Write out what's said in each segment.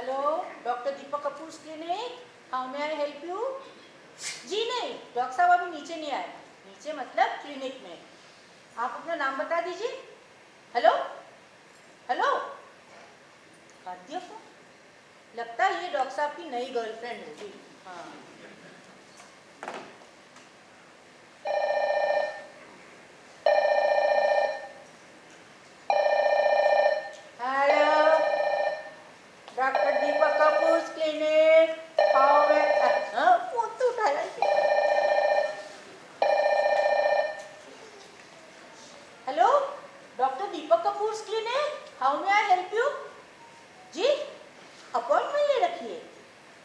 Hello, doctor Deepak Kapoor clinic, how may I help you? जी नहीं, doctor साहब अभी नीचे नहीं आए। नीचे मतलब क्लिनिक में। आप अपना नाम बता दीजिए। हेलो हेलो, काट दिया फोन। लगता है ये डॉक्टर साहब की नई गर्लफ्रेंड होगी। हाँ, hello, doctor Deepak Kapoor clinic, how may phone तो उठाया ही। Hello, doctor Deepak Kapoor clinic, how may I help you? जी, अपॉइंटमेंट ले रखी है?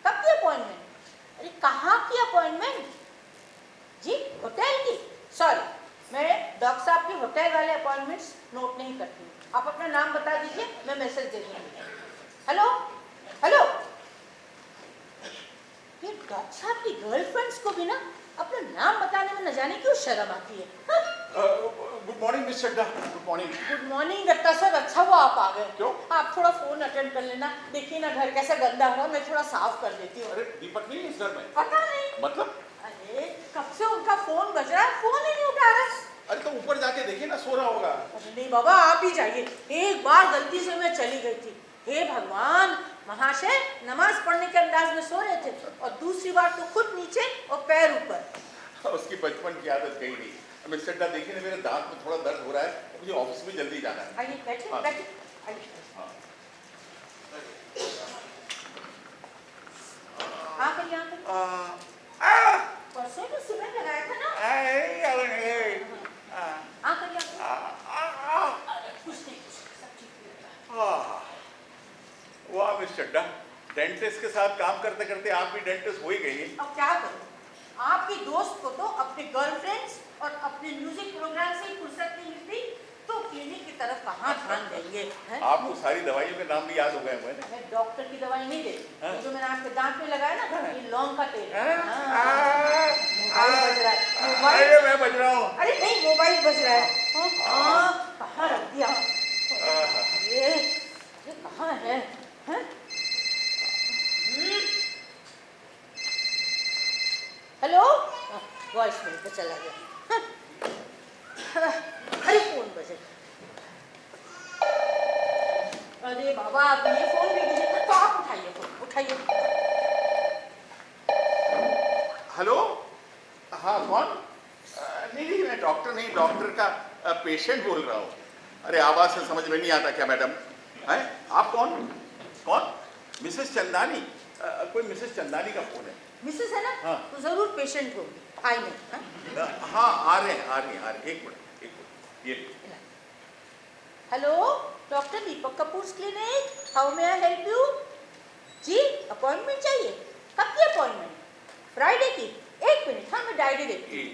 कब की अपॉइंटमेंट? अरे कहाँ की अपॉइंटमेंट? जी, होटल की? सॉरी, मैं डॉक्टर साहब के होटल वाले अपॉइंटमेंट्स नोट नहीं करती हूँ। आप अपना नाम बता दीजिए, मैं मैसेज दे दूँगी। हेलो हेलो, ये डॉक्टर साहब की गर्लफ्रेंड्स को भी ना अपना नाम बताने में न जाने क्यों शर्म आती है। Good morning miss Chadda. Good morning. Good morning Datta sir, अच्छा हुआ आप आ गए। क्यों? आप थोड़ा फोन अटेंड कर लेना। देखिए ना घर कैसा गंदा हुआ, मैं थोड़ा साफ कर देती हूँ। अरे दीपक नहीं है इस घर में? पता नहीं, मतलब? अरे कब से उनका फोन बज रहा है, फोन ही नहीं उठा रहा। अरे तो ऊपर जाके देखिए ना, सो रहा होगा। अरे नहीं बाबा, आप ही जाइए। एक बार गलती से मैं चली गई थी। हे भगवान, महाशय नमाज पढ़ने के अंदाज में सो रहे थे, और दूसरी बार तो खुद नीचे और पैर ऊपर। उसकी बचपन की आदत गई नहीं। मिस चड्डा देखिए ना, मेरे दांत में थोड़ा दर्द हो रहा है, मुझे ऑफिस में जल्दी जाना है। आइए बैठिए, हाँ। बैठिए, आइए। हाँ। हाँ करिए, हाँ करिए। परसों तो सुबह लगाया था ना। हाँ करिए, कुछ नहीं, सब ठीक हो जाएगा। वाह मिस चड्डा, डेंटिस्ट के साथ काम करते करते आप भी डेंटिस्ट हो ही गई। अब क्या करूं? आपकी दोस्त को तो अपने गर्लफ्रेंड्स और अपने म्यूजिक प्रोग्राम से ही फुर्सत नहीं मिलती, तो क्लिनिक की तरफ कहाँ ध्यान देंगे? आपको सारी दवाइयों के नाम भी याद हो गए हुए हैं। मैं डॉक्टर की दवाई नहीं देती। हाँ? ये जो मैंने आपके दांत में लगाया ना, हाँ? ये लौंग का तेल है। हाँ? मोबाइल बज रहा है, मोबाइल। अरे मैं बज रहा हूँ। अरे नहीं, मोबाइल बज रहा है। हाँ, कहाँ रख दिया? अरे कहाँ है? हैं? हेलो, वॉइस मेल पे चला गया। अरे फोन बजे। अरे बाबा, अब ये फोन भी बजे, तो आप उठाइए फोन, उठाइए। हेलो, हाँ कौन? नहीं नहीं, मैं डॉक्टर नहीं, डॉक्टर का पेशेंट बोल रहा हूँ। अरे आवाज़ से समझ में नहीं आता क्या मैडम? हैं? आप कौन? कौन? मिसेस चंदानी? कोई मिसेस चंदानी का फोन है। मिसेस है ना? हाँ। तो जरूर पेशेंट होगी। आइए। हाँ? हाँ आ रहे हैं। एक मिनट ये। Hello, doctor Deepak Kapoor clinic, how may I help you? जी, अपॉइंटमेंट चाहिए? कब की अपॉइंटमेंट? फ्राइडे की? एक मिनट, हाँ मैं डायरी देखती हूँ।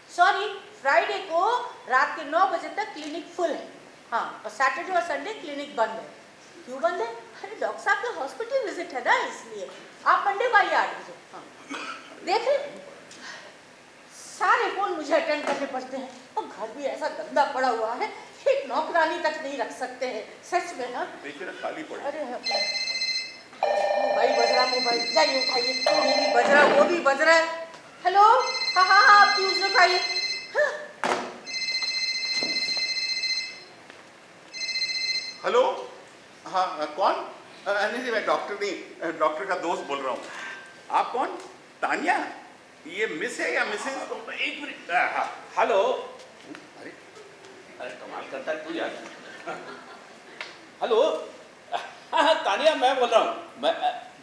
सॉरी, फ्राइडे को रात के 9 बजे तक क्लिनिक फुल है। हाँ, और सैटरडे और संडे क्लिनिक बंद है। क्यों बंद है? अरे डॉक्टर साहब का हॉस्पिटल विजिट है ना, इसलिए। आप मंडे को आइए 8 बजे। हाँ, देख रहे, सारे फोन मुझे अटेंड करने पड़ते हैं, और घर भी ऐसा गंदा पड़ा हुआ है, एक नौकरानी तक नहीं रख सकते हैं। सच में। हाँ देखिए ना, खाली पड़ी। अरे मोबाइल बज रहा, मोबाइल जाइए उठाइए। ये भी बज रहा, वो भी बज रहा है। हेलो, हाँ हाँ हाँ, आप प्लीज उठाइए। हेलो, हाँ कौन? नहीं मैं डॉक्टर नहीं, डॉक्टर का दोस्त बोल रहा हूँ। आप कौन? तानिया? ये मिस है या मिसेस? एक मिनट। हाँ हेलो। अरे अरे कमाल करता है तू यार। हेलो, हाँ तानिया मैं बोल रहा हूँ। मैं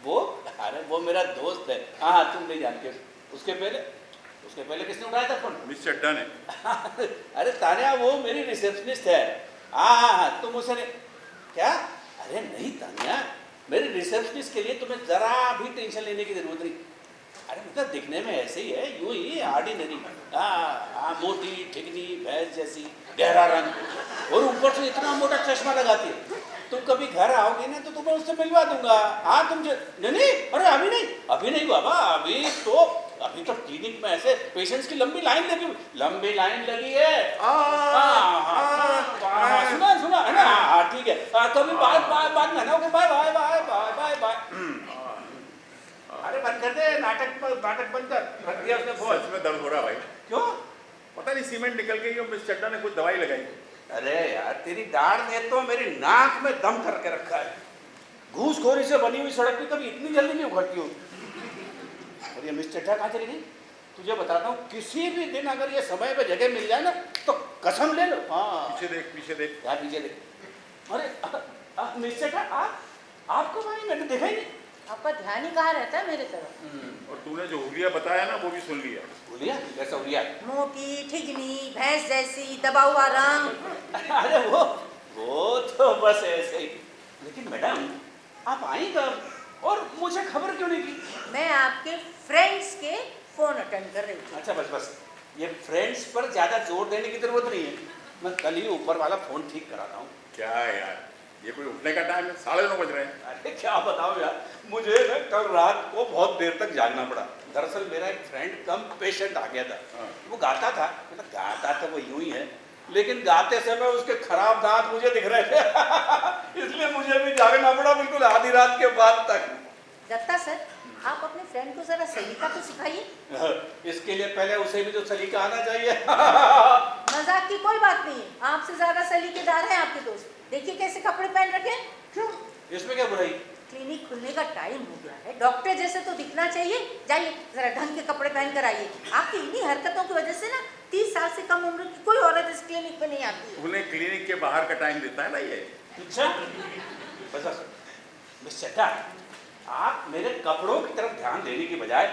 वो मेरा दोस्त है। हाँ तुम नहीं जानते। उसके पहले किसने उठाया था फोन? मिस चड्डा ने। अरे तानिया वो मेरी रिसेप्शनिस्ट है। हाँ तुम उसे क्या? अरे नहीं तानिया, मेरी रिसेप्शनिस्ट के लिए तुम्हें जरा भी टेंशन लेने की जरूरत नहीं। अरे मतलब दिखने में ऐसे ही है, यूं ही ऑर्डिनरी। मोटी ठिकनी भैंस जैसी, गहरा रंग, और ऊपर से इतना मोटा चश्मा लगाती है। तुम कभी घर आओगे ना तो तुम्हें उससे मिलवा दूंगा। हाँ तुम नहीं, अरे अभी नहीं बाबा, अभी तो क्लिनिक में ऐसे पेशेंट्स की लंबी लाइन लगी है। सुना है ना? हाँ ठीक है, कभी बाद में ना, ओके बाय बाय। नाटक बंद कर, रख दिया उसने फोन। सच में दर्द हो रहा भाई। क्यों? पता नहीं सीमेंट निकल गई और मिस चड्डा ने कुछ दवाई लगाई। अरे यार तेरी दाढ़ ने तो मेरी नाक में दम करके रखा है। घूसखोरी से बनी हुई सड़क पे कभी इतनी जल्दी नहीं उखड़ती होती। और ये मिस चड्डा कहाँ चली गई? तुझे बताता हूँ, किसी भी दिन अगर ये समय पे जगह मिल जाए ना तो कसम ले लो। हाँ पीछे देख, पीछे देख। क्या पीछे देख? अरे मिस चड्डा आपको भाई मैंने देखा ही नहीं। आपका ध्यान ही कहाँ रहता है मेरे तरफ। और तूने जो हुलिया बताया ना वो भी सुन लिया। हुलिया? कैसा हुलिया? मोटी ठिगनी भैंस जैसी दबा हुआ रंग। अरे वो तो बस ऐसे ही। लेकिन मैडम आप आई कब और मुझे खबर क्यों नहीं की? मैं आपके फ्रेंड्स के फोन अटेंड कर रही थी। अच्छा बस ये फ्रेंड्स पर ज्यादा जोर देने की जरूरत नहीं है। मैं कल ही ऊपर वाला फोन ठीक कराता हूँ। क्या यार, ये कोई उठने का टाइम है? 9:30 बज रहे हैं। अरे क्या बताऊँ यार, मुझे ना कल रात को बहुत देर तक जागना पड़ा। दरअसल मेरा एक फ्रेंड कम पेशेंट आ गया था। वो गाता था, मतलब गाता तो वो यूं ही है, लेकिन गाते समय उसके खराब दांत मुझे दिख रहे थे इसलिए मुझे भी जागना पड़ा बिल्कुल आधी रात के बाद तक। दत्ता सर, आप अपने फ्रेंड को जरा सलीका तो सिखाइए। इसके लिए पहले उसे भी तो सलीका आना चाहिए मजाक की कोई बात नहीं है, आपसे ज्यादा सलीकेदार है आपके दोस्त। देखिए कैसे कपड़े पहन रखे हैं। क्यों? इसमें क्या बुराई? क्लिनिक खुलने का टाइम हो गया है, डॉक्टर जैसे तो दिखना चाहिए। जाइए जरा ढंग के कपड़े पहन कर आइए। आपकी इन्हीं हरकतों की वजह से ना 30 साल से कम उम्र की कोई औरत इस क्लिनिक पे नहीं आती है। उन्हें क्लिनिक के बाहर का टाइम देता है ना ये। अच्छा बस मिस चड्डा, आप मेरे कपड़ों की तरफ ध्यान देने की बजाय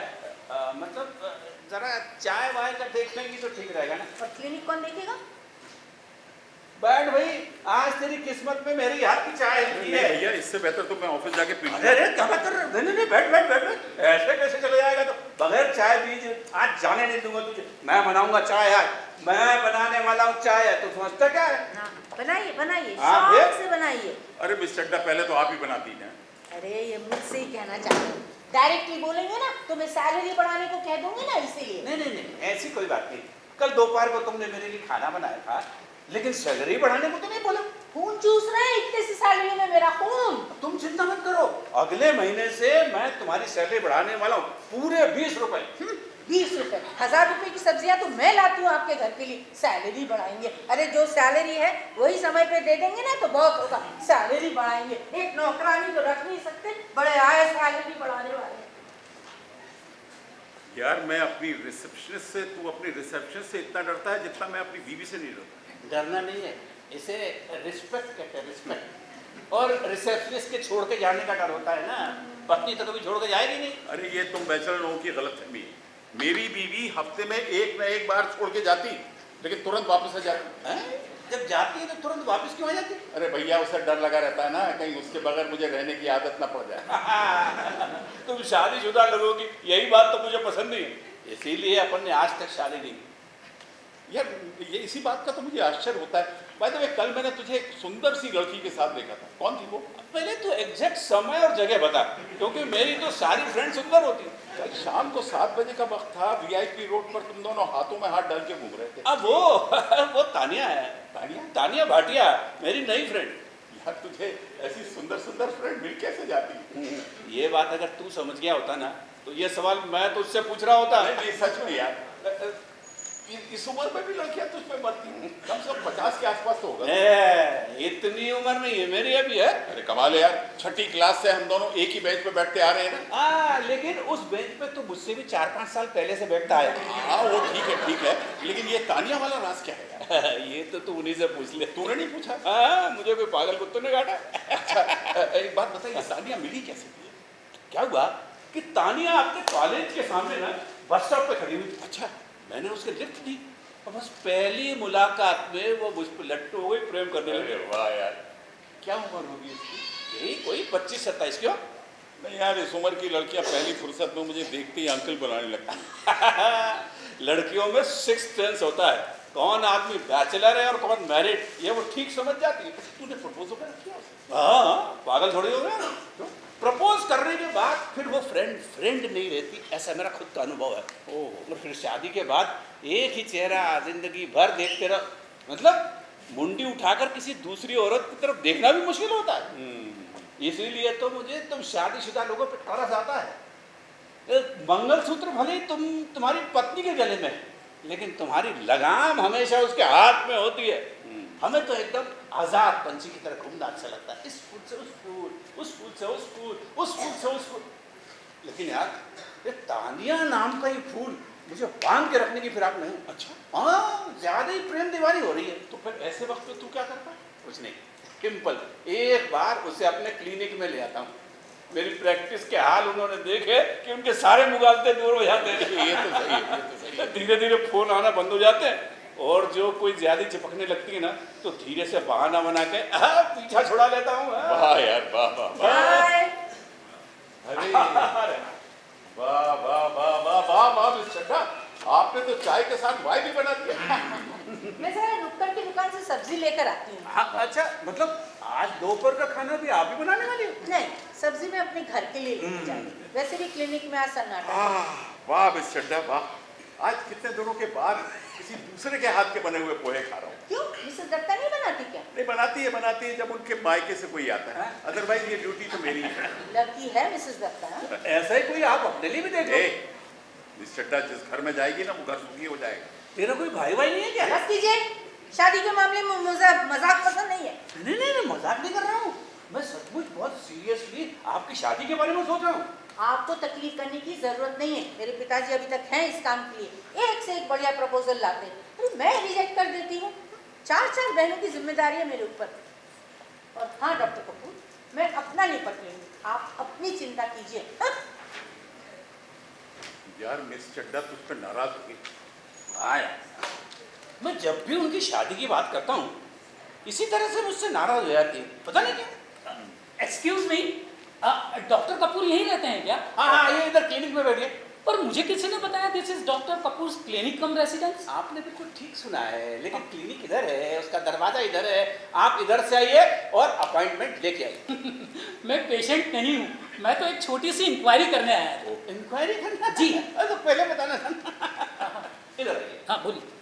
मतलब जरा चाय वाय का देख लेंगी तो ठीक रहेगा ना। और क्लिनिक कौन देखेगा? बैठ भाई, आज तेरी किस्मत में मेरी हाथ की चाय लिखी है। भैया इससे बेहतर तो मैं ऑफिस जाके पी लूं। अरे क्या बात कर रहे हो? नहीं बैठ। ऐसे कैसे चले जाएगा? तो बगैर चाय पी आज जाने नहीं दूंगा तुझे। मैं बनाऊंगा चाय, आज मैं बनाने वाला हूँ चाय। तो समझता क्या है? हाँ, बनाइए हाँ, शौक से बनाइए। अरे मिस चड्डा पहले तो आप ही बनाती हैं। अरे ये मुझसे ही कहना चाहते हैं। डायरेक्टली बोलेंगे ना तो मैं सैलरी बढ़ाने को कह दूंगी ना, इसीलिए। नहीं ऐसी कोई बात नहीं। कल दोपहर को तुमने मेरे लिए खाना बनाया था, लेकिन सैलरी बढ़ाने को तो नहीं बोला। खून चूस रहे हैं इतने सी सैलरी में मेरा खून। तुम चिंता मत करो, अगले महीने से मैं तुम्हारी सैलरी बढ़ाने वाला हूँ, पूरे 20 रुपए। 20 रुपए? 1000 रुपए की सब्जियां तो मैं लाती हूँ आपके घर के लिए, सैलरी बढ़ाएंगे? अरे जो सैलरी है वही समय पे दे देंगे ना तो बहुत होगा। सैलरी बढ़ाएंगे? एक नौकरानी तो रख नहीं सकते, बड़े आए सैलरी बढ़ाने वाले। यार मैं अपनी रिसेप्शनिस्ट से, तू अपनी रिसेप्शनिस्ट से इतना डरता है जितना मैं अपनी बीवी से नहीं डरता। डरना नहीं है, इसे रिस्पेक्ट कहते हैं, रिस्पेक्ट। और रिसेप्शनिस्ट के छोड़ के जाने का डर होता है ना, पत्नी तो कभी छोड़ के जाएगी नहीं। अरे ये तुम बैचलर लोगों की गलतफहमी है। मेरी बीवी हफ्ते में एक न एक बार छोड़ के जाती, लेकिन तुरंत वापस आ जाती हैं? जब जाती है तो तुरंत वापस क्यों आ जाती? अरे भैया उसे डर लगा रहता है ना, कहीं उसके बगैर मुझे रहने की आदत ना पड़ जाए। तुम शादीशुदा लगोगी, यही बात तो मुझे पसंद नहीं है, इसीलिए अपन ने आज तक शादी नहीं की। यार ये इसी बात का तो मुझे आश्चर्य होता है। बाय द वे कल मैंने तुझे एक सुंदर सी लड़की के साथ देखा था, कौन थी वो? पहले तो एग्जैक्ट समय और जगह बता, क्योंकि मेरी तो सारी फ्रेंड सुंदर होती। कल शाम को 7 बजे का वक्त था, VIP रोड पर तुम दोनों हाथों में हाथ डाल के घूम रहे थे। अब वो तानिया है, तानिया भाटिया, मेरी नई फ्रेंड। यार तुझे ऐसी सुंदर सुंदर फ्रेंड मिल कैसे जाती? ये बात अगर तू समझ गया होता ना तो ये सवाल मैं तुझसे पूछ रहा होता। नहीं सच में यार, इस उम्र में भी लड़कियां तुझ पे मरती हैं। कम से कम 50 के आसपास तो होगा। इतनी उम्र नहीं है मेरी अभी है। अरे कमाल है यार, 6ठी क्लास से हम दोनों एक ही बेंच पे बैठते आ रहे हैं ना। लेकिन उस बेंच पे तो मुझसे भी 4-5 साल पहले से बैठता है। हाँ वो ठीक है, लेकिन ये तानिया वाला राज क्या है यार? ये तो तू उन्हीं से पूछ ले। तूने नहीं पूछा? मुझे कोई पागल कुत्तों ने काटा। अच्छा एक बात बताइए, तानिया मिली कैसे? क्या हुआ कि तानिया आपके कॉलेज के सामने ना बस स्टॉप पे खड़ी हुई। अच्छा, मैंने उसके लिफ्ट दी और बस पहली मुलाकात में वो मुझ पर लट्टू हो गई, प्रेम करने लगी। वाह यार, क्या उम्र होगी इसकी? यही कोई 25-27। क्यों? नहीं यार, इस उम्र की लड़कियां पहली फुर्सत में मुझे देखते ही अंकल बुलाने लगती हैं। लड़कियों में 6th सेंस होता है, कौन आदमी बैचलर है और कौन मैरिड, ये वो ठीक समझ जाती है। तूने प्रपोज वगैरह किया उसे? हाँ, पागल थोड़ी हो गया। प्रपोज करने के बाद फिर वो फ्रेंड नहीं रहती, ऐसा मेरा खुद का अनुभव है। और फिर शादी के बाद एक ही चेहरा जिंदगी भर देखते रहो, मतलब मुंडी उठाकर किसी दूसरी औरत की तरफ देखना भी मुश्किल होता है। इसीलिए तो मुझे तुम शादीशुदा लोगों पे तरस आता है। मंगलसूत्र भले ही तुम्हारी पत्नी के गले में है, लेकिन तुम्हारी लगाम हमेशा उसके हाथ में होती है। हमें तो एकदम आजाद पंछी की तरह घूमना अच्छा लगता है, इस फूल से उस फूल, उस फूल से उस फूल, उस फूल से उस फूल। लेकिन यार ये तानिया नाम का ये फूल मुझे बांध के रखने की फिराक नहीं। अच्छा हाँ, ज्यादा ही प्रेम दीवानी हो रही है। तो फिर ऐसे वक्त में तू क्या करता है? कुछ नहीं, सिंपल, एक बार उसे अपने क्लिनिक में ले आता हूँ। मेरी प्रैक्टिस के हाल उन्होंने देखे कि उनके सारे मुगालते दूर हो जाते हैं। ये तो सही है, ये तो सही है। धीरे धीरे फोन आना बंद हो जाते हैं, और जो कोई ज्यादा चिपकने लगती है ना, तो धीरे से बहाना बना के पीछा छुड़ा लेता हूँ। वाह यार, वाह वाह वाह। अरे वाह वाह वाह वाह वाह वाह मिस चड्ढा, आपने तो चाय के साथ वाइन भी बना दिया। मैं जरा नुक्कड़ की दुकान से सब्जी लेकर आती हूँ। हाँ, अच्छा, मतलब आज दोपहर का खाना भी आप ही बनाने वाली हो? नहीं, सब्जी मैं अपने घर के लिए लेके जाऊंगी। वैसे भी क्लिनिक में आज सन्नाटा है। वाह मिस चड्ढा वाह, आज कितने दिनों के बाद किसी दूसरे के हाथ के बने हुए पोहे खा रहा हूँ। क्यों, मिसेस दत्ता नहीं बनाती क्या? नहीं, बनाती है जब उनके मायके से कोई आता है, अदरवाइज ये ड्यूटी तो मेरी है। लकी है मिसेस दत्ता। ऐसा ही कोई आप अपने लिए भी देख लो। मिस चड्ढा जिस घर में जाएगी ना, वो घर सुखी हो जाएगा। तेरा कोई भाई नहीं है क्या? बस कीजिए, शादी के मामले में मुझे मजाक पसंद नहीं है। नहीं, मजाक नहीं कर रहा हूँ, मैं सचमुच बहुत सीरियसली आपकी शादी के बारे में सोच रहा हूँ। आपको तकलीफ करने की जरूरत नहीं है। मेरे पिताजी अभी तक हैं इस काम के लिए, एक से एक बढ़िया प्रपोजल लाते हैं, अरे मैं रिजेक्ट कर देती हूँ। 4 बहनों की जिम्मेदारी है मेरे ऊपर। और हाँ डॉक्टर कपूर, मैं अपना निपट लूंगी, आप अपनी चिंता कीजिए। यार मिस चड्ढा तुझ पर नाराज होगी। हाँ यार, मैं जब भी उनकी शादी की बात करता हूँ इसी तरह से मुझसे नाराज हो जाती है, पता नहीं क्यों। एक्सक्यूज मी, डॉक्टर कपूर यहीं रहते हैं क्या? हाँ, ये इधर क्लिनिक में बैठिए। पर मुझे किसी ने बताया this is doctor Kapoor clinic come residence. आपने बिल्कुल ठीक सुना है, लेकिन क्लिनिक इधर है, उसका दरवाजा इधर है। आप इधर से आइए और अपॉइंटमेंट लेके आइए। मैं पेशेंट नहीं हूँ, मैं तो एक छोटी सी इंक्वायरी करने आया था। इंक्वायरी करना? जी। अरे तो पहले बताना था। इधर आइए। हाँ बोलिए।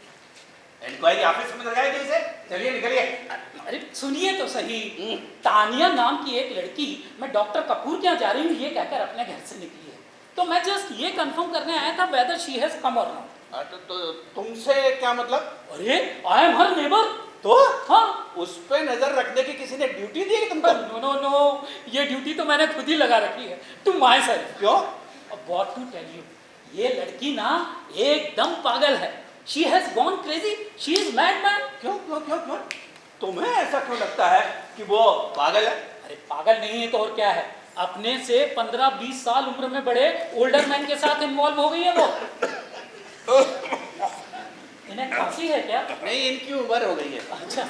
इंक्वायरी ऑफिस में लगाई गई से, चलिए निकलिए। अरे सुनिए तो सही, तानिया नाम की एक लड़की मैं डॉक्टर कपूर के यहाँ जा रही हूँ ये कहकर अपने घर से निकली है, तो मैं जस्ट ये कंफर्म करने आया था वेदर शी हैज कम और नॉट। तो तुमसे क्या मतलब? अरे आई एम हर नेबर। तो हाँ, उस पे नजर रखने की किसी ने ड्यूटी दी है तुमको? नो, ये ड्यूटी तो मैंने खुद ही लगा रखी है टू माई सेल्फ। क्यों? व्हाट टू टेल यू, ये लड़की ना एकदम पागल है। She has gone crazy, she is mad man. क्यों? तुम्हें ऐसा क्यों लगता है कि वो पागल है? अरे पागल नहीं है तो और क्या है, अपने से 15-20 साल उम्र में बड़े ओल्डर मैन के साथ इन्वॉल्व हो गई है वो। इन्हें खांसी है क्या? नहीं, इनकी उम्र हो गई है। अच्छा,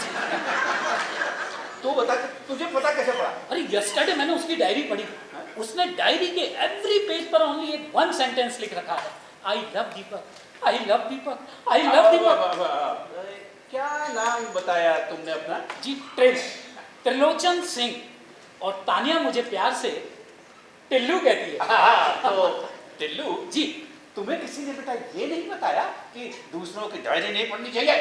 तू बता, तुझे पता कैसे पड़ा? अरे यस्टरडे मैंने उसकी डायरी पढ़ी, उसने डायरी के एवरी पेज पर ओनली एक वन सेंटेंस लिख रखा है, I love Deepak, I love Deepak, I love Deepak. क्या नाम बताया तुमने अपना? जी त्रिलोचन सिंह, और तानिया मुझे प्यार से टिल्लू कहती है। तो टिल्लू जी। तुम्हें किसी ने बेटा ये नहीं बताया कि दूसरों की डायरी नहीं पढ़नी चाहिए?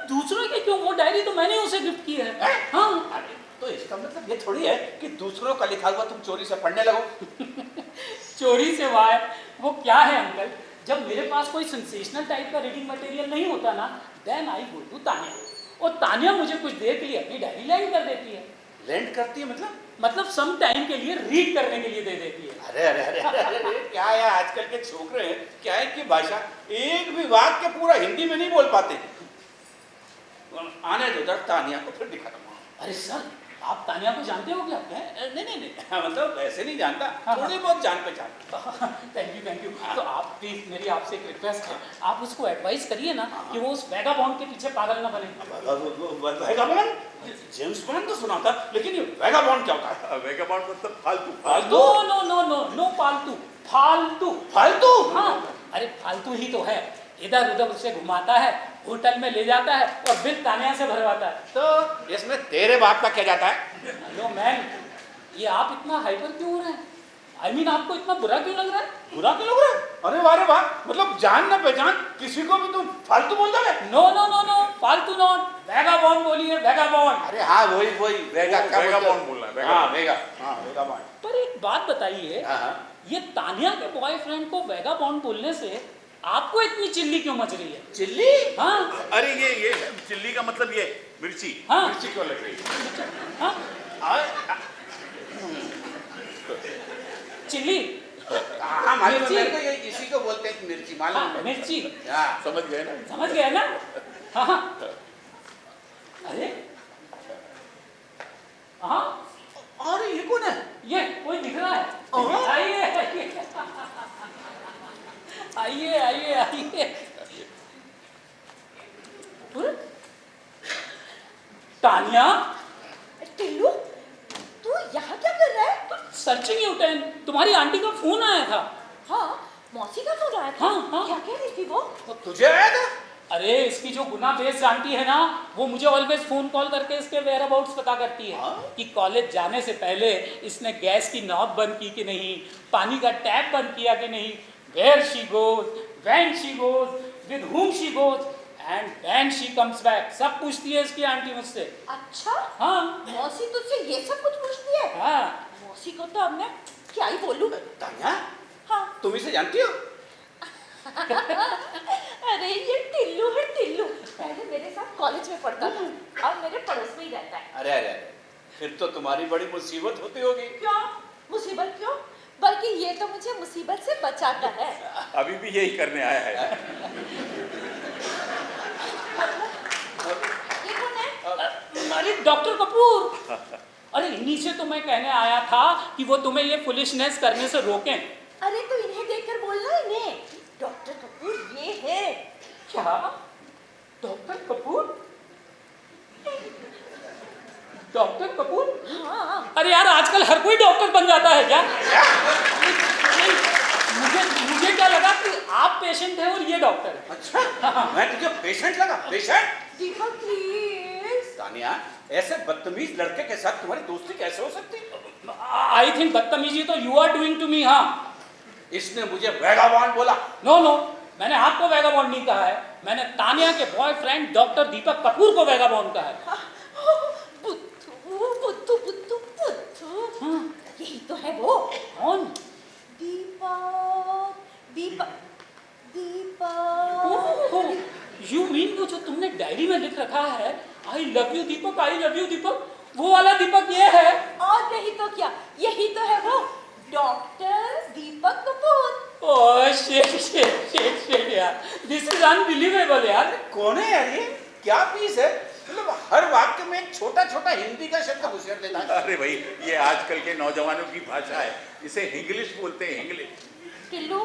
दूसरों की क्यों, वो डायरी तो मैंने उसे गिफ्ट की है। हाँ। अरे तो इसका मतलब ये थोड़ी है कि दूसरों का लिखा हुआ तुम चोरी से पढ़ने लगो। चोरी से वाह, वो क्या है अंकल, जब मेरे पास कोई सेंसेशनल टाइप का रीडिंग मटेरियल नहीं होता ना, then I go to Tania, और तानिया मुझे कुछ देर के लिए अपनी डायरी लैंड कर देती है। लैंड करती है मतलब सम टाइम के लिए रीड करने के लिए दे देती है। अरे क्या है, आजकल के छोकरे हैं क्या है कि भाषा एक भी वाक्य पूरा हिंदी में नहीं बोल पाते। आने दो उधर तानिया को, फिर दिखा दूंगा। अरे सर, आप तानिया को जानते हो क्या? नहीं, मतलब ऐसे नहीं जानता, हाँ, थोड़ी बहुत जान पहचान। Thank you. तो आप प्लीज, मेरी आपसे एक रिक्वेस्ट है, आप उसको एडवाइस करिए ना कि वो उस वैगाबॉन्ड के पीछे पागल ना बने। वैगाबॉन्ड? जेम्स बॉन्ड तो सुना था, लेकिन ये वैगाबॉन्ड क्या होता है? वेगाबॉन्ड मतलब फालतू। नो फालतू। फालतू? हाँ, अरे फालतू ही तो है, इधर उधर उसे घुमाता है, होटल में ले जाता है और बिल तानिया से भरवाता है। तो इसमें तेरे बाप का क्या जाता है? हेलो मैन, ये आप इतना हाइपर क्यों हो रहे हैं? आई मीन आपको इतना बुरा क्यों लग रहा है? बुरा क्यों लग रहा है? अरे वाह, मतलब जान ना पहचान किसी को भी तुम फालतू बोल दोगे? नो, फालतू नॉट, वैगाबॉन्ड बोलिए, वैगाबॉन्ड। अरे हाँ, वही वेगा, क्या वेगाबॉन्ड बोलना है, हाँ, वेगाबॉन्ड। पर एक बात बताइए, हाँ हाँ। ये तानिया के बॉयफ्रेंड को वेगाबॉन्ड बोलने से आपको इतनी चिल्ली क्यों मच रही है? चिल्ली? हाँ अरे ये चिल्ली का मतलब ये मिर्ची, हाँ। मिर्ची क्यों लग रही है? हाँ चिल्ली, हाँ मालूम है मिर्ची। मेरे को, ये इसी को बोलते हैं मिर्ची, मालूम हाँ है। मिर्ची, हाँ समझ गए ना? समझ गए ना? हाँ हाँ। अरे हाँ, अरे ये कौन है? ये कोई दिख रहा है? हाँ। आइए आइए आइए आइए। अरे, तानिया, टिल्लू, तू यहाँ क्या कर रहा है? सर्चिंग यू टेन, तुम्हारी आंटी का फोन आया था। हाँ, मौसी का फोन आया था। हाँ, हाँ। क्या कह रही थी वो? तो तुझे आया था? अरे इसकी जो गुना बेस्ड आंटी है ना, वो मुझे ऑलवेज फोन कॉल करके इसके वेयर अबाउट्स पता करती है। हाँ? कि कॉलेज जाने से पहले इसने गैस की नॉब बंद की कि नहीं, पानी का टैप बंद किया कि नहीं, where she goes, when she goes, with whom she goes and when she comes back, सब पूछती है इसकी आंटी मुझसे। अच्छा, हाँ मौसी तुझसे ये सब कुछ पूछती है? हाँ। मौसी को तो अब मैं क्या ही बोलूं? तान्या, हाँ। तुम इसे जानती हो? अरे ये टिल्लू है, टिल्लू। पहले मेरे साथ कॉलेज में पढ़ता था, अब मेरे पड़ोस में ही रहता है। अरे अरे अरे, फिर तो तुम्हारी बड़ी मुसीबत होती होगी। क्यों? मुसीबत क्यों? बल्कि ये तो मुझे मुसीबत से बचाता है। अभी भी यही करने आया है। ये कौन है? अरे डॉक्टर कपूर, अरे इन्हीं से तो मैं कहने आया था कि वो तुम्हें ये फुलिशनेस करने से रोकें। अरे तो इन्हें देखकर बोलना, इन्हें डॉक्टर कपूर ये है। क्या? डॉक्टर कपूर? डॉक्टर कपूर? हाँ। अरे यार आजकल हर कोई डॉक्टर बन जाता है क्या? मुझे मुझे क्या लगा कि आप पेशेंट हैं और ये डॉक्टर है। अच्छा, मैं तुझे पेशेंट लगा? पेशेंट? Deepak please. तानिया, ऐसे बदतमीज लड़के के साथ तुम्हारी दोस्ती कैसे हो सकती? आई थिंक बदतमीजी तो you are doing to me. हाँ, इसने मुझे वैगाबॉन्ड बोला। नो नो, मैंने आपको वैगाबॉन्ड नहीं कहा है, मैंने तानिया के बॉयफ्रेंड डॉक्टर दीपक कपूर को वैगाबॉन्ड कहा है। बुद्धू बुद्धू बुद्धू बुद्धू, हाँ। यही तो है वो। कौन? दीपक दीपक दीपक। यू मीन वो जो तुमने डायरी में लिख रखा है, I love you Deepak, I love you Deepak, वो वाला दीपक ये है? और नहीं तो क्या, यही तो है वो, doctor Deepak Kapoor. Oh shit यार, दिस इज अनबिलीवेबल यार। कौन है यार ये? क्या पीस है? मतलब हर वाक्य में एक छोटा छोटा हिंदी का शब्द घुसेड़ देता है। अरे भाई, ये आजकल के नौजवानों की भाषा है, इसे इंग्लिश बोलते हैं, इंग्लिश। टिल्लू,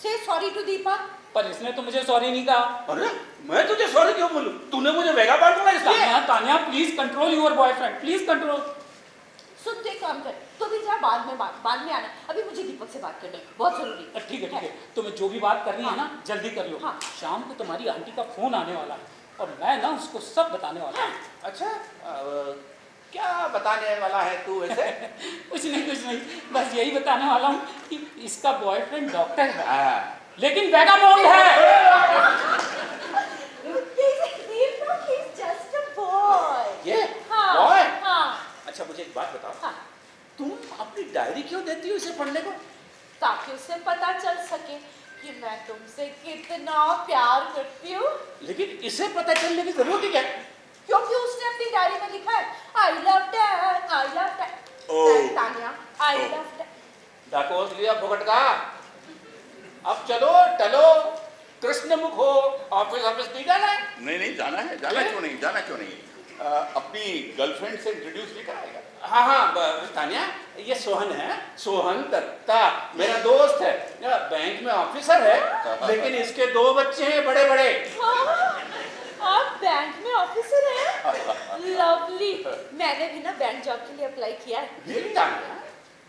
से सॉरी टू दीपक। पर इसने तो मुझे सॉरी नहीं कहा। अरे मैं तुझे सॉरी क्यों बोलूं? तूने मुझे वैगाबॉन्ड बोला इसलिए? Tania Tania please control your boyfriend, please control. सुन, तो एक काम कर, तो भी जा, बाद में आना, अभी मुझे दीपक से बात करनी है, बहुत जरूरी। ठीक है, तुम्हें जो भी बात करनी है ना जल्दी कर लो। हाँ। शाम को तुम्हारी आंटी का फोन आने वाला है और मैं ना उसको सब बताने वाला हूँ। अच्छा, क्या बताने वाला है तू वैसे? कुछ नहीं, बस यही बताने वाला हूँ कि इसका बॉयफ्रेंड डॉक्टर है हाँ। लेकिन वैगाबॉन्ड है। दीपक इज जस्ट अ बॉय। ये हाँ, बॉय? हाँ, अच्छा मुझे एक बात बताओ, हाँ। तुम अपनी डायरी क्यों देती हो इसे पढ़ने को? ताकि उसे पता चल सके कि मैं तुमसे कितना प्यार करती हूँ। लेकिन इसे पता चलने की जरूरत ही क्या है? क्योंकि उसने अपनी डायरी में लिखा है, I love dad, I love dad, Tania, I love dad. डाकोस लिया फुकट का। अब चलो टलो, कृष्ण मुख हो, ऑफिस नहीं जाना है? नहीं जाना है, जाना क्यों नहीं? अपनी गर्लफ्रेंड से इंट्रोड्यूस नहीं कराएगा? हाँ, तानिया, ये सोहन है, सोहन दत्ता, मेरा दोस्त है, बैंक में ऑफिसर है, लेकिन इसके 2 बच्चे हैं बड़े बड़े। हाँ, आप बैंक में ऑफिसर हैं? लवली। मैंने भी ना बैंक जॉब के लिए अप्लाई किया है। ये तानिया,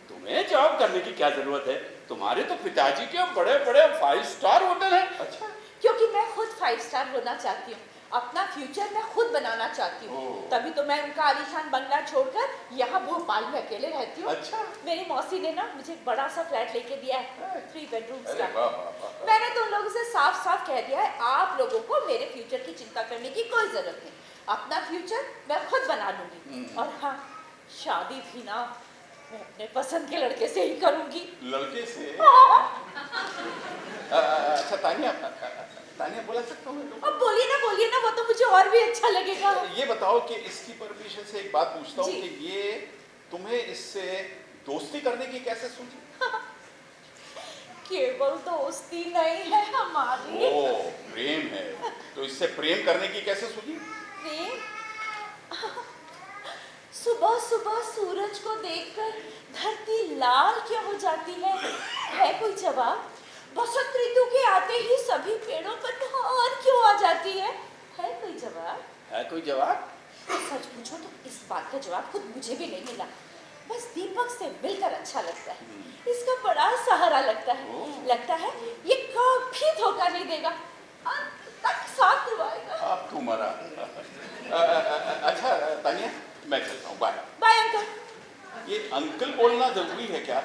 तुम्हें जॉब करने की क्या जरूरत है? तुम्हारे तो पिताजी के बड़े बड़े 5 स्टार होटल हैं। अच्छा, क्योंकि मैं खुद 5 स्टार होना चाहती हूँ, अपना फ्यूचर मैं खुद बनाना चाहती हूँ, तभी तो मैं उनका आलीशान बंगला छोड़कर यहाँ भोपाल में अकेले रहती हूँ। अच्छा। मेरी मौसी ने ना मुझे एक बड़ा सा फ्लैट लेके दिया है, 3 बेडरूम्स अरे का। वाह वाह वाह। मैंने तो उन लोगों से साफ साफ कह दिया है, आप लोगों को मेरे फ्यूचर की चिंता करने की कोई जरूरत नहीं, अपना फ्यूचर मैं खुद बना लूंगी। और हाँ, शादी भी ना मैं अपने पसंद के लड़के से ही करूंगी। लड़के से? अच्छा तानिया, तानिया बोला सकता हूँ? अब बोलिए ना, वो तो मुझे और भी अच्छा लगेगा। ये बताओ कि इसकी परमिशन से एक बात पूछता हूँ जी। कि ये तुम्हें इससे दोस्ती करने की कैसे सूझी? केवल दोस्ती नहीं है हमारी। ओ, प्रेम है। तो इससे प्रेम करने की कैसे सूझी? प्रेम? सुबह सुबह सूरज को देखकर धरती लाल क्यों हो जाती है कोई जवाब? बसंत ऋतु के आते ही सभी पेड़ों पर बहार क्यों आ जाती है कोई जवाब? है कोई जवाब? सच पूछो तो इस बात का जवाब खुद मुझे भी नहीं मिला। बस दीपक से मिलकर अच्छा लगता है, इसका बड़ा सहारा लगता है ये कभी धोखा नहीं देगा, तक साथ निभाएगा। अब तुम्हारा अच्छा तानिया, मैं चलता हूँ, बाय। Bye uncle. ये अंकल बोलना जरूरी है क्या?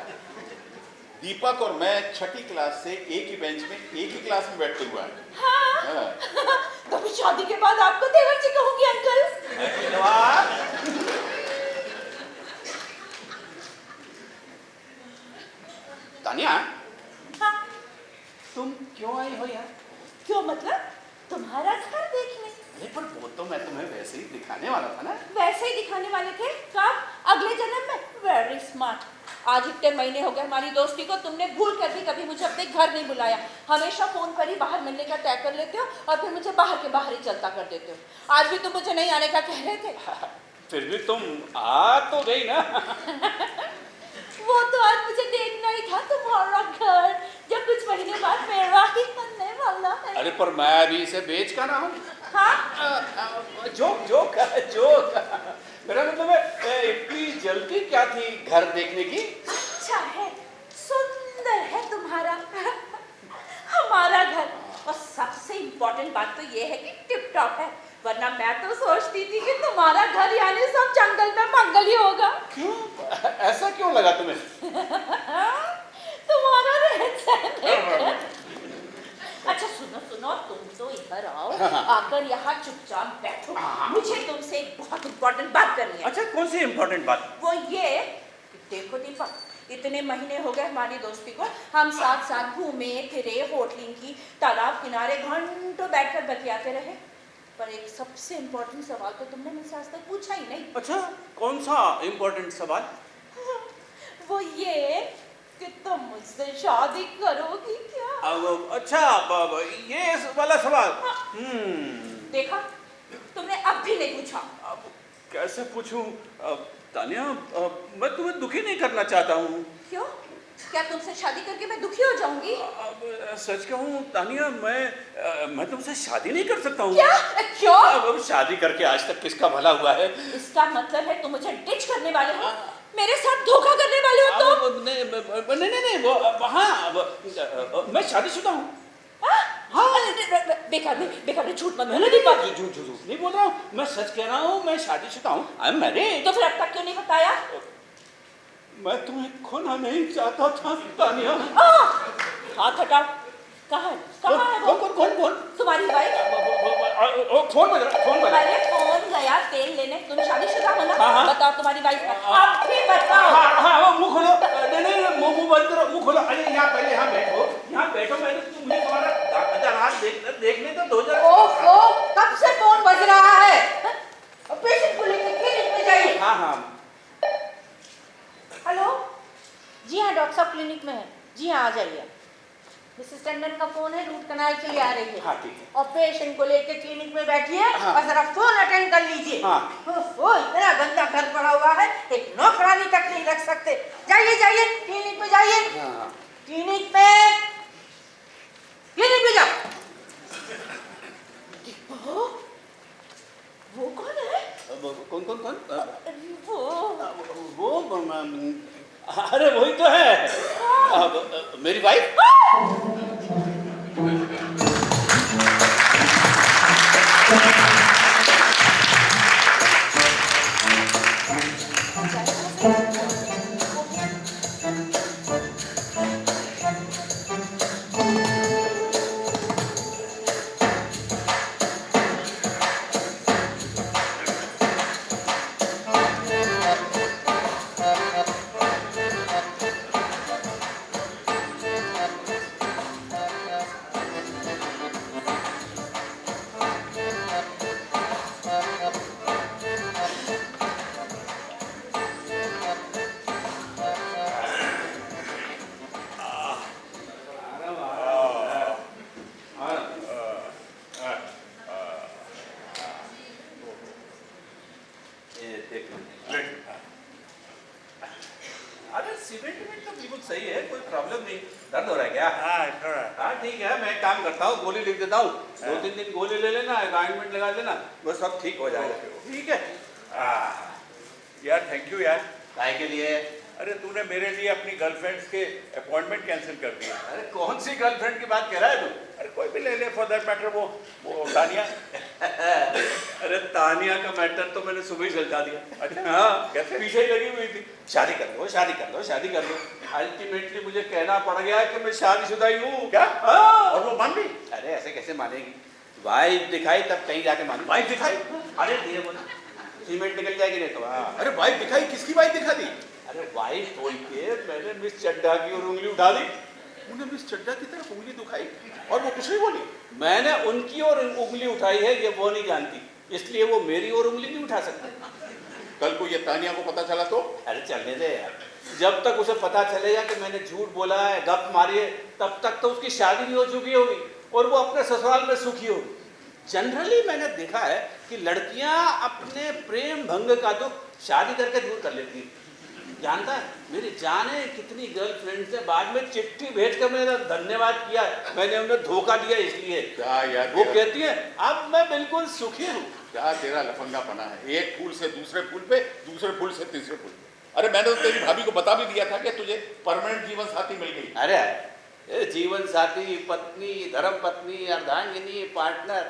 दीपक और मैं 6ठी क्लास से एक ही बेंच में एक ही क्लास में बैठते हुए हैं। हाँ। कभी शादी के बाद आपको देवर जी कहूंगी अंकल। तानिया, हाँ। तुम क्यों आई हो यार? क्यों मतलब? तुम्हारा घर देखने। अरे पर वो तो मैं तुम्हें वैसे ही दिखाने वाला था ना। वैसे ही दिखाने वाले थे? कब? अगले जन्म में? Very smart. आज इतने महीने हो गए हमारी दोस्ती को, तुमने भूल कर भी कभी मुझे अपने घर नहीं बुलाया। हमेशा फोन पर ही बाहर मिलने का तय कर लेते हो और फिर मुझे बाहर के बाहर ही चलता कर देते हो। आज भी तुम मुझे नहीं आने का कह रहे थे। फिर भी तुम आ तो गई ना। वो तो आज मुझे देखना ही था तुम्हारा घर, जो कुछ महीने बाद मेरा ही बनने वाला है। अरे पर मैं अभी इसे बेच कर रहा हूँ। हाँ? जोक मेरा मतलब है, इतनी जल्दी क्या थी घर देखने की? अच्छा है, सुंदर है तुम्हारा हमारा घर, और सबसे इम्पोर्टेंट बात तो ये है कि टिप टॉप है। वरना मैं तो सोचती थी कि तुम्हारा घर यानी सब जंगल में मंगल ही होगा। क्यों? ऐसा क्यों लगा तुम्हें? तुम्हारा रहता। अच्छा सुनो, तुम तो इधर आओ, आकर यहाँ चुपचाप बैठो। मुझे तुमसे एक बहुत इम्पोर्टेंट बात करनी है। अच्छा, कौन सी इम्पोर्टेंट बात? वो ये, देखो दीपक, इतने महीने हो गए हमारी दोस्ती को, हम साथ साथ घूमे फिरे, होटलिंग की, तालाब किनारे घंटों बैठकर बतियाते रहे, पर एक सबसे इम्पोर्टेंट सवाल तो तुमने मुझसे आज तक पूछा ही नहीं। अच्छा, कौन सा इम्पोर्टेंट सवाल? वो ये कि तुम मुझसे शादी करोगी क्या? अच्छा, ये वाला सवाल। देखा, तुमने अब भी नहीं पूछा। अब कैसे पूछूं? तानिया, मैं तुम्हें दुखी नहीं करना चाहता हूँ। क्यों? क्या तुमसे शादी करके मैं दुखी हो जाऊंगी? अब सच कहूँ तानिया, मैं तुमसे शादी नहीं कर सकता हूँ। क्या? क्यों? अब शादी करके आज तक किसका भला हुआ है? इसका मतलब है तुम मुझे डिच करने वाले हो, मेरे साथ धोखा करने वाले हो तुम? नहीं, वो हाँ, मैं शादीशुदा हूँ। हाँ, बेकार में झूठ मत बोलो नहीं, दीपक। झूठ नहीं बोल रहा हूँ, मैं सच कह रहा हूँ, मैं शादीशुदा हूँ। I am married. तो फिर अब तक क्यों नहीं बताया? मैं तुम्हें खोना नहीं चाहता था तानिया। हाथ हटाओ। कहाँ है वो? कौन? तुम्हारी वाइफ? फोन बज रहा। अरे फोन गया तेल लेने, तुम शादीशुदा हो ना? हाँ। बताओ तुम्हारी वाइफ है, अब भी बताओ। हाँ, वो मुंह खोलो। नहीं, मुंह बंद करो, मुंह खोलो। अरे पहले यहाँ बैठो, मैंने तुम्हें तुम्हारा हाथ देखने तो 2000। ओफो, कब से फोन बज रहा है? पेशेंट को लेकर क्लिनिक में जाइए। हाँ। हेलो? जी हाँ, डॉक्टर साहब क्लिनिक में है। जी हाँ, आ जाइए। मिसेस टंडन का फोन है, रूट कनाल के लिए आ रही है। हाँ, ठीक है। और पेशेंट को लेकर क्लिनिक में बैठिए। हाँ। और जरा फोन अटेंड कर लीजिए। हाँ। ओफो, इतना गंदा घर पड़ा हुआ है, एक नौकरानी तक नहीं रख सकते। जाइए क्लिनिक में जाइए। हाँ। क्लिनिक में जाओ। वो कौन है? कौन? वो अरे वही तो है, मेरी वाइफ। बिल्कुल सही है, कोई प्रॉब्लम नहीं। दर्द हो रहा है क्या? हाँ थोड़ा। हाँ ठीक है, मैं एक काम करता हूँ, गोली लिख देता हूँ, 2-3 दिन गोली ले लेना, एक ऑइंटमेंट लगा लेना, बस सब ठीक हो जाएगा। ठीक है? यार थैंक यू यार। काय के लिए? अरे तूने मेरे लिए अपनी गर्लफ्रेंड्स के अपॉइंटमेंट कैंसिल कर दिया। अरे कौन सी गर्लफ्रेंड की बात कह रहा है तू? अरे कोई भी ले ले, फॉर दैट मैटर वो तानिया। अरे तानिया का मैटर तो मैंने सुबह ही सुलझा दिया। अच्छा हाँ, कैसे? पीछे ही लगी हुई थी। शादी कर लो, शादी कर लो, शादी कर लो। अल्टीमेटली मुझे कहना पड़ गया कि मैं शादीशुदा ही हूँ। क्या? हाँ। और वो मान गई? अरे ऐसे कैसे मानेगी? वाइफ दिखाई तब कहीं जाके मानी। वाइफ दिखाई? अरे धीरे बोल, सीमेंट निकल जाएगी नहीं तो। हाँ। अरे वाइफ दिखाई? किसकी वाइफ दिखा दी? अरे वाइफ बोल के मैंने मिस चड्ढा की और उंगली उठा दी। उन्हें मिस चड्ढा की तरफ उंगली दिखाई और वो कुछ नहीं बोली? मैंने उनकी और उंगली उठाई है, ये वो नहीं जानती, इसलिए वो मेरी और उंगली नहीं उठा सकते। कल को ये तानिया को पता चला तो? अरे चलने दे यार, जब तक उसे पता चलेगा कि मैंने झूठ बोला है, गप मारी है, तब तक तो उसकी शादी भी हो चुकी होगी और वो अपने ससुराल में सुखी होगी। जनरली मैंने देखा है कि लड़कियां अपने प्रेम भंग का दुख शादी करके दूर कर लेती हैं। जानता है, मेरी जाने कितनी गर्लफ्रेंड से बाद में चिट्ठी भेज कर मेरा धन्यवाद किया, मैंने उन्हें धोखा दिया इसलिए। क्या यार, वो कहती है अब मैं बिल्कुल सुखी हूँ। क्या तेरा लफंगापना है? एक फूल से दूसरे फूल पे, दूसरे फूल से तीसरे फूल पे। अरे मैंने तो तेरी भाभी को बता भी दिया था कि तुझे परमानेंट जीवन साथी मिल गई। अरे ये जीवन साथी, पत्नी, धर्म पत्नी, अर्धांगिनी, पार्टनर,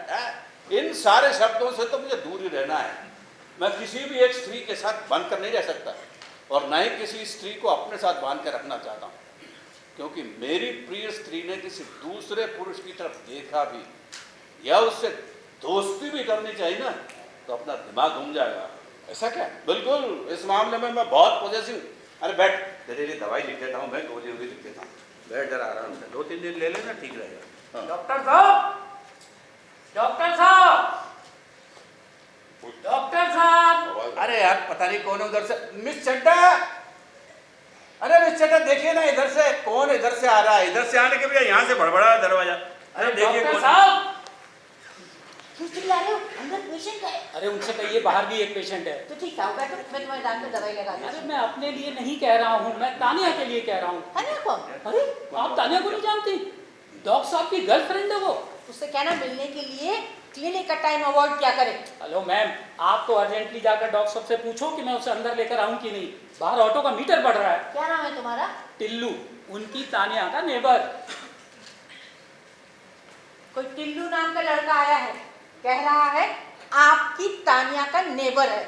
इन सारे शब्दों से तो मुझे दूर ही रहना है। मैं किसी भी एक स्त्री के साथ बांध कर नहीं रह सकता और न ही किसी स्त्री को अपने साथ बांध कर रखना चाहता हूँ, क्योंकि मेरी प्रिय स्त्री ने किसी दूसरे पुरुष की तरफ देखा भी या उससे दोस्ती भी करनी चाहिए ना, तो अपना दिमाग घूम जाएगा। ऐसा क्या? बिल्कुल, इस मामले में मैं बहुत पॉजिटिव। अरे बैठ, तेरे लिए दवाई लिख देता हूँ, मैं गोली वोली लिख देता हूँ। बैठ जरा आराम से, 2-3 दिन ले लेना, ठीक रहेगा। हाँ। डॉक्टर साहब, डॉक्टर साहब, डॉक्टर साहब। आवाज- अरे यार पता नहीं कौन है उधर से। मिस चड्डा, अरे मिस चड्डा देखिए ना, इधर से कौन इधर से आ रहा है? इधर से आने के भैया यहाँ से बड़बड़ा दरवाजा। अरे देखिए डॉक्टर कौन। साहब, क्यों चिल्ला रहे हो? अंदर पेशेंट है। अरे उनसे कहिए बाहर भी एक पेशेंट है। तो ठीक है, बैठो, मैं तुम्हारे दांत में दवाई लगा अरे दूँ। मैं अपने लिए नहीं कह रहा हूँ, मैं तानिया के लिए कह रहा हूँ। तानिया कौन? अरे आप तानिया को नहीं जानती? डॉक्टर साहब की गर्लफ्रेंड है वो। उससे कहना मिलने के लिए क्लिनिक का टाइम अवॉइड क्या करे। हेलो मैम, आप तो अर्जेंटली जाकर डॉक्टर साहब से पूछो कि मैं उसे अंदर लेकर आऊं कि नहीं। बाहर ऑटो का मीटर बढ़ रहा है। क्या नाम है तुम्हारा? टिल्लू, उनकी तानिया का नेबर। कोई टिल्लू नाम का लड़का आया है, कह रहा है आपकी तानिया का नेबर है।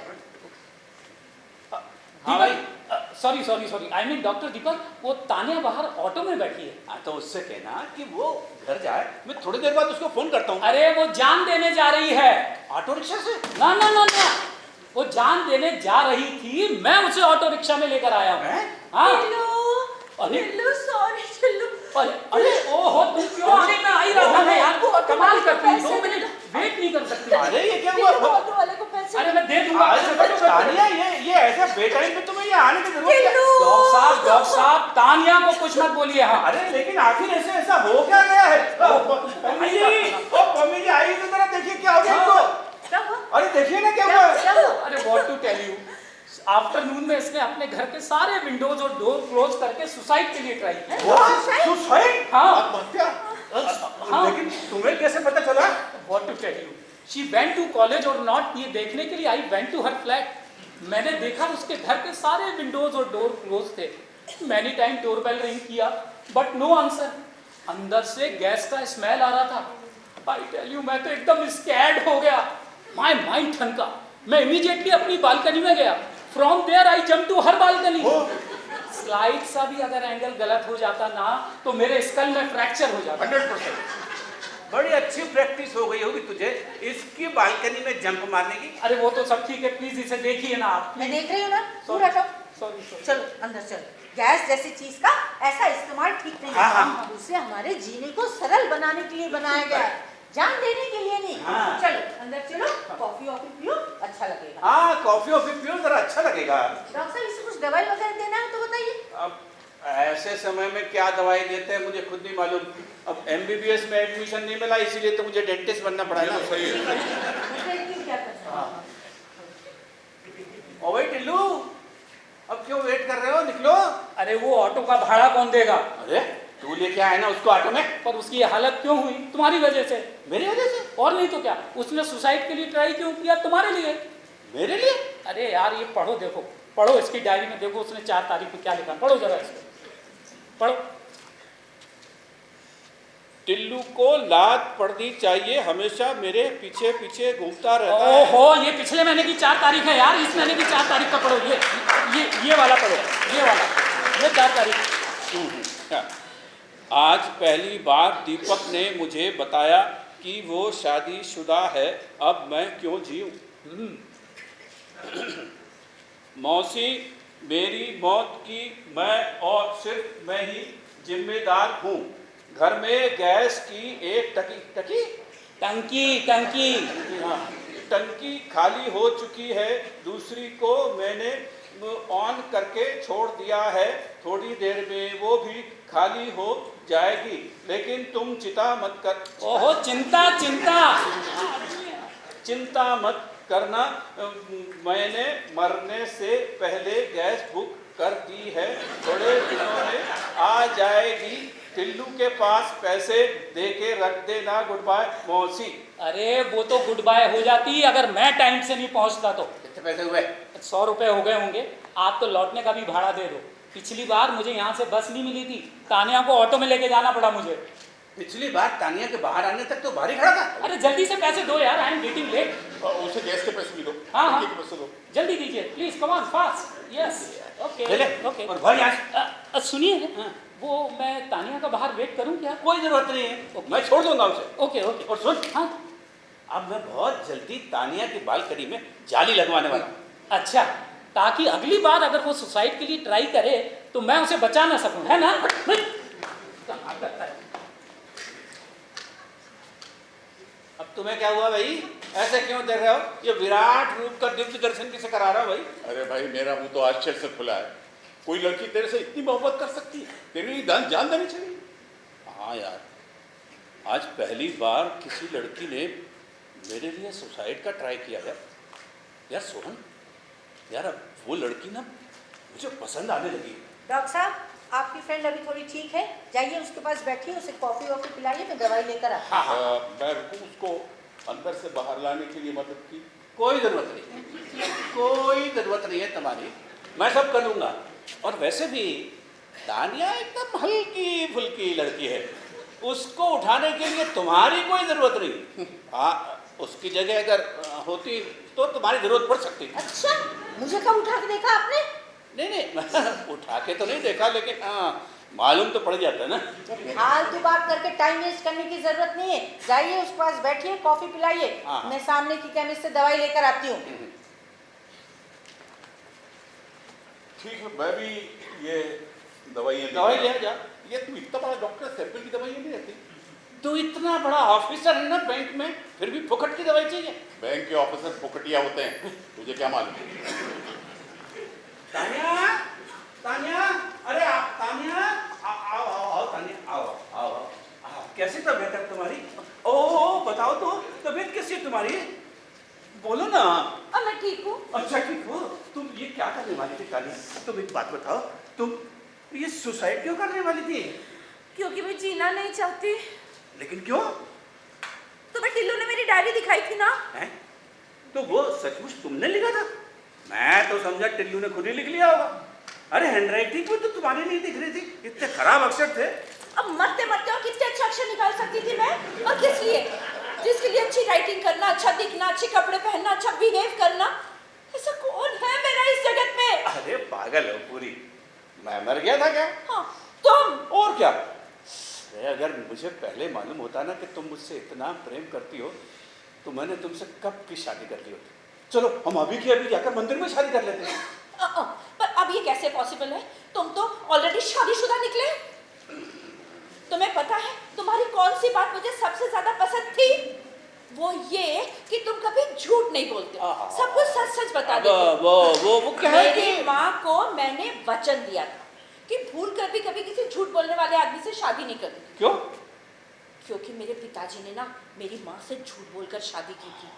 हाँ भाई। Sorry sorry sorry, I mean doctor Deepak, वो तानिया बाहर ऑटो में बैठी है। हाँ तो उससे कहना कि वो घर जाए, मैं थोड़ी देर बाद उसको फोन करता हूँ। अरे वो जान देने जा रही है। ऑटो रिक्शा से? ना ना ना ना, वो जान देने जा रही थी, मैं उसे ऑटो रिक्शा में लेकर आया हूँ। हैं? हाँ। अरे टिल्लू, सॉरी टिल्लू। अरे ओहो, तुम क्यों आगे में आई रहा था यार? कमाल करती हूँ, 2 मिनट वेट नहीं कर सकती। अरे ये क्या टिल्लू, हुआ? ऑटो वाले को पैसे अरे मैं दे दूंगा। अरे तानिया, ये ऐसा बेटाइम पे तुम्हें ये आने की जरूरत क्या? डॉक्टर साहब, तानिया को कुछ मत बोलिए। हाँ अरे लेकिन आखिर ऐसा हो क्या गया है? मम्मी जी, ओ मम्मी जी आइए तो जरा देखिए क्या हो गया इनको। क्या हुआ? अरे देखिए ना क्या हुआ। क्या हुआ? अरे what to tell you, afternoon में इसने अपने घर के सारे विंडोज और डोर क्लोज करके सुसाइड के लिए ट्राई किया। सुसाइड? हाँ आत्महत्या? हाँ, लेकिन तुम्हें कैसे पता चला? What to tell you, she went to college और नॉट, ये देखने के लिए I went to her flat. मैंने देखा उसके घर के सारे विंडोज और डोर क्लोज थे। मैनी टाइम डोरबेल रिंग किया बट नो आंसर। अंदर से गैस का स्मेल आ रहा था। आई टेल यू, मैं तो एकदम स्कैर्ड हो गया, माय माइंड ठनका। मैं इमीडिएटली अपनी बालकनी में गया। From there I jump to her balcony. Slide सा भी अगर एंगल गलत हो जाता ना तो मेरे स्कल में फ्रैक्चर हो जाता। 100%। बड़ी अच्छी प्रैक्टिस हो गई होगी तुझे इसकी बालकनी में जंप मारने की। अरे वो तो सब ठीक है, प्लीज इसे देखिए ना आप। मैं देख रही हूँ ना, Sorry. पूरा टॉप। सॉरी चलो अंदर चलो। गैस जैसी चीज का ऐसा इस्तेमाल ठीक नहीं हाँ, है। हाँ। उसे हमारे जीने को सरल बनाने के लिए बनाया गया है, जान देने के लिए नहीं। हाँ। चलो अंदर चलो, कॉफी वॉफी पियो, अच्छा लगेगा। हाँ कॉफी वॉफी पियो जरा, अच्छा लगेगा। डॉक्टर साहब इसे कुछ दवाई वगैरह देना है तो बताइए। अब ऐसे समय में क्या दवाई देते हैं मुझे खुद नहीं मालूम। अब MBBS में एडमिशन नहीं मिला इसीलिए तो मुझे डेंटिस्ट बनना पड़ा ये ना। तो सही है। मैं देखती हूँ क्या करना है। ओ भाई टिल्लू, अब क्यों वेट कर रहे हो, निकलो। अरे वो ऑटो का भाड़ा कौन देगा? अरे तू लेके आए ना उसको ऑटो में। पर उसकी ये हालत क्यों हुई? तुम्हारी वजह से। मेरी वजह से? और नहीं तो क्या, उसने सुसाइड के लिए ट्राई क्यों किया? तुम्हारे लिए। मेरे लिए? अरे यार ये पढ़ो, देखो पढ़ो इसकी डायरी में, देखो उसने 4 तारीख को क्या लिखा, पढ़ो जरा इसको, पढ़ो। टिल्लू को लात पड़नी चाहिए, हमेशा मेरे पीछे पीछे घूमता रहता है। ओहो, ये पिछले महीने की 4 तारीख है यार, इस महीने की 4 तारीख का पढ़ो। ये वाला पढ़ो, ये वाला, ये 4 तारीख। आज पहली बार दीपक ने मुझे बताया कि वो शादीशुदा है, अब मैं क्यों जीऊं? मौसी, मेरी मौत की मैं और सिर्फ मैं ही जिम्मेदार हूँ। घर में गैस की एक टंकी टंकी खाली हो चुकी है, दूसरी को मैंने ऑन करके छोड़ दिया है, थोड़ी देर में वो भी खाली हो जाएगी, लेकिन तुम चिंता मत कर। ओहो, चिंता मत करना, मैंने मरने से पहले गैस बुक कर दी है, थोड़े दिनों में आ जाएगी। टिल्लू के पास पैसे दे के रख देना। गुड बाय मौसी। अरे वो तो गुड बाय हो जाती अगर मैं टाइम से नहीं पहुंचता तो। कितने पैसे हुए? 100 रुपए हो गए होंगे। आप तो लौटने का भी भाड़ा दे दो। पिछली बार मुझे यहाँ से बस नहीं मिली थी, तानिया को ऑटो में लेके जाना पड़ा मुझे। पिछली बार तानिया के बाहर आने तक तो बाहर ही खड़ा था। अरे जल्दी से पैसे दो यार, आई एम गेटिंग लेट। उसे गैस के पैसे भी दो। हाँ टंकी के पैसे दो। जल्दी दीजिए please, come on fast. Yes ले ओके। और भाई आज सुनिए, हाँ। वो मैं तानिया का बाहर वेट करूं क्या? कोई जरूरत नहीं है, मैं छोड़ दूंगा उसे। ओके। और सुन, हाँ अब मैं बहुत जल्दी तानिया की बालकनी में जाली लगवाने वाला हूँ। अच्छा, ताकि अगली बार अगर वो सुसाइड के लिए ट्राई करे तो मैं उसे बचा ना सकूं, है ना? अब तुम्हें क्या हुआ भाई, ऐसे क्यों देख रहे हो? ये विराट रूप का दिव्य दर्शन किसे करा रहा हो भाई? अरे भाई मेरा मुंह तो आश्चर्य से खुला है। कोई लड़की तेरे से इतनी मोहब्बत कर सकती है? तेरी लिए जान देनी चाहिए। हाँ यार, आज पहली बार किसी लड़की ने मेरे लिए सुसाइड का ट्राई किया है। यार सोहन, यार अब वो लड़की ना मुझे पसंद आने लगी। डॉक्टर साहब, आपकी फ्रेंड अभी थोड़ी ठीक है, जाइए उसके पास बैठिए, उसे कॉफ़ी वॉफ़ी पिलाइए, मैं दवाई लेकर आती हूँ। मैं रुकूं उसको अंदर से बाहर लाने के लिए मदद की? कोई ज़रूरत नहीं, कोई ज़रूरत नहीं है तुम्हारी, मैं सब कर लूँगा। और वैसे भी तानिया एकदम हल्की फुल्की लड़की है, उसको उठाने के लिए तुम्हारी कोई ज़रूरत नहीं। हाँ, उसकी जगह अगर होती तो तुम्हारी ज़रूरत पड़ सकती। अच्छा, मुझे कब उठा के देखा आपने? नहीं उठा के तो नहीं देखा, लेकिन हाँ मालूम तो पड़ जाता है ना। फालतू बात करके टाइम वेस्ट करने की जरूरत नहीं है, जाइए उसके पास बैठिए, कॉफी पिलाइए, हाँ। मैं सामने की केमिस्ट से दवाई लेकर आती हूँ। ठीक है, मैं भी ये दवाइयाँ दवाई ले जा। ये तुम इतना बड़ा डॉक्टर, सैंपल की दवाइयाँ नहीं रहती? तो इतना बड़ा ऑफिसर है ना बैंक में, फिर भी फुकट की दवाई चाहिए? बैंक के ऑफिसर फुकटिया होते हैं, तुझे क्या मालूम? तानिया, तानिया, अरे तानिया, आओ तानिया, आओ। कैसी तबीयत है तुम्हारी? ओह बताओ तो, तबीयत कैसी है तुम्हारी? बोलो ना। अब मैं ठीक हूँ। अच्छा ठीक हो। तुम ये क्या करने वाली थी तानिया? तुम एक बात बताओ, तुम ये सुसाइड क्यों करने वाली थी? क्योंकि मैं जीना नहीं चाहती। लेकिन क्यों? तुम्हें टिल्लू ने मेरी डायरी दिखाई थी ना? है? तो वो सचमुच तुमने लिखा था? मैं तो समझा टिल्लू ने खुद ही लिख लिया होगा। अरे हैंडराइटिंग में तो तुम्हारी नहीं दिख रही थी, इतने खराब अक्षर थे। अब मरते मरते और कितने अच्छे अक्षर निकाल सकती थी मैं, और किस लिए? जिसके लिए अच्छी राइटिंग करना, अच्छा दिखना, अच्छे कपड़े पहनना, अच्छा बिहेव करना, ऐसा कौन है मेरा इस जगत में? अरे पागल हो पूरी, मैं मर गया था क्या? हाँ तुम। और क्या? अगर मुझे पहले मालूम होता ना कि तुम मुझसे इतना प्रेम करती हो तो मैंने तुमसे कब की शादी कर ली होती। चलो हम अभी की अभी जाकर मंदिर में शादी कर लेते हैं। पर अब ये कैसे पॉसिबल है? तुम तो ऑलरेडी शादीशुदा निकले। तुम्हें पता है तुम्हारी कौन सी बात मुझे सबसे ज्यादा पसंद थी? वो ये कि तुम कभी झूठ नहीं बोलते, सब कुछ सच सच बता देते। वो क्या है कि मेरी माँ को मैंने वचन दिया था कि भूल कर भी कभी किसी झूठ बोलने वाले आदमी से शादी नहीं करनी। क्यों? क्योंकि मेरे पिताजी ने ना मेरी माँ से झूठ बोलकर शादी की थी।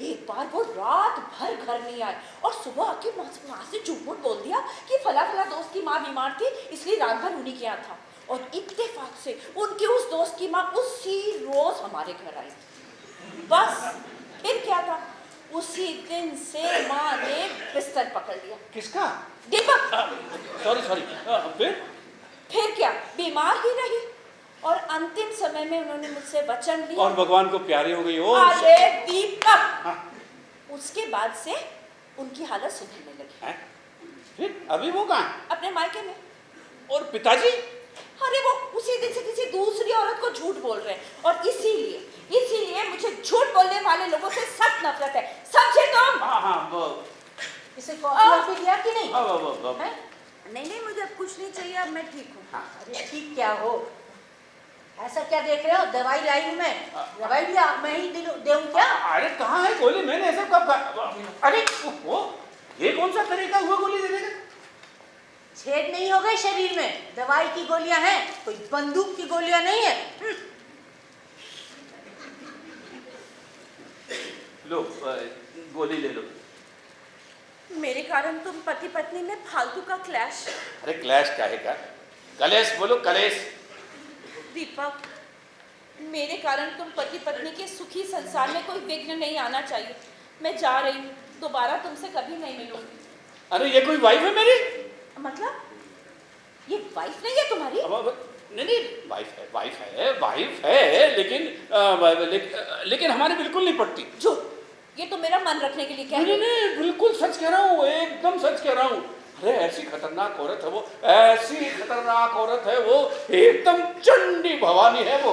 एक बार वो रात भर घर नहीं आए और सुबह आके माँ से झूठ मूठ बोल दिया कि फला फला दोस्त की माँ बीमार थी इसलिए रात भर उन्हीं के यहाँ था। और इत्तेफाक से उनके उस दोस्त की माँ उसी रोज हमारे घर आई। बस फिर क्या था, उसी दिन से माँ ने बिस्तर पकड़ लिया। किसका? दीपक। सॉरी फिर क्या, बीमार ही रही और अंतिम समय में उन्होंने मुझसे वचन लिया। और भगवान को प्यारी हो गई हो। अरे दीपक, उसके बाद से उनकी हालत सुधरने लगी। हैं? फिर अभी वो कहाँ? अपने मायके में। और पिताजी? अरे वो उसी दिन से किसी दूसरी औरत को झूठ बोल रहे हैं और इसीलिए मुझे झूठ बोलने वाले लोगों से सख्त नफरत है, समझे तुम? हाँ वो इसे कॉफी वॉफी दिया कि नहीं? वो हैं? नहीं मुझे अब कुछ नहीं चाहिए, अब मैं ठीक हूँ। अरे ठीक क्या हो, ऐसा क्या देख रहे हो? दवाई लाई हूं मैं, दवाई भी मैं ही दूं क्या? अरे कहाँ है गोली? मैंने ऐसा कब कहा? अरे वो ये कौन सा तरीका हुआ गोली देने का? छेद नहीं हो गए शरीर में, दवाई की गोलियां हैं, कोई बंदूक की गोलियां नहीं है। लो गोली ले लो। मेरे कारण तुम पति पत्नी में फालतू का क्लैश। अरे क्लैश काहे का? कलेश बोलो, कलेश। दीपक, मेरे कारण तुम पति पत्नी के सुखी संसार में कोई विघ्न नहीं आना चाहिए। मैं जा रही हूँ, दोबारा तुमसे कभी नहीं मिलूंगी। अरे ये कोई वाइफ है मेरी? मतलब ये वाइफ नहीं है तुम्हारी? नहीं वाइफ है लेकिन हमारी बिल्कुल नहीं पड़ती। जो ये तो मेरा मन रखने के लिए कह रही हो। नहीं बिल्कुल सच कह रहा हूँ, एकदम सच कह रहा हूँ। अरे ऐसी खतरनाक औरत है वो, ऐसी खतरनाक औरत है वो, एकदम चंडी भवानी है वो।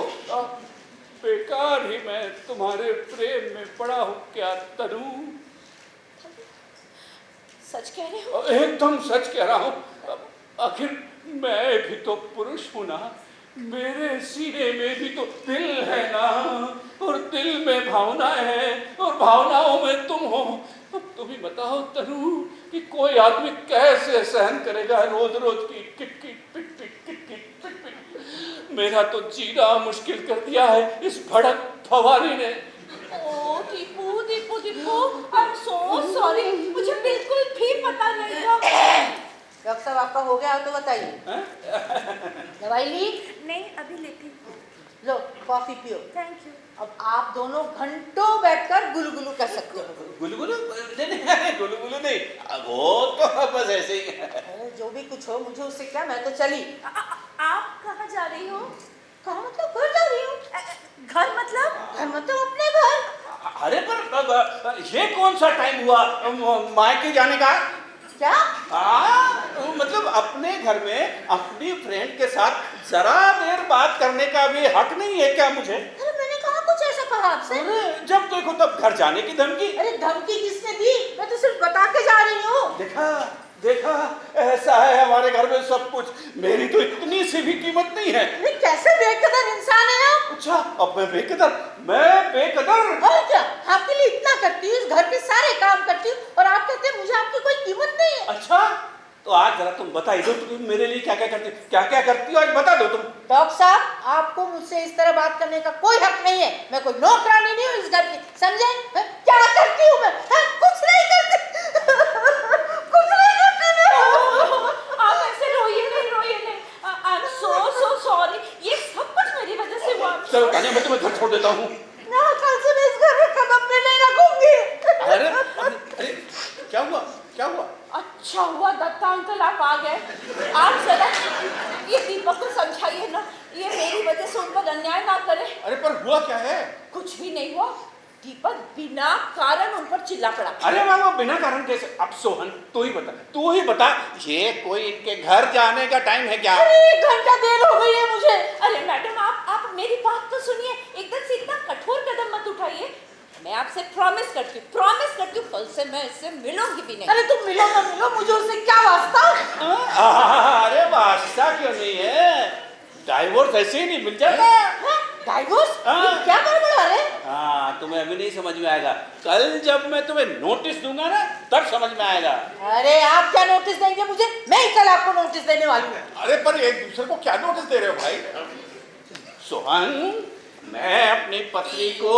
बेकार ही मैं तुम्हारे प्रेम में पड़ा हूँ क्या तनु? सच कह रहे हो? एकदम सच कह रहा हूँ। आखिर मैं भी तो पुरुष हूं ना, मेरे सीने में भी तो दिल है ना, और दिल में भावनाएं हैं और भावनाओं में तुम हो। अब तुम ही बताओ तनु कि कोई आदमी कैसे सहन करेगा रोज रोज की किट पिट। मेरा तो जीना मुश्किल कर दिया है इस भड़क फवारी ने। Oh Deepu Deepu Deepu, I am so sorry, मुझे बिल्कुल भी पता नहीं था। डॉक्टर साहब आपका हो गया तो बताइए। दवाई ली? नहीं अभी लेती हूँ। लो कॉफी पियो। Thank you. अब आप दोनों घंटों बैठकर गुलगुलू कर सकते हो। गुलगुलू नहीं, गुलगुलू नहीं, वो तो बस ऐसे ही है। अरे जो भी कुछ हो, मुझे उससे क्या, मैं तो चली। आप कहाँ जा रही हो? कहाँ मतलब? घर जा रही हूँ। घर मतलब? घर मतलब अपने घर। अरे पर ये कौन सा टाइम हुआ मायके जाने का? क्या? मतलब अपने घर में अपनी फ्रेंड के साथ जरा देर बात करने का भी हक नहीं है क्या मुझे? अरे मैंने कहा कुछ ऐसा कहा आपसे? अरे जब देखो तब घर जाने की धमकी। अरे धमकी किसने दी? मैं तो सिर्फ बता के जा रही हूँ। देखा ऐसा है हमारे घर में सब कुछ। मेरी तो इतनी सी भी कीमत नहीं है। अरे कैसे बेकदर इंसान है आप? अच्छा अब मैं बेकदर? और क्या, आपके लिए इतना करती हूँ, इस घर के सारे काम करती हूँ और आप कहते हैं मुझे आपकी कोई कीमत नहीं है। अच्छा तो आज जरा तुम बताइए दो, तुम मेरे लिए क्या क्या करती हो, आज बता दो तुम। डॉक्टर साहब, आपको मुझसे इस तरह बात करने का कोई हक नहीं है। मैं कोई नौकरानी नहीं हूँ इस घर की, समझे? क्या करती हूँ मैं? कुछ नहीं करती। कुछ नहीं करती मैं। आप ऐसे रोइए नहीं। आई एम सो सॉरी, ये सब कुछ मेरी वजह से हुआ। चलो तानिया मैं तुम्हें घर छोड़ देता हूँ। ना कल से मैं इस घर में कदम भी नहीं रखूंगी। अरे क्या हुआ? अच्छा हुआ दत्ता अंकल आप आ गए। आप जरा ये दीपक को समझाइए ना, ये मेरी वजह से उन पर अन्याय ना करे। अरे पर हुआ क्या है? कुछ भी नहीं हुआ, दीपक बिना कारण उन पर चिल्ला पड़ा। अरे मामा बिना कारण कैसे? अब सोहन तू ही बता, ये कोई इनके घर जाने का टाइम है क्या? अरे 1 घंटा देर हो गई है मुझे। अरे मैडम आप मेरी बात तो सुनिए, एकदम से इतना कठोर कदम मत उठाइए। मैं आपसे प्रॉमिस करती हूँ कल से मैं इससे मिलूंगी भी नहीं। अरे तुम मिलो ना मिलो, मुझे उससे क्या वास्ता? अरे वास्ता क्यों नहीं है? डाइवोर्स ऐसे ही नहीं मिल जाता। डाइवोर्स? क्या बड़बड़ा रहे? हाँ तुम्हें अभी नहीं समझ में आएगा, कल जब मैं तुम्हें नोटिस दूंगा ना तब समझ में आएगा। अरे आप क्या नोटिस देंगे मुझे? मैं ही कल आपको नोटिस देने वाली हूँ। अरे पर एक दूसरे को क्या नोटिस दे रहे हो भाई? सोहन मैं अपनी पत्नी को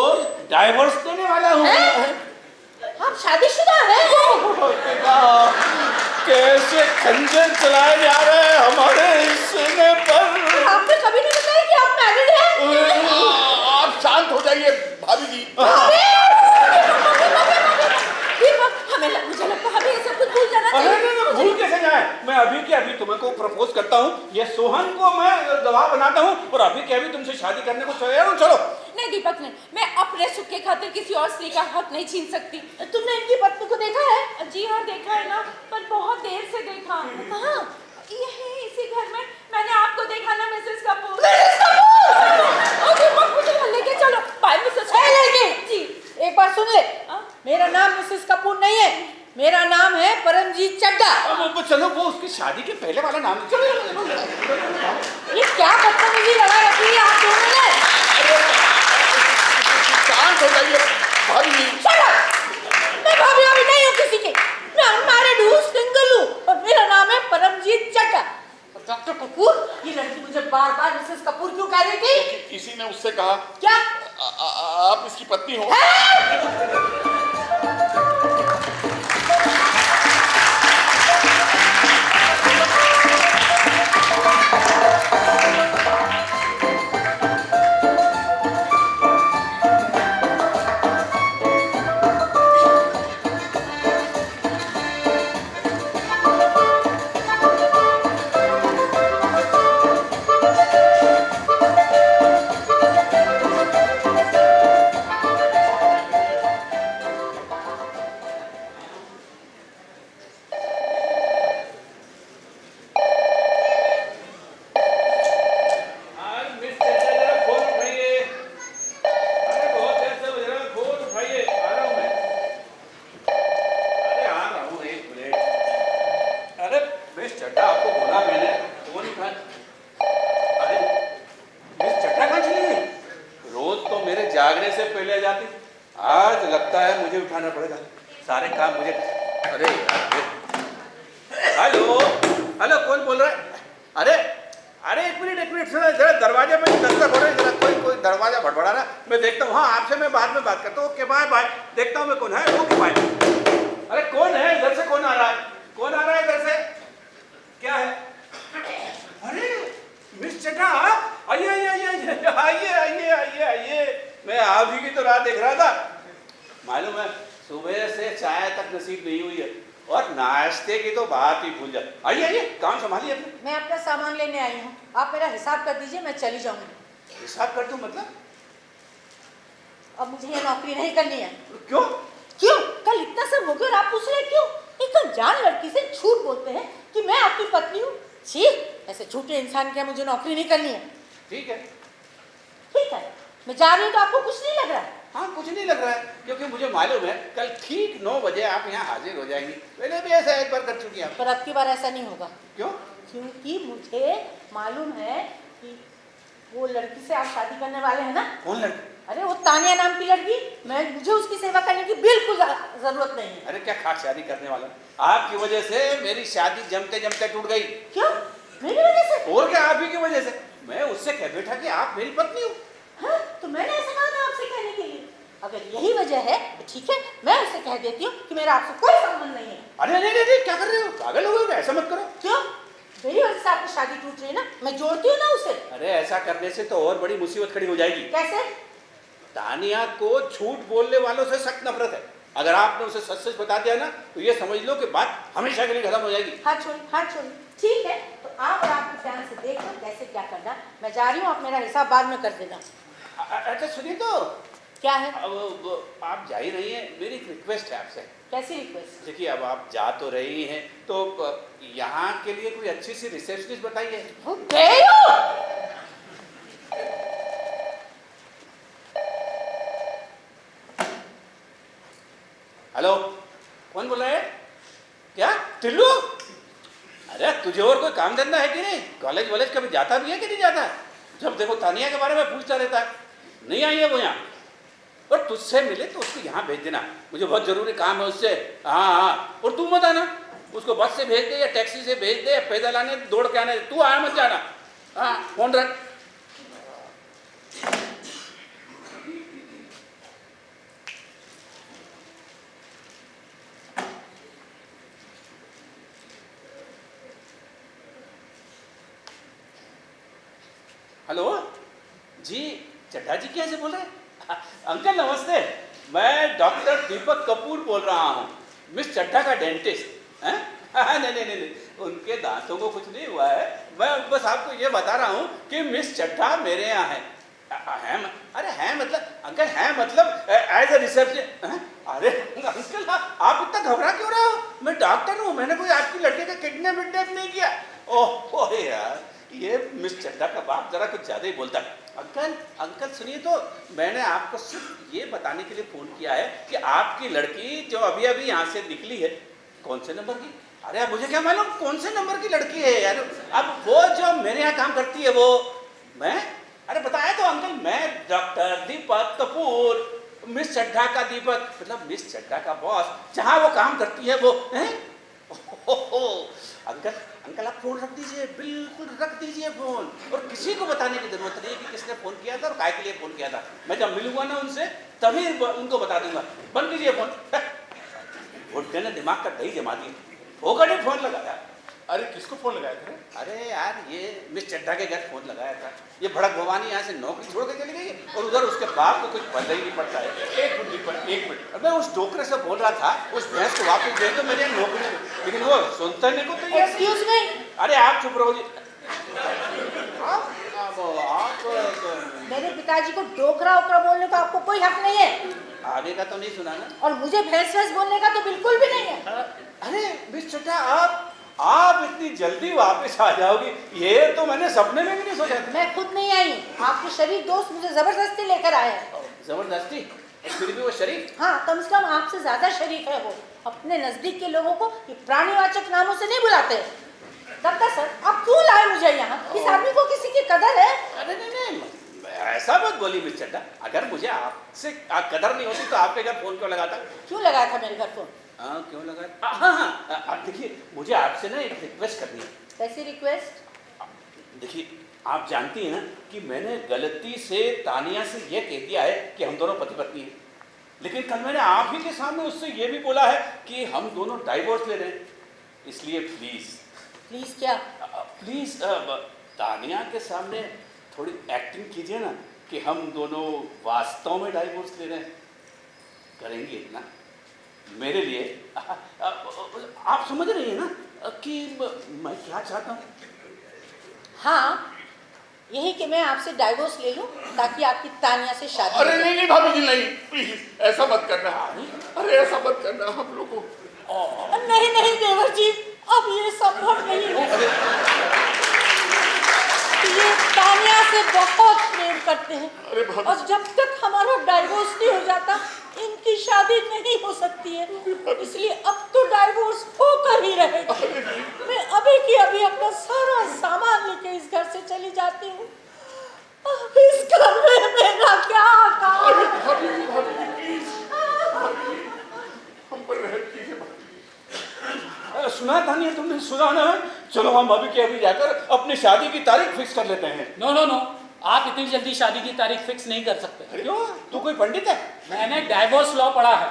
डाइवोर्स देने वाला हूँ। आप शादीशुदा हैं? कैसे खंजर चलाए जा रहे हैं हमारे सीने पर। आपने कभी नहीं बताया कि आप मैरिड हैं? आप शांत हो जाइए भाभी जी। मुझे लगता है हमें ये सब कुछ भूल जाना अरे चाहिए। नहीं, भूल कैसे जाए। मैं अभी के अभी तुम्हें को प्रपोज करता हूँ, ये सोहन को मैं गवाह बनाता हूँ और अभी के अभी तुमसे शादी करने को तैयार हूँ। चलो। नहीं दीपक नहीं, मैं अपने सुख के खातिर किसी और स्त्री का हक नहीं छीन सकती। तुमने इनकी पत्नी को देखा है? जी हाँ देखा है ना, पर बहुत देर से देखा। कहाँ? यही इसी घर में मैंने आपको देखा ना मिसेस कपूर। दीपक मुझे लेके चलो। बाय मिसेस लड़के जी। एक बार सुन ले, हाँ? मेरा नाम मिसेस कपूर नहीं है, मेरा नाम है परमजीत चड्डा। अब चलो, वो उसकी शादी के पहले वाला नाम। चलो ये क्या बदतमीजी लगा रखी है आप दोनों ने? शांत हो जाइए भाभी जी। मैं भाभी अभी नहीं हूँ किसी की, मैं अनमैरिड हूँ, सिंगल हूँ और मेरा नाम है परमजीत चड्डा। और डॉक्टर कपूर, ये लड़की मुझे बार बार मिसेस कपूर क्यों कह रही थी? किसी ने उससे कहा क्या आप इसकी पत्नी हो? जागने से पहले जाती, आज लगता है मुझे उठाना पड़ेगा सारे काम मुझे। अरे हेलो हेलो, कौन बोल रहा है? अरे अरे एक मिनट जरा दरवाजे में दस्तक हो रहे, जरा कोई दरवाजा भड़बड़ा रहा, मैं देखता हूँ। हाँ, आपसे मैं बाद में बात करता हूँ। ओके बाय बाय, देखता हूँ मैं कौन है। Okay bye. अरे कौन है इधर से? कौन आ रहा है? कौन आ रहा है इधर से? क्या है? अरे मिस चड्डा, आइए आइए आइए आइए आइए आइए आइए। मैं आप ही की तो राह देख रहा था। मालूम है, सुबह से चाय तक नसीब नहीं हुई है और नाश्ते की तो बात ही भूल जा। आइए आइए, काम संभालिए अपने। मैं अपना सामान लेने आई हूँ, आप मेरा हिसाब कर दीजिए, मैं चली जाऊंगी। हिसाब कर दूं मतलब? अब मुझे ये नौकरी नहीं करनी है। क्यों? क्यों? कल इतना सब हो गया और आप पूछ रहे क्यों? एक अनजान लड़की से झूठ बोलते हैं कि मैं आपकी पत्नी हूँ। छी, ऐसे झूठे इंसान के मुझे नौकरी नहीं करनी है। ठीक है, ठीक है, मैं जा रही हूँ तो आपको कुछ नहीं लग रहा है? हाँ कुछ नहीं लग रहा है, क्योंकि मुझे मालूम है कल ठीक 9 बजे आप यहाँ हाजिर हो जाएंगी। पहले भी ऐसा एक बार कर चुकी हैं आप। पर अब की बार ऐसा नहीं होगा। क्यों? क्योंकि मुझे मालूम है कि वो लड़की से आप शादी करने वाले हैं ना। कौन लड़की? अरे वो तानिया नाम की लड़की, मुझे उसकी सेवा करने की बिल्कुल जरूरत नहीं है। अरे क्या खाक शादी करने वाला? आपकी वजह से मेरी शादी जमते जमते टूट गई। क्यों? मेरी वजह से? और क्या, आप ही की वजह से। मैं उससे कह बैठा कि आप मेरी पत्नी हो। हाँ, तो मैंने ऐसा कहा था आपसे कहने के लिए। अगर यही वजह है तो ठीक है, मैं उससे कह देती हूँ कि मेरा आपसे कोई संबंध नहीं है। अरे नहीं, क्या कर रहे हो? पागल हो गए? ऐसा मत करो। क्यों? मेरी वजह से आपकी शादी टूट रही है ना, मैं जोड़ती हूँ ना उसे। अरे ऐसा करने से तो और बड़ी मुसीबत खड़ी हो जाएगी। कैसे? तानिया को झूठ बोलने वालों से सख्त नफरत है। अगर आपने उसे सच सच बता दिया ना तो ये समझ लो कि बात हमेशा के लिए खत्म हो जाएगी। हाथ छोड़िए। ठीक है, तो आप और आपके ध्यान से देख लो कैसे क्या करना। मैं जा रही हूँ, आप मेरा हिसाब बाद में कर देना। अच्छा सुनिए तो। क्या है? अब आप जा ही रही हैं, मेरी एक रिक्वेस्ट है आपसे। कैसी रिक्वेस्ट? देखिए अब आप जा तो रही हैं तो यहाँ के लिए कोई अच्छी सी रिसेप्शनिस्ट बताइए। हेलो, कौन बोल रहा है? क्या टिल्लू? अरे तुझे और कोई काम धंधा है कि नहीं? कॉलेज वॉलेज कभी जाता भी है कि नहीं जाता? जब देखो तानिया के बारे में पूछता रहता है। नहीं आई है वो यहाँ, और तुझसे मिले तो उसको यहाँ भेज देना, मुझे बहुत जरूरी काम है उससे। हाँ, और तू मत आना, उसको बस से भेज दे या टैक्सी से भेज दे या पैदल आने दौड़ के आने, तू आया मत जाना। हाँ, फोन रख। हेलो जी, चड्ढा जी कैसे बोल रहे हैं? अंकल नमस्ते, मैं डॉक्टर दीपक कपूर बोल रहा हूँ, मिस चड्ढा का डेंटिस्ट। हैं? नहीं, उनके दांतों को कुछ नहीं हुआ है। मैं बस आपको ये बता रहा हूँ कि मिस चड्ढा मेरे यहाँ है। अरे हैं मतलब अंकल, हैं मतलब एज ए रिसेप्शन। अरे अंकल, आप इतना घबरा क्यों रहे हो? मैं डॉक्टर हूँ, मैंने कोई आपकी लड़के का किडनैप विडनैप नहीं किया। ओह यार, ये मिस चड्ढा का बाप जरा कुछ ज्यादा ही बोलता है। अंकल सुनिए, तो मैंने आपको सिर्फ ये बताने के लिए फोन किया है कि आपकी लड़की जो अभी अभी यहाँ से निकली है, कौन से नंबर की? अरे अब मुझे क्या मालूम कौन से नंबर की लड़की है यार। अब वो जो मेरे यहाँ काम करती है वो मैं, अरे बताया तो अंकल, मैं डॉक्टर दीपक कपूर, मिस चड्ढा का दीपक, मतलब मिस चड्ढा का बॉस, जहाँ वो काम करती है वो है। अंकल आप फोन रख दीजिए, बिल्कुल रख दीजिए फोन, और किसी को बताने की जरूरत नहीं है कि किसने फोन किया था और काय के लिए फोन किया था। मैं जब मिलूंगा ना उनसे तभी उनको बता दूंगा। बंद कीजिए फोन। घुटने ने दिमाग का दही जमा दिया, होगा नहीं फोन लगाया। अरे किसको फोन लगाया था? अरे यार, ये मिस चड्ढा के घर फोन लगाया था। ये भड़क भवानी यहाँ से नौकरी छोड़ के चली गई और उधर उसके बाप को कुछ पता ही नहीं पड़ता है। एक मिनट, मैं उस डोकरे से बोल रहा था उस भैंस को वापस दे दो मेरे नौकरी, लेकिन वो सुनता नहीं को तो। Excuse me. अरे आप चुप रहो जी। आप मेरे पिताजी को डोकरा ओकरा बोलने का आपको कोई हक नहीं है, आगे का तो नहीं सुना ना? और मुझे भैंस वैंस बोलने का तो बिल्कुल भी नहीं है। अरे मिस चड्ढा, आप इतनी जल्दी वापस आ जाओगी, ये तो मैंने सपने में भी नहीं सोचा था। मैं खुद नहीं आई, आपके शरीफ दोस्त मुझे जबरदस्ती लेकर आए हैं। जबरदस्ती? फिर भी वो शरीफ? हाँ, कम से कम आपसे ज्यादा शरीफ है वो। अपने नजदीक के लोगों को ये प्राणीवाचक नामों से नहीं बुलाते। डॉक्टर सर, आप क्यों लाए मुझे यहाँ? इस आदमी को किसी की कदर है? अरे नहीं, ऐसा मत बोली मिस चड्ढा। अगर मुझे आपसे कदर नहीं होती तो आपके घर फोन क्यों लगाता? क्यों लगाया था मेरे घर फोन? हाँ क्यों लगा? हाँ, देखिए मुझे आपसे ना एक रिक्वेस्ट करनी है। कैसी रिक्वेस्ट? देखिए, आप जानती हैं ना कि मैंने गलती से तानिया से ये कह दिया है कि हम दोनों पति पत्नी हैं, लेकिन कल मैंने आप ही के सामने उससे ये भी बोला है कि हम दोनों डाइवोर्स ले रहे हैं। इसलिए प्लीज क्या? प्लीज तानिया के सामने थोड़ी एक्टिंग कीजिए ना कि हम दोनों वास्तव में डाइवोर्स ले रहे हैं। करेंगे इतना मेरे लिए? आप समझ रही हैं ना कि मैं क्या चाहता हूँ? हाँ, यही कि मैं आपसे डाइवोर्स ले लूं ताकि आपकी तानिया से शादी। अरे नहीं भाभी जी, नहीं, प्लीज ऐसा मत करना। अरे ऐसा मत करना, हम लोग को। नहीं देवर जी, अब ये संभव नहीं है। ये तानिया से बहुत प्रेम करते हैं और जब तक हमारा डाइवोर्स नहीं हो जाता इनकी शादी नहीं हो सकती है, इसलिए अब तो डाइवोर्स होकर ही रहेगा। मैं अभी की अभी अपना सारा सामान लेके इस घर से चली जाती हूँ। अब इस घर में मेरा क्या काम? अरे भाभी प्लीज, हम पर रहम कीजिए भाभी। सुना तानिया, तुमने सुना ना? चलो हम अभी के अभी जाकर अपनी शादी की तारीख फिक्स कर लेते हैं। नो, आप इतनी जल्दी शादी की तारीख फिक्स नहीं कर सकते। क्यों? तू कोई पंडित है? मैंने डाइवोर्स लॉ पढ़ा है।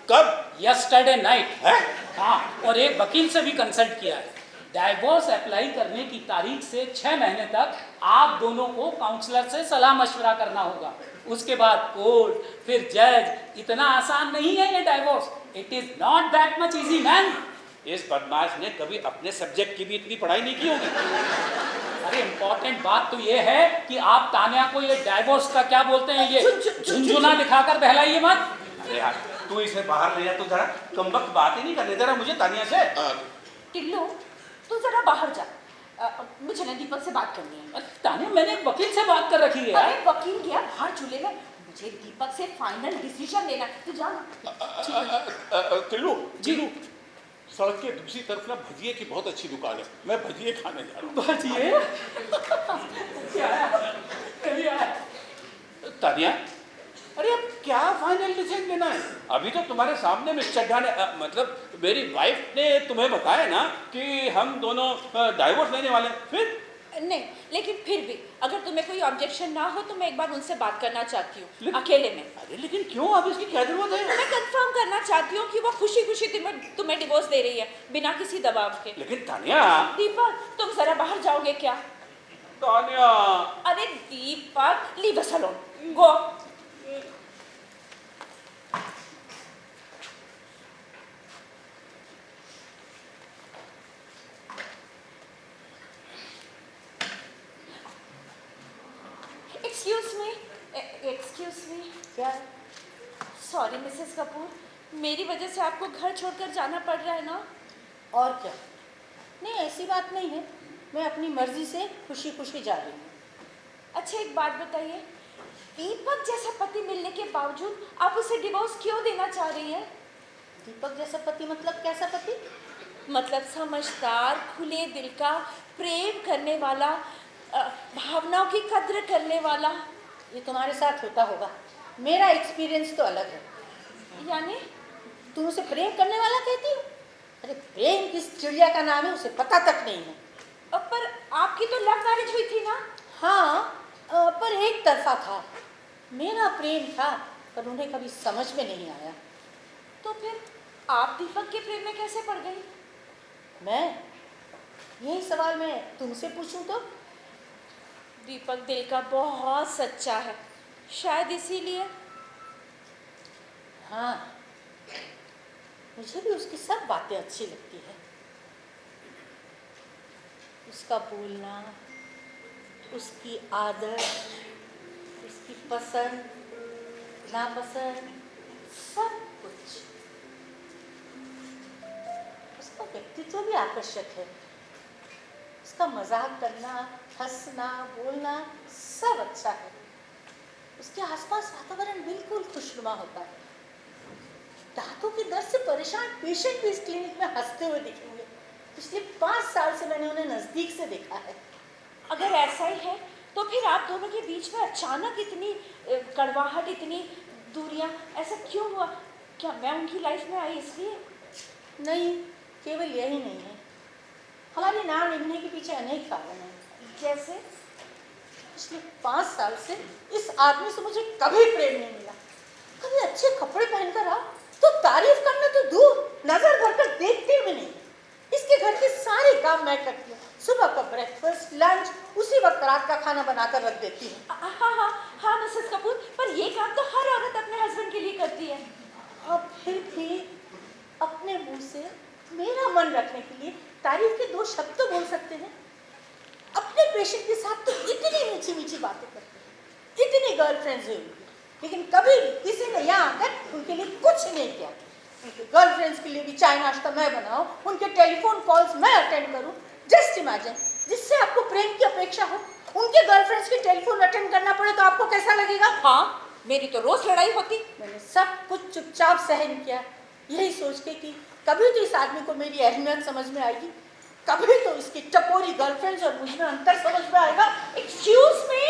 कब? Yesterday night. है? हाँ, और एक वकील से भी कंसल्ट किया है। डाइवोर्स अप्लाई करने की तारीख से 6 महीने तक आप दोनों को काउंसलर से सलाह मशवरा करना होगा। उसके बाद कोर्ट, फिर जज। इतना आसान नहीं है ये divorce. It is not that much easy man. इस बदमाश ने कभी अपने सब्जेक्ट की भी इतनी पढ़ाई नहीं की होगी। अरे इम्पोर्टेंट बात तो ये है कि आप तानिया को ये डाइवोर्स का क्या बोलते हैं, ये झुनझुना दिखाकर बहलाइए मत। अरे यार, तू इसे बाहर ले जा, तो जरा कमबख्त बात ही नहीं करने दे रहा मुझे तानिया से। टिल्लू, तू जरा बाहर जा, मुझे ना दीपक से बात करनी है। तानिया, मैंने एक वकील से बात कर रखी है यार। अरे वकील गया बाहर झूले में, मुझे दीपक से फाइनल डिसीजन लेना। तू जा ना। टिल्लू, सड़क के दूसरी तरफ ना भजिए की बहुत अच्छी दुकान है, मैं भजिए खाने जा रहा हूँ। भजिए? तानिया, अरे अब क्या फाइनल डिसीजन लेना है? अभी तो तुम्हारे सामने मिस चड्ढा ने मतलब मेरी वाइफ ने तुम्हें बताया ना कि हम दोनों डाइवोर्स लेने वाले हैं। फिर नहीं, लेकिन फिर भी अगर तुम्हें कोई ऑब्जेक्शन ना हो तो मैं एक बार उनसे बात करना चाहती हूँ अकेले में। अरे लेकिन क्यों? अब इसकी क्या जरूरत है? मैं कंफर्म करना चाहती हूँ कि वो खुशी खुशी तुम्हें डिवोर्स दे रही है बिना किसी दबाव के। लेकिन तानिया। दीपक, तुम जरा बाहर जाओगे क्या? तानिया। अरे दीपक, leave us alone. Go. Excuse me. क्या? Sorry, Mrs. कपूर. मेरी वजह से आपको घर छोड़कर जाना पड़ रहा है ना? और क्या? नहीं, ऐसी बात नहीं है, मैं अपनी मर्जी से खुशी खुशी जा रही हूँ। अच्छा, एक बात बताइए, दीपक जैसा पति मिलने के बावजूद आप उसे डिवोर्स क्यों देना चाह रही हैं? दीपक जैसा पति मतलब कैसा पति? मतलब समझदार, खुले दिल का, प्रेम करने वाला, भावनाओं की कद्र करने वाला। ये तुम्हारे साथ होता होगा, मेरा एक्सपीरियंस तो अलग है। यानी तुम उसे प्रेम करने वाला कहती हो? अरे प्रेम किस चिड़िया का नाम है उसे पता तक नहीं है। पर आपकी तो लव मैरिज हुई थी ना? हाँ, पर एक तरफा था। मेरा प्रेम था, पर उन्हें कभी समझ में नहीं आया। तो फिर आप दीपक के प्रेम में कैसे पड़ गई? मैं? यही सवाल मैं तुमसे पूछूं तो? दीपक दिल का बहुत सच्चा है, शायद इसीलिए। हाँ, मुझे भी उसकी सब बातें अच्छी लगती है। उसका बोलना, उसकी आदत, उसकी पसंद, नापसंद, सब कुछ। उसका व्यक्तित्व भी आकर्षक है। उसका मजाक करना, हंसना, बोलना सब अच्छा है। उसके आसपास वातावरण बिल्कुल खुशनुमा होता है। दांतों के दर्द से परेशान पेशेंट भी इस क्लिनिक में हंसते हुए दिखेंगे। पिछले 5 साल से मैंने उन्हें नजदीक से देखा है। अगर ऐसा ही है तो फिर आप दोनों के बीच में अचानक इतनी कड़वाहट, इतनी दूरियां, ऐसा क्यों हुआ? क्या मैं उनकी लाइफ में आई इसलिए? नहीं, केवल यही नहीं है, हमारी ना निभने के पीछे अनेक कारण हैं। जैसे? पिछले 5 साल से इस आदमी से मुझे कभी प्रेम नहीं मिला। कभी अच्छे कपड़े पहनकर आ तो तारीफ करना तो दूर, नजर भरकर देखते भी नहीं। इसके घर के सारे काम मैं करती हूँ। सुबह का ब्रेकफास्ट, लंच, उसी वक्त रात का खाना बनाकर रख देती हूँ। हाँ हाँ हाँ मिसेस कपूर, पर ये काम तो हर औरत अपने हस्बैंड के लिए करती है। अब फिर भी अपने मुंह से मेरा मन रखने के लिए तारीफ के 2 शब्द तो बोल सकते हैं। अपने पेशेंट के साथ तो इतनी मीठी मीठी बातें करते हैं, इतनी गर्लफ्रेंड्स हैं उनकी, लेकिन कभी भी किसी ने यहाँ आकर उनके लिए कुछ नहीं किया। उनके गर्लफ्रेंड्स के लिए भी चाय नाश्ता मैं बनाऊं, उनके टेलीफोन कॉल्स मैं अटेंड करूं। जस्ट इमेजिन, जिससे आपको प्रेम की अपेक्षा हो, उनके गर्लफ्रेंड्स के टेलीफोन अटेंड करना पड़े तो आपको कैसा लगेगा? हाँ, मेरी तो रोज लड़ाई होती। मैंने सब कुछ चुपचाप सहन किया, यही सोच के कि कभी तो इस आदमी को मेरी अहमियत समझ में आएगी, कभी तो इसकी टपोरी गर्लफ्रेंड्स और मुझ में अंतर समझ में आएगा। एक्सक्यूज मी,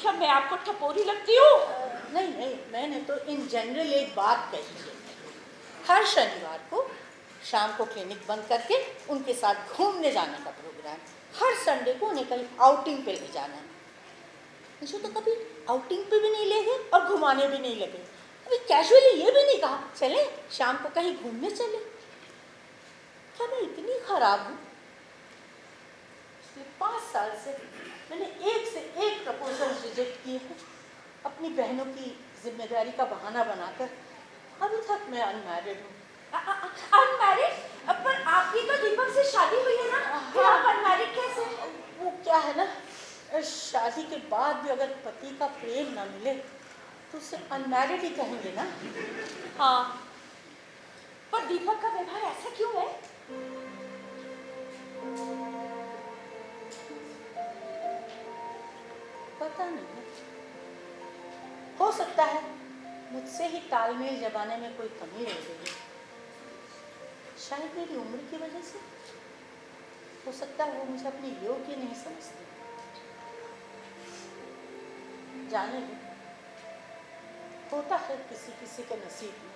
क्या मैं आपको टपोरी लगती हूँ? नहीं नहीं, मैंने तो इन जनरल एक बात कही है। हर शनिवार को शाम को क्लिनिक बंद करके उनके साथ घूमने जाने का प्रोग्राम, हर संडे को उन्हें कहीं आउटिंग पे ले जाना है। मुझे तो कभी आउटिंग पे भी नहीं ले गए और घुमाने भी नहीं लगे। कभी कैजुअली ये भी नहीं कहा चले शाम को कहीं घूमने चले। क्या मैं इतनी खराब हूँ? पिछले 5 साल से मैंने एक से एक प्रपोजल रिजेक्ट किए हैं, अपनी बहनों की जिम्मेदारी का बहाना बनाकर। अभी तक मैं अनमैरिड हूँ। अनमैरिड? पर आपकी तो दीपक से शादी हुई है ना, फिर आप अनमैरिड कैसे? वो क्या है ना, शादी के बाद भी अगर पति का प्रेम ना मिले तो उसे अनमैरिड ही कहेंगे ना। हाँ, पर दीपक का व्यवहार ऐसा क्यों है? पता नहीं, हो सकता है मुझसे ही तालमेल जमाने में कोई कमी रह गई। शायद मेरी उम्र की वजह से। हो सकता है वो मुझे अपनी योग्य नहीं समझते। जाने दो, होता है किसी किसी के नसीब में।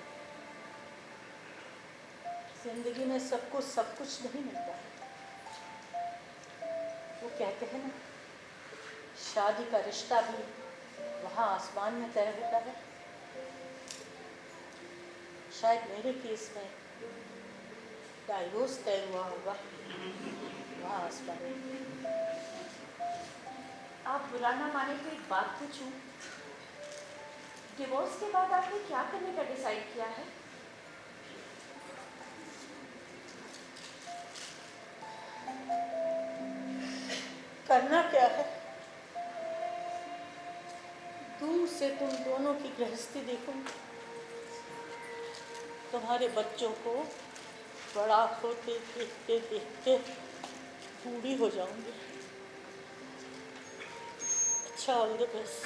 जिंदगी में सबको सब कुछ नहीं मिलता। वो कहते हैं ना, शादी का रिश्ता भी वहाँ आसमान में तय होता है। शायद मेरे केस में डाइवोर्स तय हुआ होगा वहाँ आसमान में। आप बुरा ना माने तो एक बात पूछूं, डिवोर्स के बाद आपने क्या करने का डिसाइड किया है? करना क्या है? दूर से तुम दोनों की गृहस्थी देखूंगी, तुम्हारे बच्चों को बड़ा होते देखते देखते बूढ़ी हो जाऊंगी। अच्छा, all the best.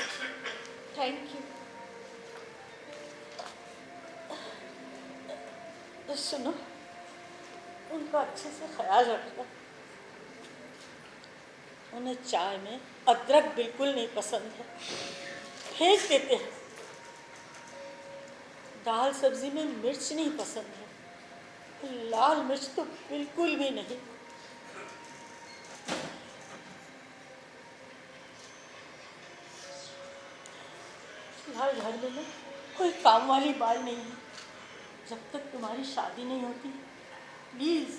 Thank you. सुनो, उनका अच्छे से ख्याल रखना। उन्हें चाय में अदरक बिल्कुल नहीं पसंद है, फेंक देते हैं। दाल सब्जी में मिर्च नहीं पसंद है, लाल मिर्च तो बिल्कुल भी नहीं। फिलहाल घर में ना कोई काम वाली बाई नहीं है। जब तक तुम्हारी शादी नहीं होती, प्लीज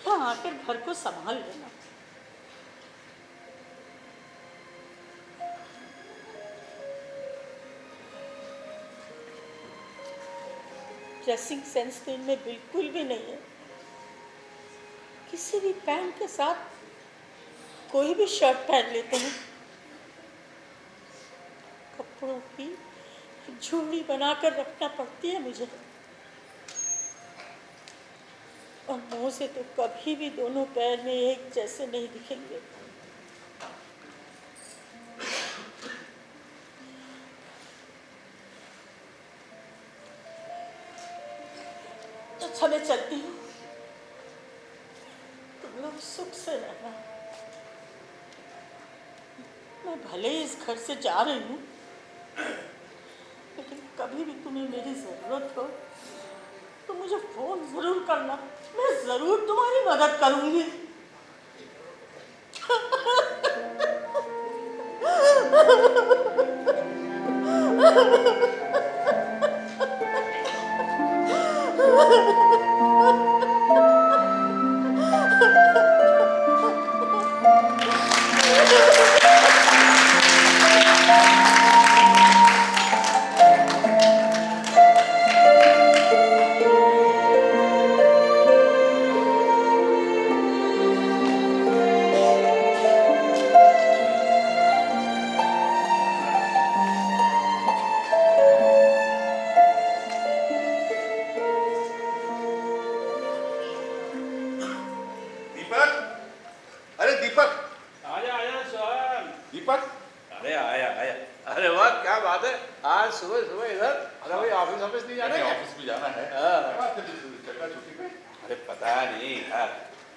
यहाँ आकर घर को संभाल लेना। ड्रेसिंग सेंस तो इनमें बिल्कुल भी नहीं है। किसी भी पैंट के साथ कोई भी शर्ट पहन लेते हैं। कपड़ों की झोली बनाकर रखना पड़ती है मुझे, और मुंह से तो कभी भी दोनों पैर में एक जैसे नहीं दिखेंगे। अच्छा, मैं चलती हूँ, तुम लोग सुख से रहना। मैं भले ही इस घर से जा रही हूँ, लेकिन कभी भी तुम्हें मेरी ज़रूरत हो तो मुझे फ़ोन ज़रूर करना। मैं ज़रूर तुम्हारी मदद करूँगी।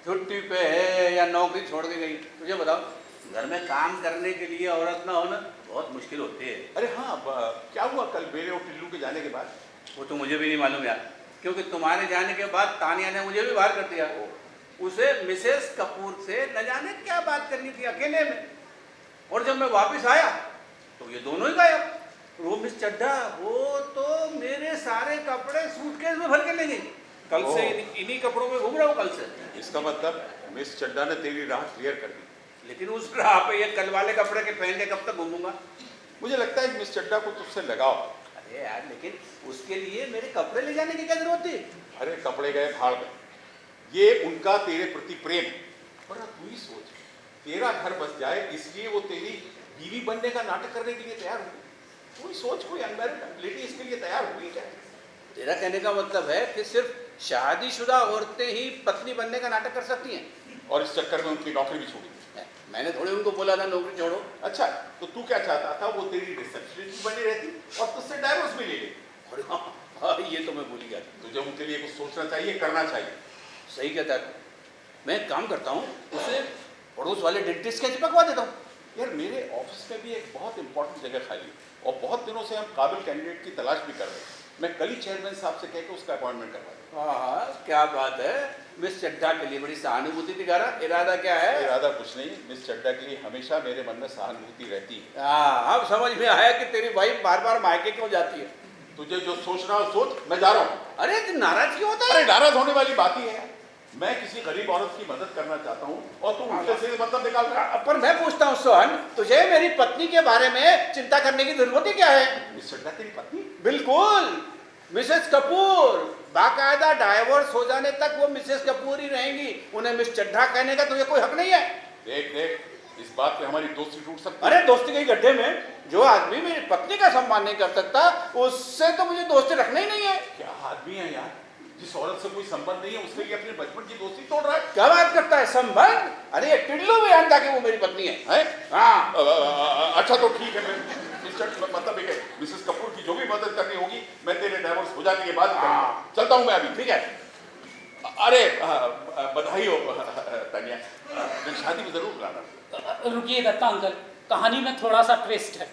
छुट्टी पे है या नौकरी छोड़ के गई? तुझे बताओ, घर में काम करने के लिए औरत ना होना बहुत मुश्किल होती है। अरे हाँ, क्या हुआ कल बेले और टिल्लू के जाने के बाद? वो तो मुझे भी नहीं मालूम यार, क्योंकि तुम्हारे जाने के बाद तानिया ने मुझे भी बाहर कर दिया। उसे मिसेस कपूर से न जाने क्या बात करनी थी अकेले में, और जब मैं वापस आया तो ये दोनों ही गायब। वो मिस चड्ढा, वो तो मेरे सारे कपड़े सूटकेस में भर के ले गई। कल से इन्हीं कपड़ों में घूम रहा हूँ कल से। इसका मतलब मिस चड्ढा ने तेरी राह क्लियर कर दी। लेकिन उस राह पे ये कल वाले कपड़े के पहन के कब तक घूमूंगा? मुझे लगता है मिस चड्ढा को तुझसे लगाओ। अरे यार, लेकिन उसके लिए मेरे कपड़े ले जाने की क्या जरूरत थी? अरे कपड़े गए भाड़ में, ये उनका तेरे प्रति प्रेम। पर तू ही सोच, तेरा घर बस जाए इसलिए वो तेरी बीवी बनने का नाटक करने के लिए तैयार हुई। तू ही सोच, कोई अनमैरिड लेडी इसके लिए तैयार हुई क्या? तेरा कहने का मतलब है कि सिर्फ शादीशुदा औरतें ही पत्नी बनने का नाटक कर सकती हैं, और इस चक्कर में उनकी नौकरी भी छोड़ी। मैंने थोड़ी उनको बोला था नौकरी छोड़ो। अच्छा, तो तू क्या चाहता था? वो तेरी रिसेप्शनिस्ट बनी रहती और तुझसे डाइवोर्स भी ले ले। हाँ, ये तो मैं भूल गया। तुझे उनके लिए कुछ सोचना चाहिए, करना चाहिए। सही कहता है। मैं एक काम करता हूँ, उसे पड़ोस वाले डेंटिस्ट के चिपकवा देता हूँ। यार मेरे ऑफिस में भी एक बहुत इंपॉर्टेंट जगह खाली है और बहुत दिनों से हम काबिल कैंडिडेट की तलाश भी कर रहे हैं। मैं कल ही चेयरमैन साहब से कह के उसका अपॉइंटमेंट करवा दूँ। हाँ, क्या बात है। मिस चड्ढा के लिए बड़ी सहानुभूति दिखा रहा। इरादा क्या है? इरादा कुछ नहीं, मिस चड्ढा के लिए हमेशा मेरे मन में सहानुभूति रहती है। हाँ, अब समझ में आया कि तेरी वाइफ बार बार मायके क्यों जाती है। तुझे जो सोचना हो सोच, मैं जा रहा हूँ। अरे नाराज क्यों होता है? अरे नाराज होने वाली बात ही है। मैं किसी गरीब औरत की मदद करना चाहता हूँ और तू उल्टे से मतलब निकाल रहा है। पर मैं पूछता हूँ सोहन, तुझे मेरी पत्नी के बारे में चिंता करने की जरूरत ही क्या है? मिस चड्ढा तेरी पत्नी? बिल्कुल, मिसेस कपूर। बाकायदा डाइवोर्स हो जाने तक वो मिसेस कपूर ही रहेंगी। उन्हें मिस चड्ढा कहने का तुझे कोई हक नहीं है। देख देख, इस बात पे हमारी दोस्ती टूट सकती है। अरे दोस्ती के गड्ढे में जो आदमी मेरी पत्नी का सम्मान नहीं कर सकता, उससे तो मुझे दोस्ती रखना ही नहीं है। क्या आदमी है यार, जिस औरत से कोई संबंध नहीं है उसके लिए अपने बचपन की दोस्ती तोड़ रहा है। क्या बात करता है संबंध? अरे ये टिल्लू भी जानता कि वो मेरी पत्नी है? हाँ। अच्छा तो ठीक है, मैं मतलब है मिसेस कपूर की जो भी मदद करनी होगी मैं तेरे डाइवोर्स हो जाने के बाद करूंगा। चलता हूँ मैं अभी। ठीक है। अरे बधाई हो तानिया, शादी में जरूर बुलाना। रुकिए दत्ता अंकल, कहानी में थोड़ा सा ट्विस्ट है।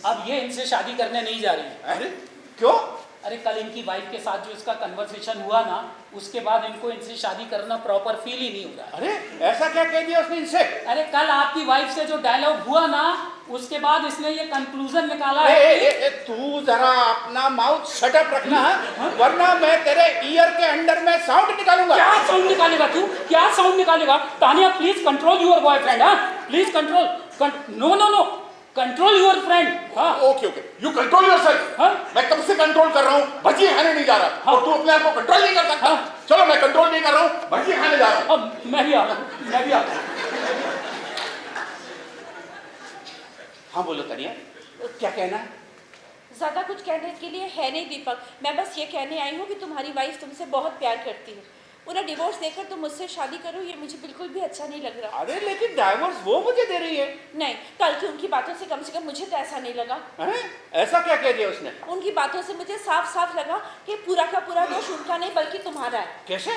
अब ये इनसे शादी करने नहीं जा रही है। अरे क्यों? अरे कल इनकी वाइफ के साथ जो इसका कन्वर्सेशन हुआ ना, उसके बाद इनको इनसे शादी करना प्रॉपर फील ही नहीं हो रहा है। अरे ऐसा क्या कह दिया उसने इनसे? अरे कल आपकी वाइफ से जो डायलॉग हुआ ना, उसके बाद इसने ये कंक्लूजन निकाला है कि तू जरा अपना माउथ शट अप रखना, वरना मैं तेरे ईयर के अंडर में साउंड निकालूंगा। क्या साउंड निकालेगा तू? क्या साउंड निकालेगा? Tania please control your boyfriend. हाँ please control. No no no, control your friend. हाँ okay okay, you control yourself. हाँ? मैं कब से कंट्रोल कर रहा हूँ, भजिए खाने नहीं जा रहा। हाँ? और तू अपने आप को कंट्रोल नहीं कर सकता। हाँ? चलो मैं कंट्रोल नहीं कर रहा हूँ, भजिए खाने जा रहा हूँ। अब मैं भी आ रहा हूँ, मैं भी आ रहा हूँ। हाँ बोलो तानिया, क्या कहना है? ज्यादा कुछ कहने के लिए है नहीं दीपक, मैं बस ये कहने आई हूँ कि तुम्हारी वाइफ तुमसे बहुत प्यार करती है। उन्हें डिवोर्स देकर तुम मुझसे शादी करो, ये मुझे बिल्कुल भी अच्छा नहीं लग रहा। अरे लेकिन डाइवोर्स वो मुझे दे रही है। नहीं, कल की उनकी बातों से कम मुझे तो ऐसा नहीं लगा। हैं? ऐसा क्या कह दिया उसने? उनकी बातों से मुझे साफ साफ लगा कि पूरा का पूरा दोष उनका नहीं बल्कि तुम्हारा है। कैसे?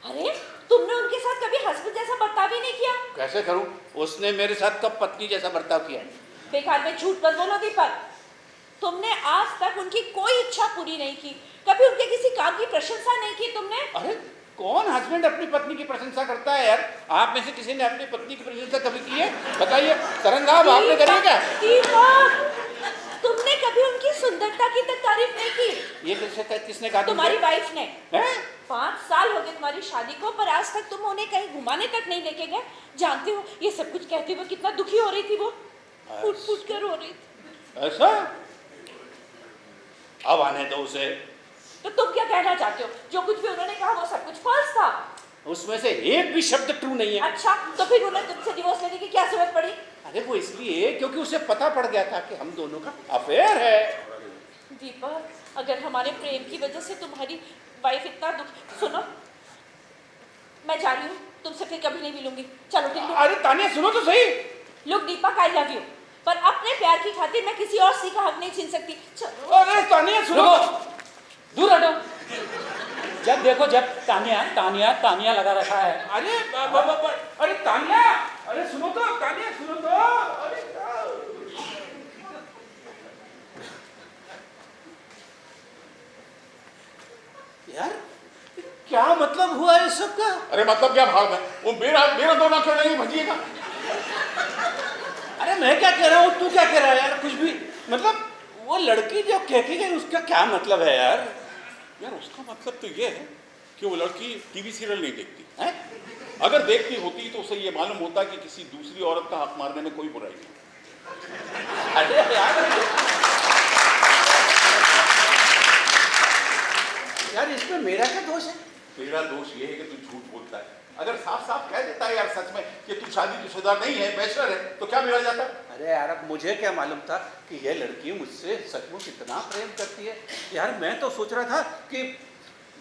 अरे तुमने उनके साथ कभी हस्बैंड जैसा बर्ताव ही नहीं किया। कैसे करूं? उसने मेरे साथ कब पत्नी जैसा बर्ताव किया? बेकार में झूठ मत बोलो दीपक, तुमने आज तक उनकी कोई इच्छा पूरी नहीं की, कभी उनके किसी काम की प्रशंसा नहीं की तुमने। अरे कौन हस्बैंड अपनी पत्नी की प्रशंसा करता है यार? आप में से किसी ने अपनी पत्नी की प्रशंसा कभी की है? बताइए, तरंगाब आपने करी है क्या? दीपक, तुमने कभी उनकी सुंदरता की तक तारीफ नहीं की। ये किसने कहा? तुम्हारी वाइफ ने। हैं? 5 साल हो गए तुम्हारी शादी को, पर आज तक तुम उन्हें कहीं घुमाने तक नहीं लेके गए। जानते हो ये सब कुछ कहते हुए कितना दुखी हो रही थी वो, फूट फूट कर रो रही थी। ऐसा? अब आने दो उसे। तो तुम क्या कहना चाहते हो? जो कुछ भी उन्होंने कहा वो सब कुछ फॉल्स था। उसमें से एक भी शब्द ट्रू नहीं है। अच्छा, तो फिर उन्हें तुमसे डिवोर्स लेने की क्या जरूरत पड़ी? अरे वो इसलिए क्योंकि उसे पता पड़ गया था कि हम दोनों का अफेयर है। दीपक, अगर हमारे प्रेम की वजह से तुम्हारी वाइफ इतना दुख, सुनो मैं जा रही हूँ, तुमसे फिर कभी नहीं मिलूंगी। चलो टिल्लू। अरे तानिया सुनो तो सही। Look Deepak, I love you, पर अपने प्यार की खातिर मैं किसी और सी का हक नहीं छीन सकती। चलो। अरे तानिया सुनो। रुको, दूर हटो। जब देखो जब तानिया तानिया तानिया लगा रखा है। अरे अरे तानिया, अरे सुनो तो, तानिया सुनो तो। अरे यार क्या मतलब हुआ इस सब का? अरे मतलब क्या भाव है, वो मेरा दोनों क्यों नहीं भजिएगा? अरे मैं क्या कह रहा हूँ, तू क्या कह रहा है यार? कुछ भी मतलब वो लड़की जो कह के गई उसका क्या मतलब है यार? यार उसका मतलब तो ये है कि वो लड़की टीवी सीरियल नहीं देखती है? अगर देखती होती तो उसे ये मालूम होता कि किसी दूसरी औरत का हक मारने में कोई बुराई नहीं। अरे यार इसमें मेरा क्या दोष है? तेरा दोष ये है कि तू झूठ बोलता है। अगर साफ साफ कह देता है यार सच में कि तू शादीशुदा नहीं है, बैचलर है, तो क्या बिगड़ जाता? अरे यार अब मुझे क्या मालूम था कि ये लड़की मुझसे सचमुच इतना प्रेम करती है। यार मैं तो सोच रहा था कि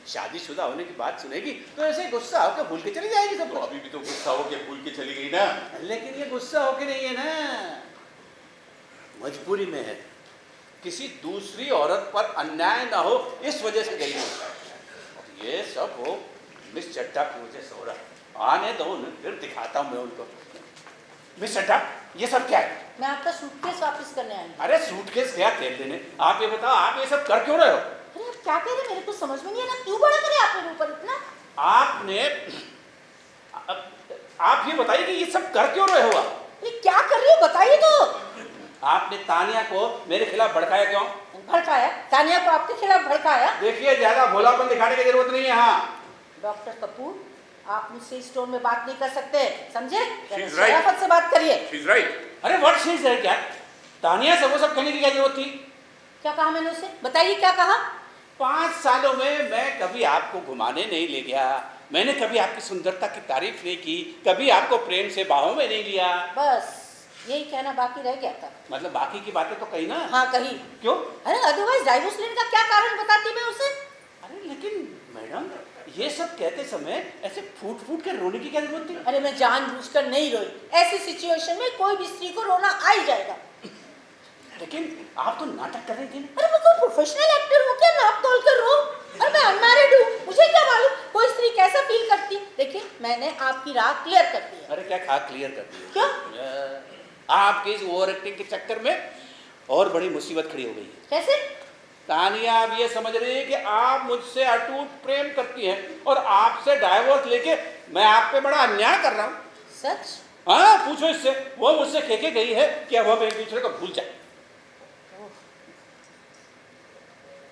शादीशुदा होने की बात सुनेगी तो ऐसे गुस्सा होकर भूल के चली जाएगी सब। तो अभी भी तो गुस्सा होके भूल के चली गई ना। लेकिन ये गुस्सा होके नहीं है ना, मजबूरी में है। किसी दूसरी औरत पर अन्याय ना हो इस वजह से गई है। और ये सब हो मिस चड्ढा की वजह से हो रहा। आने दो उन्हें, फिर दिखाता हूँ मैं उनको। मिस चड्ढा, ये सब क्या है? मैं आपका सूटकेस वापस करने आई हूँ। अरे सूटकेस गया तेल देने। आप ये बताओ, आप ये सब कर क्यों रहे हो? अरे आप क्या कह रहे हैं, मेरे को समझ में नहीं आ रहा। क्यों बड़ा करे आप मेरे ऊपर इतना? आपने आप ये बताइए कि ये सब कर क्यों रहे हो? अरे क्या कर रही हो बताइए तो। आपने तानिया को मेरे खिलाफ भड़काया क्यों? भड़काया? तानिया को आपके खिलाफ भड़काया? देखिए ज्यादा भोलापन दिखाने की जरूरत नहीं है। हाँ डॉक्टर कपूर, आप मुझसे इस टोन में बात नहीं कर सकते, समझे? She's right. शराफत से बात करिए। She's right. अरे व्हाट शी इज क्या तानिया से वो सब कहने की क्या जरूरत थी? क्या कहा मैंने उसे? बताइए क्या कहा? 5 सालों में मैं कभी आपको घुमाने नहीं ले गया, मैंने कभी आपकी सुंदरता की तारीफ नहीं की, कभी आपको प्रेम से बाहों में नहीं लिया। बस यही कहना बाकी रह गया था। मतलब बाकी की बातें तो कही ना। हाँ कही। क्यों? अरे अदरवाइज डाइवोर्स लेने का क्या कारण बताती मैं उसे? अरे लेकिन मैडम ये सब कहते समय ऐसे फूट फूट के रोने की क्या जरूरत थी? अरे मैं जानबूझकर नहीं रोई, ऐसी सिचुएशन में कोई भी स्त्री को रोना आ ही जाएगा। लेकिन आप तो नाटक कर रही थी ना। अरे मैं कोई प्रोफेशनल एक्टर हूँ क्या नाप तोल कर रो? अरे मैं अनमैरिड हूँ, मुझे क्या मालूम कोई स्त्री कैसा फील करती। देखिए मैंने आपकी राह क्लियर कर दी है। अरे क्या खा क्लियर कर दी? क्यों? आपकी इस ओवर एक्टिंग के चक्कर में और बड़ी मुसीबत खड़ी हो गई है। कैसे? तानिया आप ये समझ रही है कि आप मुझसे अटूट प्रेम करती हैं और आपसे डाइवोर्स लेके मैं आप पे बड़ा अन्याय कर रहा हूँ। सच? हाँ पूछो इससे, वो मुझसे कह के गई है कि अब हम एक दूसरे को भूल जाए।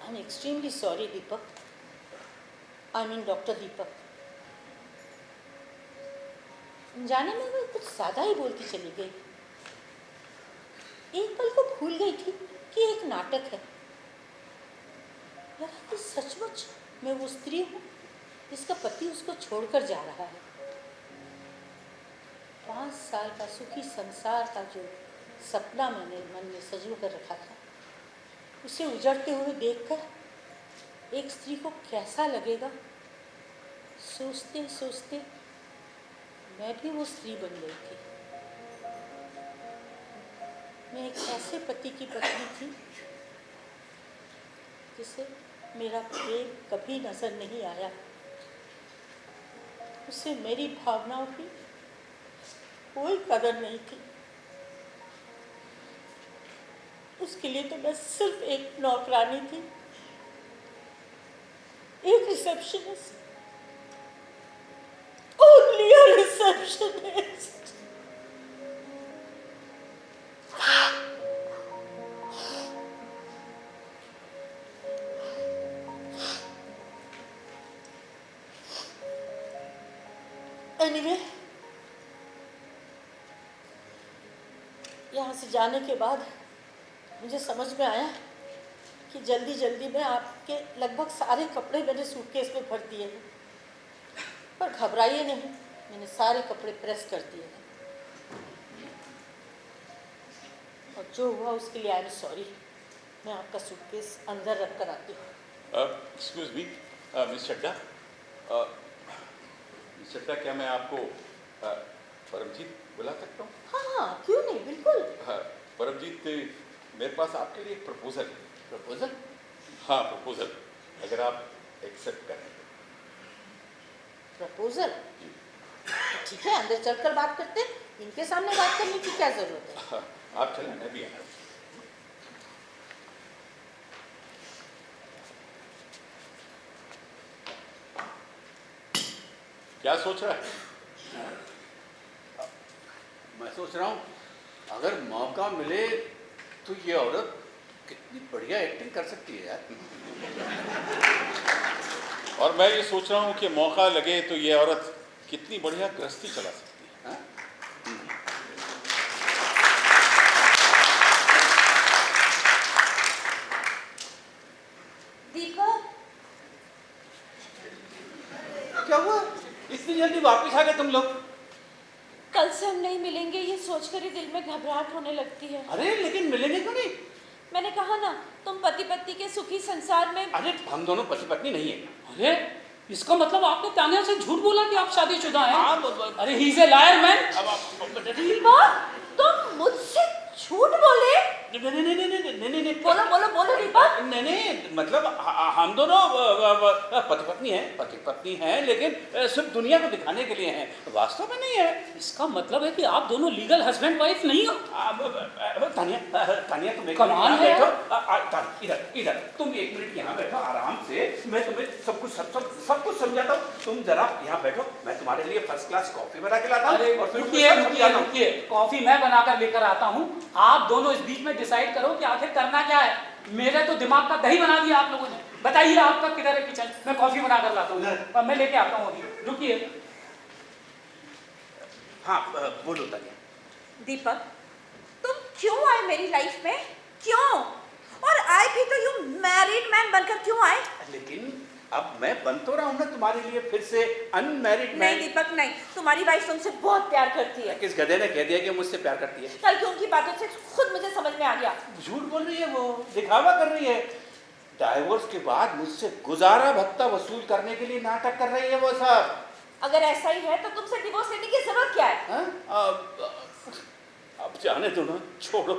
I am extremely sorry Deepak, I mean doctor Deepak. जाने में मैं कुछ ज्यादा ही बोलती चली गई। एक पल को भूल गई थी कि एक नाटक है। लगा कि सचमुच मैं वो स्त्री हूँ जिसका पति उसको छोड़कर जा रहा है। 5 साल का सुखी संसार का जो सपना मैंने मन में सजो कर रखा था, उसे उजड़ते हुए देखकर एक स्त्री को कैसा लगेगा, सोचते सोचते मैं भी वो स्त्री बन गई थी। मैं एक ऐसे पति की पत्नी थी जिसे मेरा प्रेम कभी नजर नहीं आया, उसे मेरी भावनाओं की कोई कदर नहीं थी। उसके लिए तो मैं सिर्फ एक नौकरानी थी, एक रिसेप्शनिस्ट, ओनली अ रिसेप्शनिस्ट। एनीवे, यहाँ से जाने के बाद मुझे समझ में आया कि जल्दी जल्दी में आपके लगभग सारे कपड़े मैंने सूटकेस में भर दिए हैं, पर घबराइए नहीं, मैंने सारे कपड़े प्रेस कर दिए हैं। और जो हुआ उसके लिए आई एम सॉरी। मैं आपका सूटकेस अंदर रख कर आती हूँ। एक्सक्यूज मी मिस चड्डा, मिस चड्डा, क्या मैं आपको परमजीत बुला सकता हूँ? हाँ हाँ क्यों नहीं, बिल्कुल। परमजीत, मेरे पास आपके लिए एक प्रपोजल है। प्रपोजल? हाँ प्रपोजल, अगर आप एक्सेप्ट करें। प्रपोजल? ठीक है, अंदर चलकर बात करते हैं, इनके सामने बात करने की क्या जरूरत है? हाँ, आप चलें, मैं भी आ रहा हूँ। क्या सोच रहा है? मैं सोच रहा हूँ अगर मौका मिले तो ये औरत कितनी बढ़िया एक्टिंग कर सकती है यार। और मैं ये सोच रहा हूँ कि मौका लगे तो ये औरत कितनी बढ़िया गृहस्थी चला सकती है। हाँ? दीपक, क्या हुआ? इतनी जल्दी वापस आ गए तुम लोग? कल से हम नहीं मिलेंगे ये सोचकर ही दिल में घबराहट होने लगती है। अरे लेकिन मिलेंगे क्यों नहीं? मैंने कहा ना, तुम पति पत्नी के सुखी संसार में। अरे हम दोनों पति पत्नी नहीं है। अरे इसका मतलब आपने तानिया से झूठ बोला कि आप शादीशुदा हैं? हाँ, अरे he is a liar man. Deepak, तुम मुझसे झूठ बोले? नहीं बोलो बोलो बोलो दीपक। नहीं मतलब हम दोनों पति पत्नी हैं लेकिन सिर्फ दुनिया को दिखाने के लिए हैं, वास्तव में नहीं है। इसका मतलब है कि आप दोनों लीगल हस्बैंड वाइफ नहीं हो? तानिया तुम एक कमाल मिनट है यहाँ यार। बैठो। इधर तुम 1 मिनट यहाँ बैठो आराम से, मैं तुम्हें सब कुछ समझाता हूँ। तुम जरा यहाँ बैठो, मैं तुम्हारे लिए फर्स्ट क्लास कॉफी बना के लाता हूँ और फिर रुकिए, कॉफी मैं बनाकर लेकर आता हूँ। आप दोनों इस बीच में डिसाइड करो कि आखिर करना क्या है। मेरे तो दिमाग का दही बना दिया आप लोगों ने। बताइए आपका किधर है किचन, मैं कॉफी बना कर लाता हूँ और मैं लेके आता हूँ अभी। रुकिए। हाँ बोलो तानिया। दीपक, तुम क्यों आए मेरी लाइफ में? क्यों? और आए भी तो यूं मैरिड मैन बनकर क्यों आए? लेकिन अब मैं बन तो रहा हूँ ना तुम्हारे लिए फिर से अनमैरिड मैन। नहीं दीपक नहीं, तुम्हारी वाइफ तुमसे बहुत प्यार करती है। किस गधे ने कह दिया कि मुझसे प्यार करती है? कल की उनकी बातों से खुद मुझे समझ में आ गया। झूठ बोल रही है वो, दिखावा कर रही है। डाइवोर्स के बाद मुझसे गुजारा भत्ता वसूल करने के लिए नाटक कर रही है वो सब। अगर ऐसा ही है तो तुमसे डिवोर्स लेने की जरूरत क्या है? हाँ? अब जाने दो ना, छोड़ो।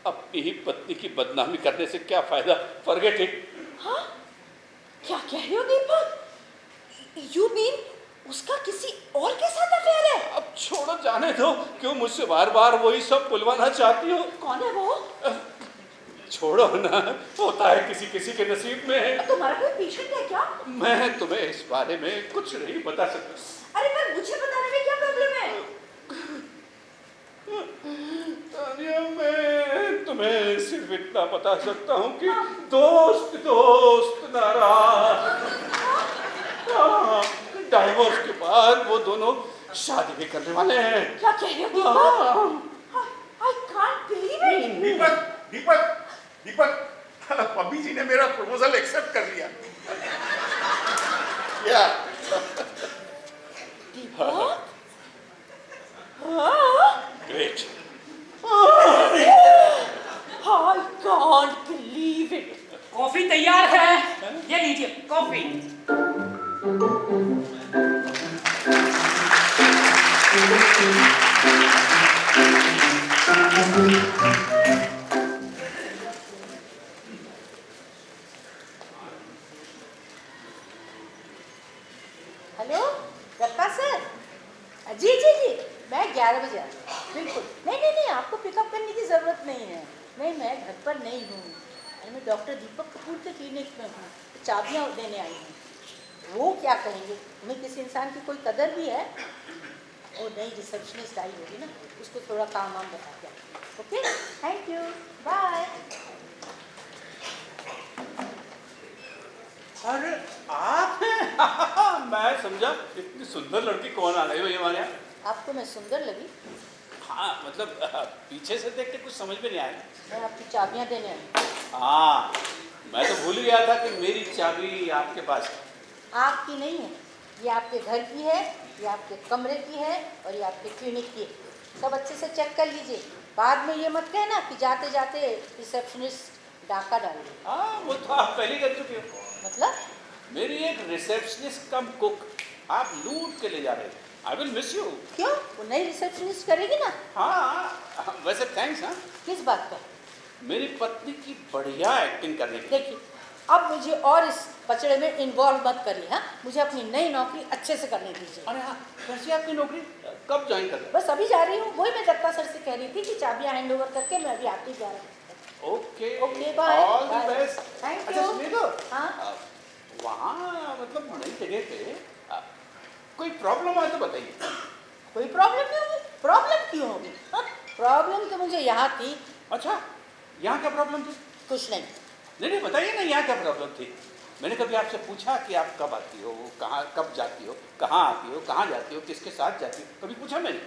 अपनी ही पत्नी की बदनामी करने से क्या फायदा? Forget it. हाँ? क्या कह रहे हो दीपक? यू मीन उसका किसी और के साथ अफेयर है? अब छोड़ो, जाने दो। क्यों मुझसे बार बार वही सब बुलवाना चाहती हो? कौन है वो? छोड़ो ना, होता है किसी किसी के नसीब में। तुम्हारा कोई पेशेंट है क्या? मैं तुम्हें इस बारे में कुछ नहीं बता सकता। अरे पर मुझे बताने में क्या प्रॉब्लम है? तानिया, मैं तुम्हें सिर्फ इतना बता सकता हूँ कि दोस्त दोस्त नाराज। डाइवोर्स के बाद वो दोनों शादी भी करने वाले हैं। क्या कह रहे हो दीपक? I can't believe it. दीपक दीपक दीपक, पब्बी जी ने मेरा प्रपोजल एक्सेप्ट कर लिया। या दीपक? हाँ? Great. I can't believe it. Coffee तैयार है, ये लीजिए कॉफी। हेलो दत्ता सर, जी जी जी, मैं 11 बजे बिल्कुल। नहीं, आपको पिकअप करने की ज़रूरत नहीं है। नहीं, मैं घर पर नहीं हूँ। अरे मैं डॉक्टर दीपक कपूर के क्लिनिक में हूँ, चाबियाँ देने आई हूँ। वो क्या कहेंगे, तुम्हें किसी इंसान की कोई कदर भी है? वो नई रिसेप्शनिस्ट आई होगी ना, उसको थोड़ा काम वाम बता दिया। Okay, thank you, bye. अरे आप हैं? मैं समझा इतनी सुंदर लड़की कौन आ गई हो ये हमारे यहाँ। आपको मैं सुंदर लगी? हाँ मतलब पीछे से देख के कुछ समझ में नहीं आया। मैं आपकी चाबियाँ देने आई। हाँ, मैं तो भूल गया था कि मेरी चाबी आपके पास है। आपकी नहीं है, ये आपके घर की है, ये आपके कमरे की है और ये आपके क्लिनिक की है। सब अच्छे से चेक कर लीजिए, बाद में ये मत कहना कि जाते जाते रिसेप्शनिस्ट डाका डाल दी। हाँ, वो तो आप पहले कर चुके हो। मतलब? मेरी एक रिसेप्शनिस्ट कम कुक आप लूट के ले जा रहे हैं। I will miss you. क्यों? वो नई रिसेप्शनिस्ट करेगी ना। हाँ वैसे थैंक्स। हाँ, किस बात का? मेरी पत्नी की बढ़िया एक्टिंग करने की। देखिए, अब मुझे और इस पचड़े में इन्वॉल्व मत करिए। हाँ, मुझे अपनी नई नौकरी अच्छे से करने दीजिए। अरे हाँ, वैसे आपकी नौकरी कब ज्वाइन कर रहे हैं? बस अभी जा रही हूँ, वही मैं दत्ता सर से कह रही थी कि चाबियाँ हैंड ओवर करके मैं अभी आती जा रही हूँ। Okay okay, bye. All the best. Thank अच्छा यू। सुनिए तो, हाँ, वहाँ मतलब नई जगह पे कोई प्रॉब्लम है तो बताइए। कोई प्रॉब्लम नहीं होगी। प्रॉब्लम क्यों होगी? हाँ, प्रॉब्लम तो मुझे यहाँ थी। अच्छा, यहाँ क्या प्रॉब्लम थी? कुछ नहीं। नहीं बताइए ना, यहाँ क्या प्रॉब्लम थी? मैंने कभी आपसे पूछा कि आप कब आती हो, कहाँ कब जाती हो, कहाँ आती हो, कहाँ जाती हो, किसके साथ जाती हो? कभी पूछा मैंने?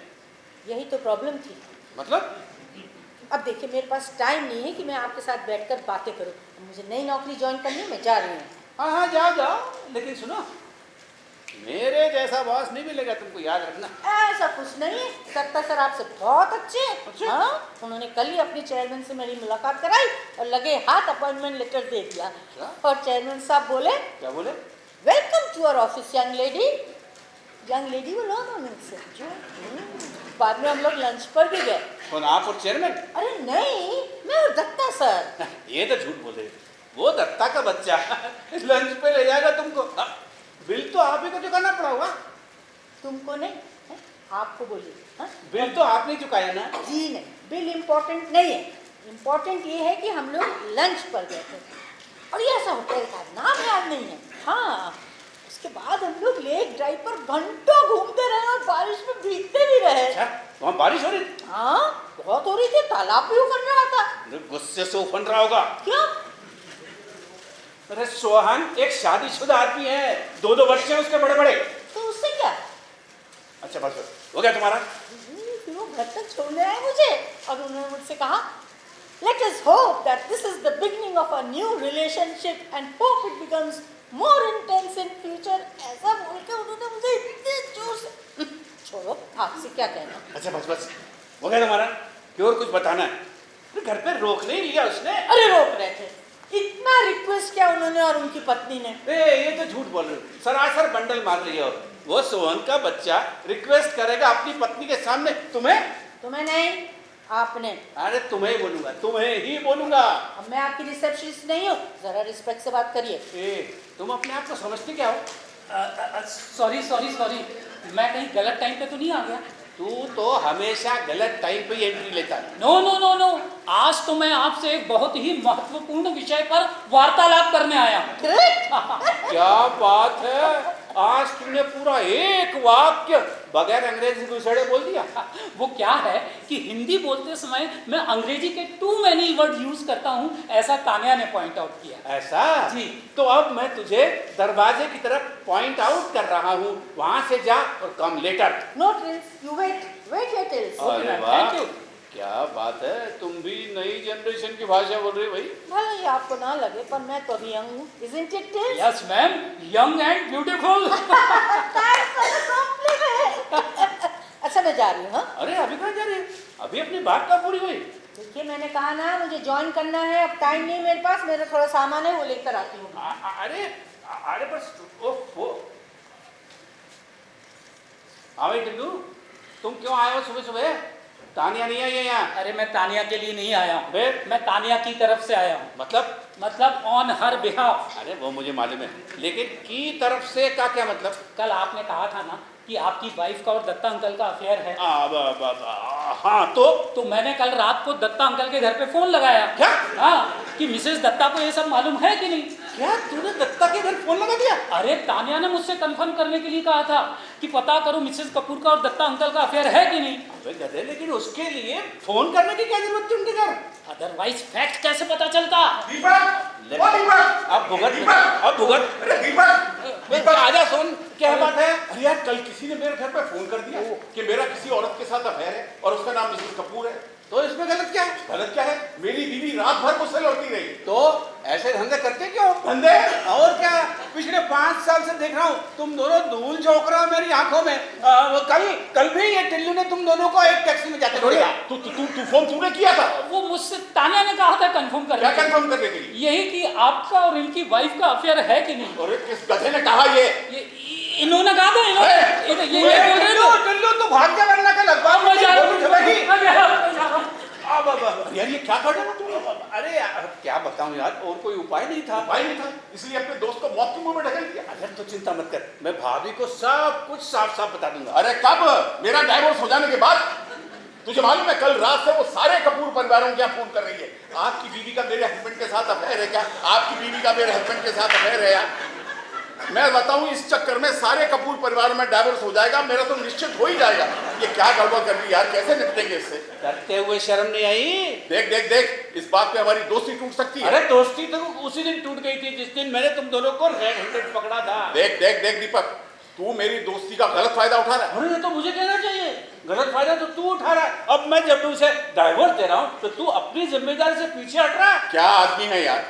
यही तो प्रॉब्लम थी। मतलब? अब देखिए, मेरे पास टाइम नहीं है कि मैं आपके साथ बैठकर बातें करूं। मुझे नई नौकरी ज्वाइन करनी है, मैं जा रही हूँ। हाँ जाओ, लेकिन सुनो, मेरे जैसा बॉस नहीं मिलेगा तुमको, याद रखना। ऐसा कुछ नहीं है, दत्ता सर आपसे बहुत अच्छे हैं। अच्छा? हाँ, उन्होंने कल ही अपने चेयरमैन से मेरी मुलाकात कराई और लगे हाथ अपॉइंटमेंट लेटर दे दिया। अच्छा? और चेयरमैन साहब बोले, क्या बोले? Welcome to our office young lady. Young lady बोलो ना उनसे। बाद में हम लोग लंच पर भी गए। कौन, आप और चेयरमैन? अरे नहीं, मैं और दत्ता सर। ये तो झूठ बोल रहे थे। वो दत्ता का बच्चा लंच पे ले जाएगा तुमको। बिल तो आप ही को चुकाना पड़ा होगा। तुमको नहीं है? आपको बोलिए। हाँ? बिल तो आप नहीं चुकाया ना? जी नहीं, बिल इम्पोर्टेंट नहीं है। इम्पोर्टेंट ये है कि हम लोग लंच पर गए थे और ये ऐसा होटल का नाम याद नहीं है। हाँ, उसके बाद हम लोग लेक ड्राइव पर घंटों घूमते रहे और बारिश में भीगते भी रहे। अच्छा, वहाँ बारिश हो रही थी? हाँ, बहुत हो रही थी, तालाब भी उफन रहा था। गुस्से से उफन रहा होगा। क्यों? अरे सोहन एक शादीशुदा आदमी है, 2 बच्चे हैं उसके बड़े बड़े। तो उससे क्या? अच्छा बस हो गया तुम्हारा? घर तक छोड़ने आए मुझे और उन्होंने मुझसे कहा let us hope that this is the beginning of a new relationship and hope it becomes more intense in future. ऐसा बोल के उन्होंने मुझे इतने जोर से छोड़ो, आपसे क्या कहना। अच्छा बस बस हो गया तुम्हारा कि और कुछ बताना है? तो घर पे रोक नहीं लिया उसने? अरे रोक रहे थे, इतना रिक्वेस्ट किया उन्होंने और उनकी पत्नी ने। ये तो झूठ बोल रहे हो, सरासर बंडल मार रही है। और वो सोहन का बच्चा रिक्वेस्ट करेगा अपनी पत्नी के सामने तुम्हें? तुम्हें नहीं, आपने। अरे तुम्हें ही बोलूंगा, तुम्हें ही बोलूंगा। अब मैं आपकी रिसेप्शनिस्ट नहीं हूँ, जरा रिस्पेक्ट से बात करिए। तुम अपने आप को समझते क्या हो? सॉरी सॉरी सॉरी, मैं कहीं गलत टाइम पे तो नहीं आ गया? तू तो हमेशा गलत टाइम पे एंट्री लेता है। नो नो नो नो, आज तो मैं आपसे एक बहुत ही महत्वपूर्ण विषय पर वार्तालाप करने आया हूँ। क्या बात है, आज तुमने पूरा एक वाक्य बगैर अंग्रेजी घुसड़े बोल दिया। वो क्या है कि हिंदी बोलते समय मैं अंग्रेजी के टू मैनी वर्ड यूज करता हूँ, ऐसा तान्या ने पॉइंट आउट किया। ऐसा? जी। तो अब मैं तुझे दरवाजे की तरफ पॉइंट आउट कर रहा हूँ, वहां से जा और come later. No trills, you wait your tills. Okay, अरे ma'am, वाह, thank you. क्या बात है, तुम भी नई जनरेशन की भाषा बोल रहे हो भाई। भले ही आपको ना लगे पर मैं तो अभी यंग हूँ, isn't it tills? Yes ma'am, young and beautiful. Thanks for the compliment. अच्छा मैं जा रही हूँ। हाँ? अरे अभी कहाँ जा रही है? अभी अपनी बात कहाँ पूरी हुई? देखिए मैंने कहा ना मुझे ज्वाइन करना है, अब टाइम नहीं मेरे पास, मेरा थोड़ा सामान है वो लेकर आती हूँ। अरे अरे बस ओफो। हाँ भाई टिल्लू, तुम क्यों आए हो सुबह सुबह? तानिया नहीं आई है यहाँ? अरे मैं तानिया के लिए नहीं आया हूँ, फिर? मैं तानिया की तरफ से आया हूँ। मतलब ऑन हर बिहाफ। अरे वो मुझे मालूम है, लेकिन की तरफ से का क्या मतलब? कल आपने कहा था ना कि आपकी वाइफ का और दत्ता अंकल का अफेयर है। हाँ तो मैंने कल रात को दत्ता अंकल के घर पे फोन लगाया। क्या? हाँ, कि मिसेस दत्ता को ये सब मालूम है कि नहीं। क्या तूने दत्ता के घर फोन लगा दिया? अरे तानिया ने मुझसे कंफर्म करने के लिए कहा था कि पता करो मिसेस कपूर का और दत्ता अंकल का अफेयर है कि नहीं। अबे गधे, लेकिन उसके लिए फोन करने की क्या जरूरत थी उनके घर? अदरवाइज फैक्ट कैसे पता चलता। दीपक, ओ दीपक, अब भुगत, दीपक, अब भुगत। अरे दीपक, आजा सोन, क्या बात है? अरे यार कल किसी ने मेरे घर पे फोन कर दिया कि मेरा किसी औरत के साथ अफेयर है और उसका नाम मिसेस कपूर है। तो इसमें गलत क्या है? गलत क्या है? मेरी बीवी रात भर मुझसे लड़ती रही। तो ऐसे धंधे करते क्यों? धंधे? और क्या, पिछले 5 साल से देख रहा हूँ तुम दोनों धूल झोंक रहे हो मेरी आंखों में। कल भी ये टिल्लू ने तुम दोनों को एक टैक्सी में जाते देखा। तू फोन तूने किया था? वो मुझसे तानिया ने कहा था कंफर्म करने क्या के लिए। कंफर्म करने के लिए? यही कि आपका और इनकी वाइफ का अफेयर है कि नहीं। अरे किस गधे ने कहा ये? इन्होंने कहा था, ये बोल रहे थे। टिल्लू तू भाग जा वरना कल अखबार में मैं जा रहा हूँ, छपेगी। मैं जा रहा हूँ। यार ये क्या कर रहे हो तुम? अरे यार, क्या बताऊं यार, और कोई उपाय नहीं था। भाई नहीं था, इसलिए अपने दोस्त को मौत के मुंह में ढकेल दिया। अरे तो चिंता मत कर, मैं भाभी को सब कुछ साफ साफ बता दूंगा। अरे कब? मेरा डाइवोर्स हो जाने के बाद? तुझे मालूम है कल रात से वो सारे कपूर परिवारों को क्या फोन कर रही है? आपकी बीवी का मेरे हस्बैंड के साथ अफेयर है क्या? आपकी बीवी का मेरे हस्बैंड के साथ अफेयर है यार? मैं बताऊं इस चक्कर में सारे कपूर परिवारों में डाइवोर्स हो जाएगा, मेरा तो निश्चित हो ही जाएगा। ये क्या गड़बड़ कर रही है यार, कैसे निपटेंगे इससे? करते हुए शर्म नहीं आई? देख देख देख, इस बात पे हमारी दोस्ती टूट सकती है। अरे दोस्ती तो उसी दिन टूट गई थी जिस दिन मैंने तुम दोनों को रेड हैंडेड पकड़ा था। देख देख देख दीपक, तू मेरी दोस्ती का गलत फायदा उठा रहा है। अरे ये तो मुझे कहना चाहिए, गलत फायदा तो तू उठा रहा है। अब मैं जब उसे डाइवोर्स दे रहा हूँ तो तू अपनी जिम्मेदारी से पीछे हट रहा है। क्या आदमी है यार,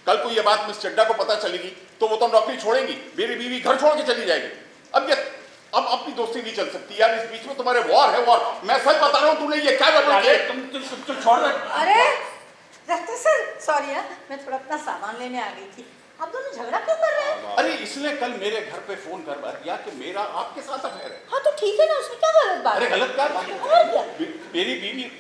कल को ये बात मिस चड्डा को पता चलेगी तो वो तो नौकरी छोड़ेंगी, मेरी बीवी घर छोड़ के चली जाएगी। अब अपनी दोस्ती नहीं चल सकती यार, इस बीच में तुम्हारे वॉर है वॉर। मैं सच बता रहा हूँ, तूने ये क्या गड़बड़ किया? तुम छोड़ दे। अरे दत्ता सर सॉरी है, मैं थोड़ा अपना सामान लेने आ गई थी। आप दोनों झगड़ा क्यों कर रहे हैं? अरे इसलिए कल मेरे घर पे फोन करवा दिया कि मेरा आपके साथ अफेयर है। हाँ तो ठीक है ना, उसमें क्या गलत बात अरे है? गलत क्या बात है? और क्या? मेरी बीवी,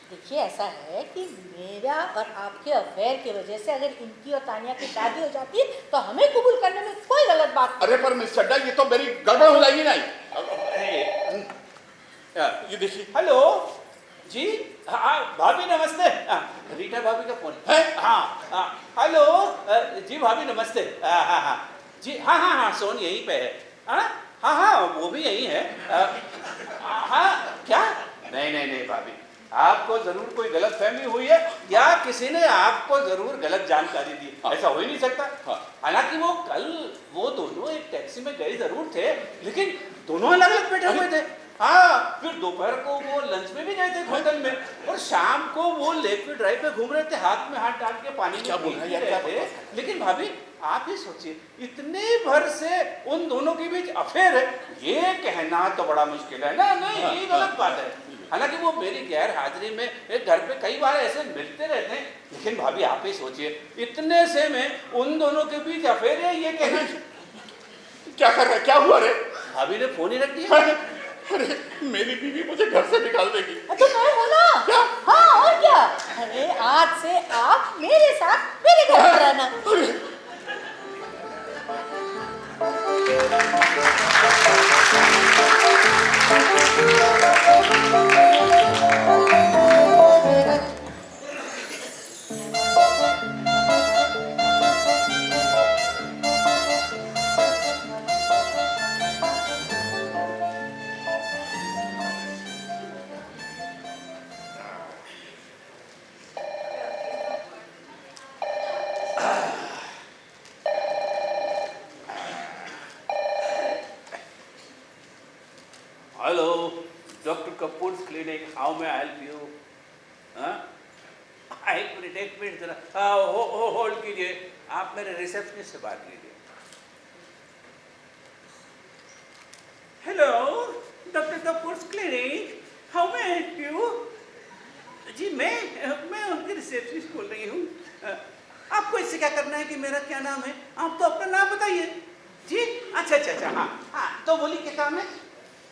देखिए ऐसा है कि मेरा और आपके अफेयर की वजह से अगर इनकी और तानिया की शादी हो जाती है तो हमें कबूल करने में कोई गलत बात नहीं। अरे पर मिस चड्डा ये तो मेरी गड़बड़ हो जाएगी ना। ये देखिए। हेलो जी, हाँ भाभी नमस्ते। रीटा भाभी का फोन है? हाँ हेलो जी भाभी नमस्ते। हाँ जी, हाँ सोन यहीं पे है। हाँ वो भी यहीं है। हाँ क्या? नहीं भाभी, आपको जरूर कोई गलत फहमी हुई है या किसी ने आपको जरूर गलत जानकारी दी। हाँ। ऐसा हो ही नहीं सकता। हाँ। हालांकि वो दोनों एक टैक्सी में गए जरूर थे, लेकिन दोनों अलग अलग बैठे हुए थे। हाँ, फिर दोपहर को वो लंच में भी गए थे होटल में, और शाम को वो लेक व्यू ड्राइव पे घूम रहे थे, हाथ में हाथ डाल के पानी में क्या बोल रहा है यार, रहे क्या थे। लेकिन भाभी आप ही सोचिए, इतने भर से उन दोनों के बीच अफेयर है, ये कहना तो बड़ा मुश्किल है ना। नहीं, ये गलत बात है। हालांकि वो मेरी गैर हाजिरी में एक घर पे कई बार ऐसे मिलते रहते हैं, लेकिन भाभी आप ही सोचिए, इतने से में उन दोनों के बीच अफेयर है, ये कहना। क्या कर रहा है, क्या हुआ रे? भाभी ने फोन ही रख दिया। अरे मेरी बीवी मुझे घर से निकाल देगी। तो मैं हूं ना। क्या? हाँ, और क्या? अरे आज से आप मेरे साथ मेरे घर पर रहना। Hello, doctor Kapoor's clinic, how may I help you? एक मिनट जरा होल्ड कीजिए, आप मेरे रिसेप्शनिस्ट से बात कीजिए। Hello, doctor Kapoor's clinic, how may I help you? जी मैं उनकी रिसेप्शनिस्ट बोल रही हूँ। आपको इससे क्या करना है कि मेरा क्या नाम है? आप तो अपना नाम बताइए। जी अच्छा, हाँ, तो बोलिए क्या काम है?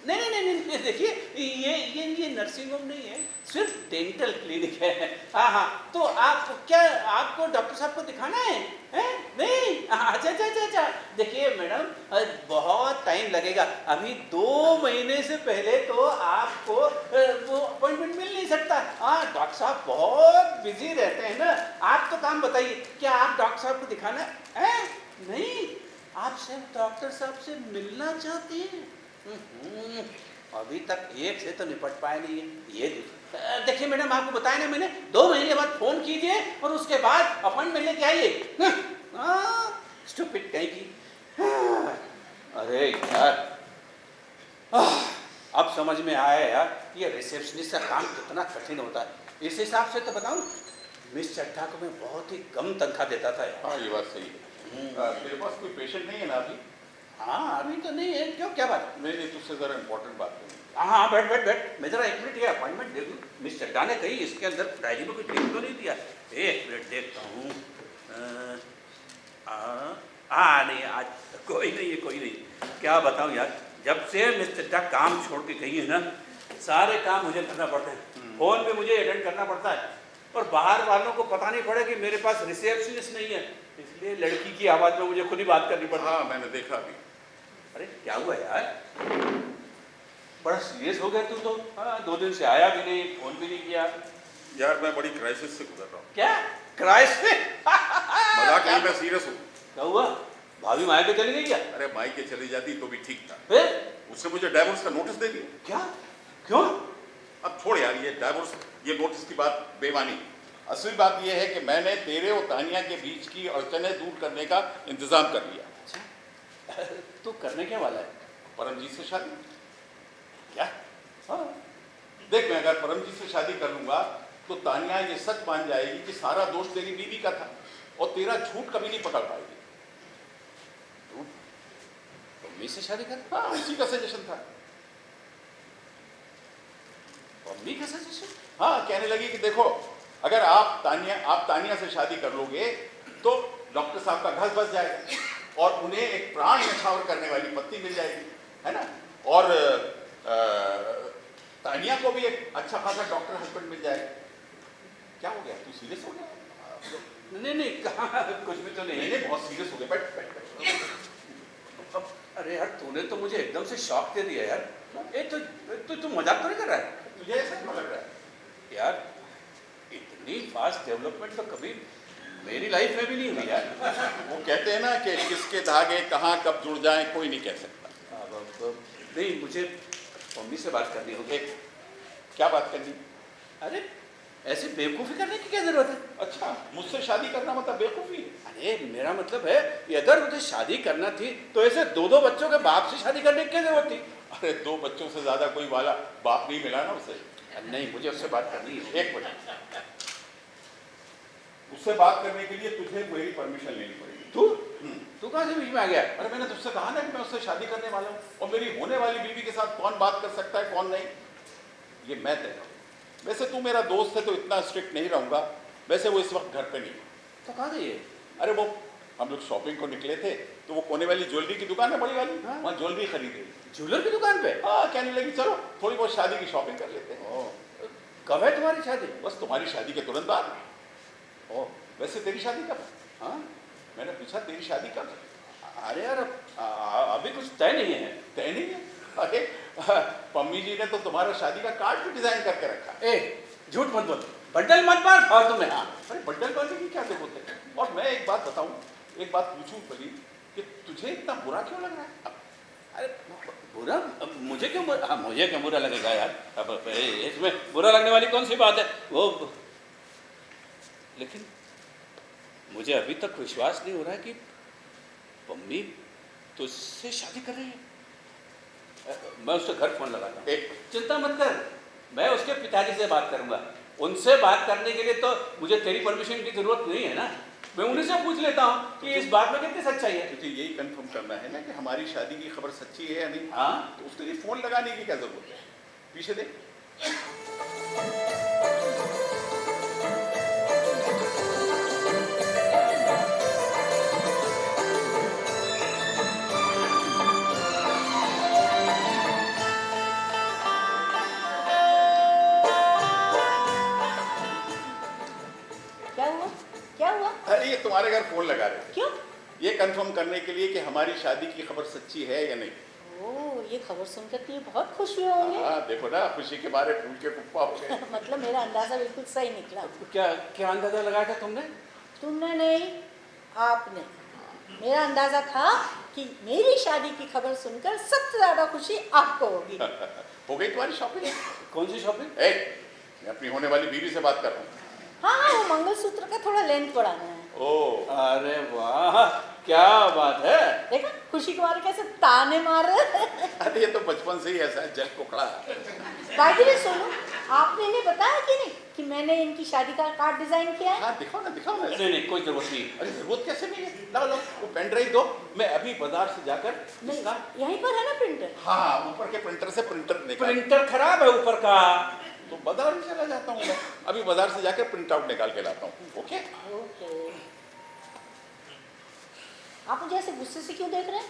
नहीं, देखिए, ये नर्सिंग होम नहीं है, सिर्फ डेंटल क्लिनिक है। हाँ, तो आपको डॉक्टर साहब को दिखाना है? नहीं, अच्छा। देखिए मैडम, बहुत टाइम लगेगा, अभी 2 महीने से पहले तो आपको वो अपॉइंटमेंट मिल नहीं सकता। हाँ, डॉक्टर साहब बहुत बिजी रहते हैं ना। आप तो काम बताइए, क्या आप डॉक्टर साहब को दिखाना है? नहीं, आप सिर्फ डॉक्टर साहब से मिलना चाहती हैं? अभी तक एक से तो निपट पाए नहीं है। ये देखिए मैडम, आपको बताया ना मैंने, 2 महीने बाद फोन कीजिए और उसके बाद अपॉइंटमेंट लेके आइए। स्टूपिड कहीं की। अरे यार, अब समझ में आया यार, ये रिसेप्शनिस्ट का काम कितना कठिन होता है। इस हिसाब से तो बताऊं, मिस चड्ढा को मैं बहुत ही कम तनख्वाह देता था यार। हाँ, ये बात सही है। तेरे पास कोई पेशेंट नहीं है ना अभी? हाँ, अभी तो नहीं है। क्यों, क्या बात? नहीं, तुझसे जरा इम्पोर्टेंट बात करनी। हाँ, बैठ। मैं जरा 1 मिनट ये अपॉइंटमेंट दे दूँ। मिस चड्ढा ने कही इसके अंदर डायरी में कुछ लिख तो नहीं दिया? 1 मिनट देखता हूँ। हाँ, नहीं, आज कोई नहीं। क्या बताऊँ यार, जब से मिस चड्ढा काम छोड़ के गई है ना, सारे काम मुझे करना पड़ते हैं। फोन पे मुझे अटेंड करना पड़ता है, और बाहर वालों को पता नहीं पड़े कि मेरे पास रिसेप्शनिस्ट नहीं है, इसलिए लड़की की आवाज़ में मुझे खुद ही बात करनी पड़ती है। हाँ, मैंने देखा अभी। अरे क्या हुआ यार, बड़ा सीरियस हो गया तू तो। हाँ, 2 दिन से आया भी नहीं, फोन भी नहीं किया। यार मैं बड़ी क्राइसिस से गुजर रहा हूँ। क्या क्राइसिस? मजाक नहीं, मैं सीरियस हूँ। क्या हुआ? भाभी माया के चली गई क्या? अरे माई के चली जाती तो भी ठीक था, फिर? उसने मुझे डाइवोर्स का नोटिस दे दिया। क्या? क्यों? अब छोड़ यार, ये डाइवोर्स, ये नोटिस की बात बेमानी। असली बात ये है कि मैंने तेरे और तानिया के बीच की अड़चनें दूर करने का इंतजाम कर लिया। अच्छा, तू करने क्या वाला है? परमजीत से शादी। क्या? हाँ, देख, मैं अगर परमजीत से शादी कर लूंगा तो तानिया ये सच मान जाएगी कि सारा दोष तेरी बीवी का था, और तेरा झूठ कभी नहीं पकड़ पाएगी। तू मम्मी से शादी कर? हाँ, इसी का सजेशन था। मम्मी का सजेशन? हाँ, कहने लगी कि देखो, अगर आप तानिया से शादी कर लोगे तो डॉक्टर साहब का घर बस जाएगा और उन्हें एक प्राण न्यौछावर करने वाली पत्नी मिल जाएगी, है ना, और तानिया को भी एक अच्छा खासा डॉक्टर हस्बैंड मिल जाएगा। क्या हो गया, तू सीरियस हो गया? नहीं, कहाँ, कुछ भी तो नहीं। नहीं, बहुत सीरियस हो गया। बैठ। अरे यार, तूने तो मुझे एकदम से शॉक दे दिया यार। तू मजाक तो नहीं कर रहा है? तुझे ऐसा क्यों लग रहा है? यार, इतनी फास्ट डेवलपमेंट तो कभी मेरी लाइफ में भी नहीं हुई यार। वो कहते हैं ना कि किसके धागे कहाँ कब जुड़ जाएं कोई नहीं कह सकता। नहीं, मुझे मम्मी से बात करनी होगी। क्या बात करनी? अरे ऐसी बेवकूफ़ी करने की क्या जरूरत है? अच्छा, मुझसे शादी करना मतलब बेवकूफ़ी है? अरे मेरा मतलब है कि अगर मुझे शादी करना थी तो ऐसे 2-2 बच्चों के बाप से शादी करने की क्या जरूरत थी? अरे 2 बच्चों से ज़्यादा कोई वाला बाप नहीं मिला ना उसे। नहीं, मुझे उससे बात करनी है। एक मिनट, उससे बात करने के लिए तुझे मेरी परमिशन लेनी पड़ेगी। तू कहाँ से बीच में आ गया? अरे मैंने तुझसे कहा ना कि मैं उससे शादी करने वाला हूँ, और मेरी होने वाली बीवी के साथ कौन बात कर सकता है कौन नहीं, ये मैं तय करूँ। वैसे तू मेरा दोस्त है तो इतना स्ट्रिक्ट नहीं रहूँगा। वैसे वो इस वक्त घर पे नहीं है। तो कहाँ गई है? अरे वो हम लोग शॉपिंग को निकले थे तो वो कोने वाली ज्वेलरी की दुकान है बड़ी वाली, हाँ। वहाँ ज्वेलरी खरीद रही। ज्वेलर की दुकान पे? हाँ, कहने लगी चलो थोड़ी बहुत शादी की शॉपिंग कर लेते हैं। कब है तुम्हारी शादी? बस तुम्हारी शादी के तुरंत बाद। ओ, वैसे तेरी शादी कब है? हाँ? मैंने पूछा तेरी शादी कब है? अरे यार अभी कुछ तय नहीं है। तय नहीं है? अरे पम्मी जी ने तो तुम्हारा शादी का कार्ड भी डिजाइन करके रखा। ए, झूठ मत बोल, बंडल मत मार फालतू में। हाँ, अरे बंडल बाजी की क्या जरूरत है? और मैं एक बात बताऊं, एक बात पूछूं पली, कि तुझे इतना बुरा क्यों लग रहा है? अरे बुरा? मुझे क्यों बुरा? हाँ, मुझे क्यों बुरा लगेगा यार? अब इसमें बुरा लगने वाली कौन सी बात है? वो लेकिन मुझे अभी तक विश्वास नहीं हो रहा है कि पम्मी तुझसे शादी कर रही है। मैं उससे घर फोन लगाता हूँ। एक चिंता मत कर, मैं उसके पिताजी से बात करूंगा। उनसे बात करने के लिए तो मुझे तेरी परमिशन की जरूरत नहीं है ना। मैं उन्हीं से पूछ लेता हूँ कि इस बात में कितनी सच्चाई है। तुझे यही कंफर्म करना है ना कि हमारी शादी की खबर सच्ची है या नहीं? हाँ, तो उसके लिए फोन लगाने की क्या जरूरत है? पीछे देख। क्या हुआ? क्या हुआ? अरे ये तुम्हारे घर फोन लगा रहे थे, क्यों? ये कंफर्म करने के लिए कि हमारी शादी की खबर सच्ची है या नहीं। ओह, ये खबर सुनकर तो ये बहुत खुश हुए होंगे। हाँ देखो ना, खुशी के मारे फूल के कुप्पा हो गए। मतलब मेरा अंदाजा बिल्कुल सही निकला। क्या क्या अंदाजा लगाया था तुमने? तुमने नहीं, आपने। मेरा अंदाजा था कि मेरी शादी की खबर सुनकर सबसे ज्यादा खुशी आपको होगी। हो गई तुम्हारी शॉपिंग? कौन सी शॉपिंग? मैं अपनी होने वाली बीवी से बात कर रहा हूँ। हाँ, वो मंगलसूत्र का थोड़ा लेंथ बढ़ाना है। ओ, अरे वाह, क्या बात है। देखा खुशी के मारे कैसे ताने मार रहे। अरे ये तो बचपन से ही ऐसा है, जल कोकड़ा। बाकी में सुनो, आपने इन्हें बताया कि नहीं कि मैंने इनकी शादी का कार्ड डिजाइन किया है? हाँ दिखाओ ना, दिखाओ ना। नहीं नहीं, कोई जरूरत नहीं। अरे जरूरत कैसे नहीं है? लाओ लाओ, वो पेन ड्राइव दो, मैं अभी बाजार से जाकर नहीं, इसका। यहीं पर है ना प्रिंटर? हाँ, ऊपर के प्रिंटर से प्रिंटर निकाल। प्रिंटर खराब है ऊपर का। तो बाजार में चला जाता हूँ मैं, अभी बाजार से जाकर प्रिंट आउट निकाल के लाता हूँ। ओके? ओके। आप मुझे ऐसे गुस्से से क्यों देख रहे हैं?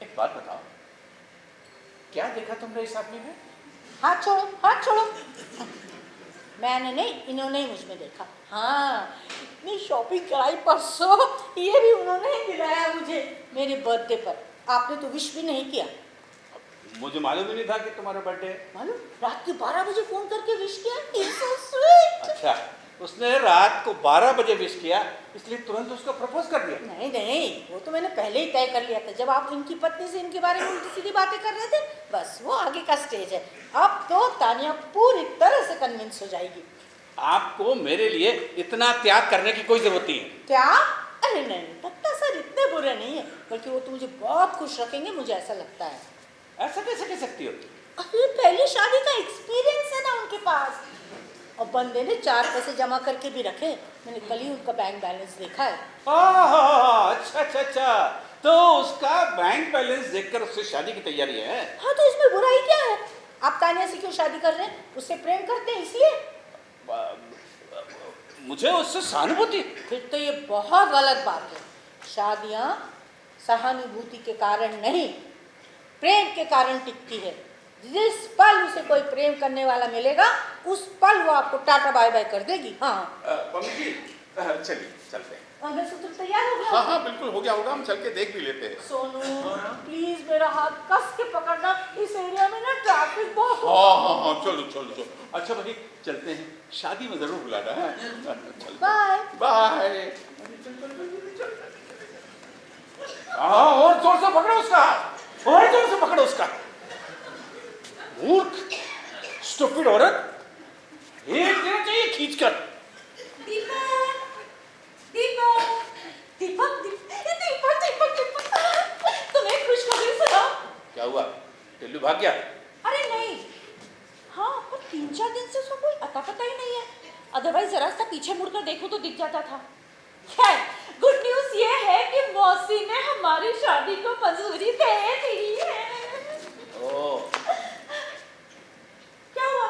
एक बात बताओ, क्या देखा तुमने इस आदमी में? हाथ छोड़ो, हाथ छोड़ो। मैंने नहीं, इन्होंने ही मुझ में देखा। हाँ, इतनी शॉपिंग कराई परसों, ये भी उन्होंने ही दिलाया मुझे मेरे बर्थडे पर। आपने तो विश भी नहीं किया। मुझे मालूम ही नहीं था कि तुम्हारा बर्थडे है। मालूम, रात के 12 बजे फोन करके विश किया। It's so sweet। अच्छा, उसने रात को 12 बजे विश किया, इसलिए तुरंत उसको प्रपोज कर दिया। नहीं नहीं, वो तो मैंने पहले ही तय कर लिया था। जब आप इनकी पत्नी से इनके बारे में उल्टी सीधी बातें कर रहे थे, बस वो आगे का स्टेज है। अब तो तानिया पूरी तरह से कन्विंस हो जाएगी। आपको मेरे लिए इतना त्याग करने की कोई जरूरत नहीं है। क्या? अरे नहीं, दत्ता सर इतने बुरे नहीं है, बल्कि वो तो मुझे बहुत खुश रखेंगे, मुझे ऐसा लगता है। ऐसा कैसे कह सकती हो? अरे पहली शादी का एक्सपीरियंस है ना उनके पास। और बंदे ने 4 पैसे जमा करके भी रखे। मैंने कल ही उनका बैंक बैलेंस देखा है। अच्छा अच्छा अच्छा, तो उसका बैंक बैलेंस देखकर उससे शादी की तैयारी है। हाँ, तो इसमें बुराई क्या है? आप तानिया से क्यों शादी कर रहे हैं? उससे प्रेम करते हैं इसलिए? मुझे उससे सहानुभूति। फिर तो ये बहुत गलत बात है। शादियाँ सहानुभूति के कारण नहीं, प्रेम के कारण टिकती है। जिस पल उसे कोई प्रेम करने वाला मिलेगा, उस पल वो आपको टाटा बाय बाय कर देगी। हाँ पम्मी जी, चलिए चलते हैं। मंगलसूत्र तैयार हो गया? हाँ हाँ बिल्कुल हो गया होगा, हम चल के देख भी लेते हैं। सोनू प्लीज मेरा हाथ कस के पकड़ना, इस एरिया में ना ट्रैफिक बहुत हो। हाँ, चलो चलो चलो। अच्छा भाई चलते हैं, शादी में जरूर बुलाना है। Bye bye. हाँ, और जोर से पकड़ो उसका, और जोर से पकड़ो उसका। मूर्ख, स्टूपिड औरत, एक देना चाहिए खींचकर। दीपक, दीपक, दीपक, दीपक, दीपक, दीपक, तुम्हें खुशखबरी सुनाऊं? क्या हुआ? टिल्लू भाग गया? अरे नहीं, हाँ, पर 3-4 दिन से उसका कोई अता पता ही नहीं है। अदरवाइज जरा सा पीछे मुड़कर देखो तो दिख जाता था। खैर, गुड न्यूज ये है कि मौसी ने हमारी शादी को मंजूरी दे दी है। ओह, क्या हुआ?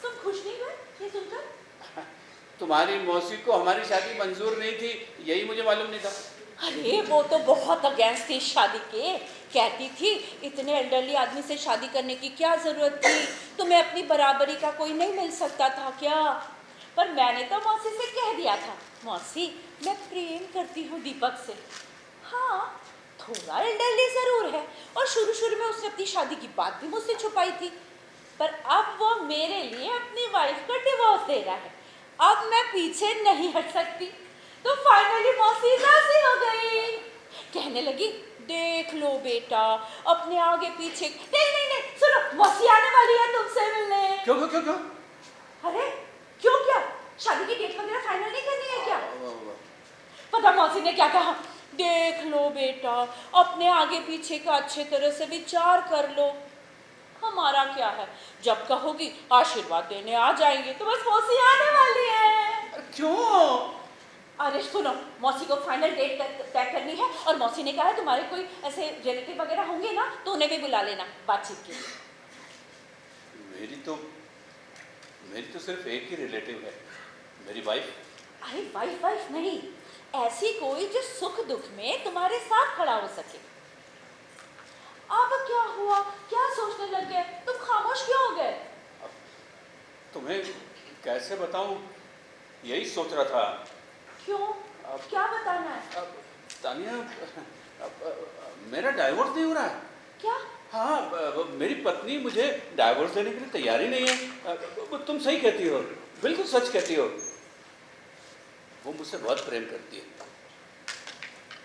तुम खुश नहीं हुए ये सुनकर? तुम्हारी मौसी को हमारी शादी मंजूर नहीं थी, यही मुझे मालूम नहीं था। अरे वो तो बहुत अगेंस्ट थी शादी के। कहती थी इतने एल्डरली आदमी से शादी करने की क्या जरूरत थी, तुम्हें अपनी बराबरी का कोई नहीं मिल सकता था क्या? पर मैंने तो मौसी से कह दिया था, मौसी मैं प्रेम करती हूँ दीपक से। हाँ, थोड़ा एल्डरली जरूर है और शुरू शुरू में उसने अपनी शादी की बात भी मुझसे छुपाई थी, पर अब वो मेरे लिए अपनी वाइफ को डिवोर्स दे रहा है। अब मैं पीछे नहीं हट सकती। तो फाइनली मौसी राजी हो गई। कहने लगी, देख लो बेटा, अपने आगे पीछे। नहीं नहीं नहीं, सुनो, मौसी आने वाली है तुमसे मिलने। क्यों क्यों क्यों क्यों? अरे क्यों क्या? शादी की डेट वगैरह फाइनल नहीं करनी है क्या? पता मौसी ने क्या कहा? देख लो बेटा, अपने आगे पीछे का अच्छे तरह से विचार कर लो। हमारा क्या है, जब कहोगी आशीर्वाद देने आ जाएंगे। तो बस मौसी आने वाली है। क्यों? अरे सुनो, मौसी को फाइनल डेट तय करनी है और मौसी ने कहा है तुम्हारे कोई ऐसे रिलेटिव वगैरह होंगे ना, तो उन्हें भी बुला लेना बातचीत के लिए। मेरी तो सिर्फ एक ही रिलेटिव है, मेरी वाइफ। अरे वाइफ वाइफ नहीं, ऐसी कोई जो सुख दुख में तुम्हारे साथ खड़ा हो सके। अब क्या हुआ, क्या सोचने लग गए? तुम खामोश क्यों हो गए? तुम्हें कैसे बताऊं, यही सोच रहा था। क्यों, क्या बताना है? तानिया, मेरा डाइवोर्स नहीं हो रहा है। क्या? हाँ, मेरी पत्नी मुझे डाइवोर्स देने के लिए तैयार ही नहीं है। तुम सही कहती हो, बिल्कुल सच कहती हो। वो मुझसे बहुत प्रेम करती है,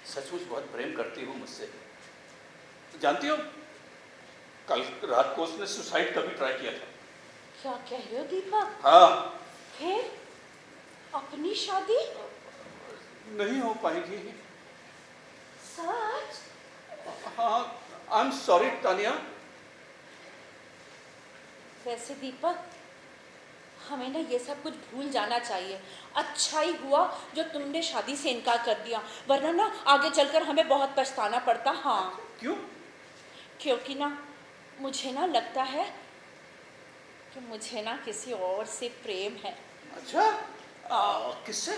सचमुच बहुत प्रेम करती हो मुझसे। जानती हो, कल रात को उसने सुसाइड का भी ट्राई किया था। क्या कह रहे हो दीपक? हाँ। फिर अपनी शादी नहीं हो पाएगी। सच? हाँ, आई एम सॉरी तानिया। वैसे दीपक, हमें ना ये सब कुछ भूल जाना चाहिए। अच्छा ही हुआ जो तुमने शादी से इनकार कर दिया, वरना ना आगे चलकर हमें बहुत पछताना पड़ता। हाँ। क्यों? क्योंकि ना मुझे ना लगता है कि मुझे ना किसी और से प्रेम है। अच्छा, किससे?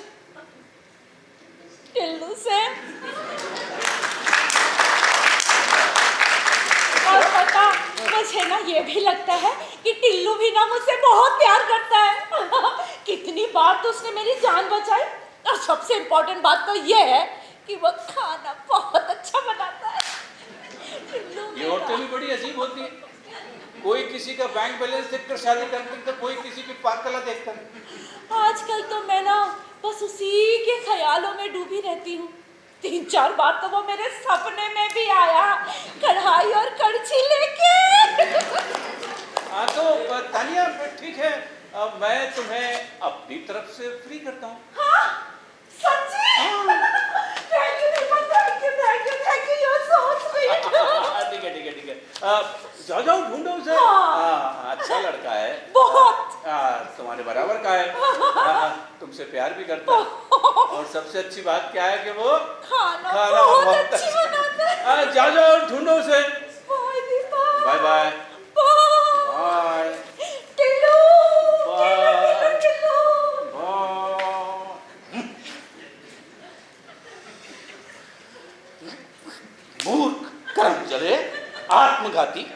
टिल्लू से। और पता, मुझे ना ये भी लगता है कि टिल्लू भी ना मुझसे बहुत प्यार करता है। कितनी बार तो उसने मेरी जान बचाई, और सबसे इम्पोर्टेंट बात तो ये है कि वो खाना बहुत अच्छा बनाता है। ये औरतें भी बड़ी अजीब होती है, कोई किसी का बैंक बैलेंस देखकर शादी करती है, तो कोई किसी की पाककला देखकर। आजकल तो मैं ना बस उसी के ख्यालों में डूबी रहती हूँ। 3-4 बार तो वो मेरे सपने में भी आया, कढ़ाई और कड़छी लेके। हाँ तो तानिया, ठीक है, मैं तुम्हें अपनी तरफ से फ्री करता हूँ। हाँ, सच्ची? Thank you Deepak, thank you, you are so sweet. ठीक है ठीक है ठीक है, जाओ जाओ ढूंढो उसे। हाँ। अच्छा लड़का है, बहुत। तुम्हारे बराबर का है, तुमसे प्यार भी करता है, और सबसे अच्छी बात क्या है कि वो खाना बहुत अच्छी बनाता है। जाओ जाओ ढूंढो उसे। Bye Deepak. Bye bye. Bye. Bye Tillu. Bye Tillu. Bye. मूर्ख, कर्म चले, आत्मघाती,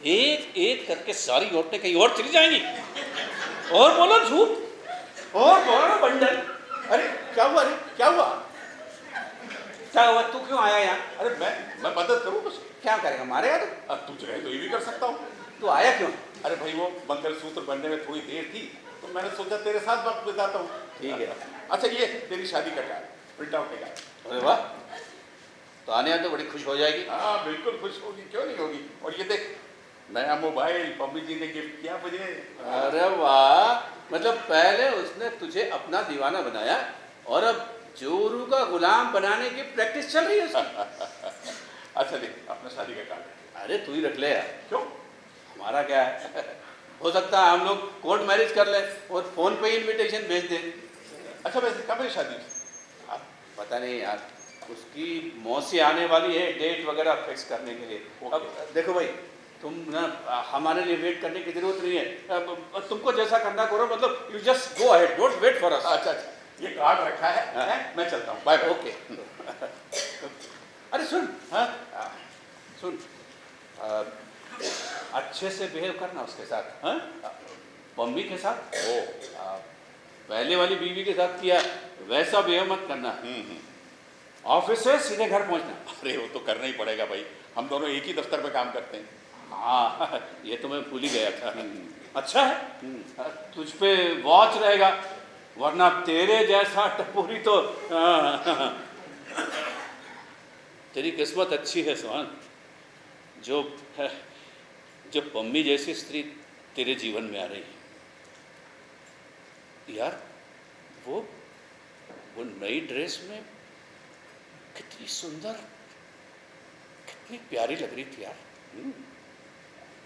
एक एक करके सारी औरतें कहीं और चली जाएंगी, और बोलो झूठ, और बोलो बंडल। अरे क्या हुआ? अरे क्या हुआ? क्या हुआ? तू क्यों आया यहाँ? अरे मैं मदद करूँ कुछ? क्या करेगा, मारेगा तू? अब तू चाहे तो ये भी कर सकता हूँ। तू आया क्यों? अरे भाई, वो मंगलसूत्र बनने में थोड़ी देर थी, तो मैंने सोचा तेरे साथ वक्त बिताता हूँ। ठीक है। अच्छा, ये तेरी शादी का कार्ड, प्रिंट आउट है। अरे वाह, तो आने तो बड़ी खुश हो जाएगी। हाँ बिल्कुल खुश होगी, क्यों नहीं होगी। और ये देख, नया मोबाइल पम्मी जी ने गिफ्ट किया मुझे। अरे वाह, मतलब पहले उसने तुझे अपना दीवाना बनाया और अब जोरू का गुलाम बनाने की प्रैक्टिस चल रही है उसकी। अच्छा देख, अपना शादी का कार्ड। अरे तू ही रख ले यार, क्यों? हमारा क्या है। हो सकता है हम लोग कोर्ट मैरिज कर ले और फोन पे इनविटेशन भेज दें। अच्छा वैसे कब है शादी? अब पता नहीं यार, उसकी मौसी आने वाली है डेट वगैरह फिक्स करने के लिए। अब देखो भाई, तुम ना हमारे लिए वेट करने की जरूरत नहीं है। अब तुमको जैसा करना करो, मतलब you just go ahead, don't wait for us. अच्छा अच्छा, ये कार्ड रखा है, हाँ। हैं? मैं चलता हूँ, बाय बाय। ओके। अरे सुन, हाँ? सुन, अच्छे से बिहेव करना उसके साथ। हाँ? मम्मी के साथ ओ। पहले वाली बीवी के साथ किया वैसा बिहेव मत करना। हम्म। ऑफिस से सीधे घर पहुंचना। अरे वो तो करना ही पड़ेगा भाई, हम दोनों एक ही दफ्तर में काम करते हैं। हाँ, ये तो मैं भूल ही गया था। अच्छा है, तुझ पे वॉच रहेगा, वरना तेरे जैसा टपोरी तो तेरी किस्मत अच्छी है सुहान, जो जो पम्मी जैसी स्त्री तेरे जीवन में आ रही है। यार वो नई ड्रेस में कितनी सुंदर, कितनी प्यारी लग रही थी यार।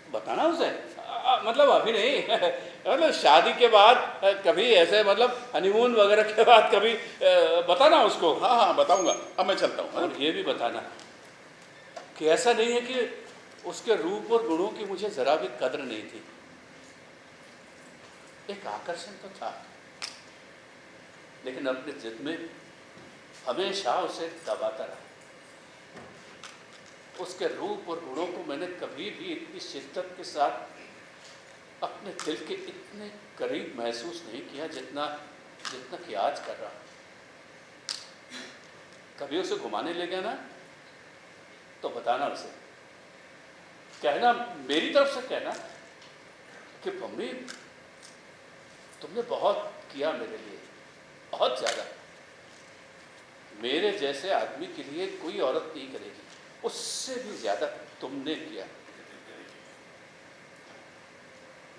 बताना उसे, मतलब अभी नहीं, मतलब शादी के बाद कभी ऐसे, मतलब हनीमून वगैरह के बाद कभी बताना उसको। हाँ हाँ बताऊंगा, अब मैं चलता हूँ। और ये भी बताना कि ऐसा नहीं है कि उसके रूप और गुणों की मुझे जरा भी कद्र नहीं थी। एक आकर्षण तो था, लेकिन अपनी जिद में हमेशा उसे दबाता रहा। उसके रूप और गुणों को मैंने कभी भी इतनी शिद्दत के साथ अपने दिल के इतने करीब महसूस नहीं किया जितना कि आज कर रहा। कभी उसे घुमाने ले गया ना, तो बताना उसे, कहना, मेरी तरफ से कहना कि मम्मी तुमने बहुत किया मेरे लिए, बहुत ज़्यादा। मेरे जैसे आदमी के लिए कोई औरत नहीं करेगी, उससे भी ज़्यादा तुमने किया।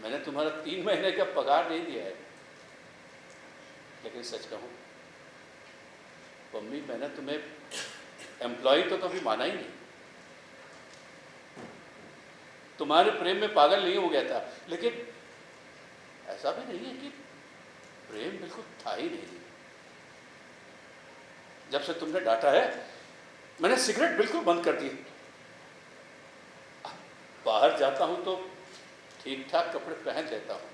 मैंने तुम्हारा 3 महीने का पगार नहीं दिया है, लेकिन सच कहूँ मम्मी, मैंने तुम्हें एम्प्लॉय तो कभी माना ही नहीं। तुम्हारे प्रेम में पागल नहीं हो गया था, लेकिन ऐसा भी नहीं है कि प्रेम बिल्कुल था ही नहीं। जब से तुमने डांटा है, मैंने सिगरेट बिल्कुल बंद कर दी। बाहर जाता हूं तो ठीक ठाक कपड़े पहन लेता हूं।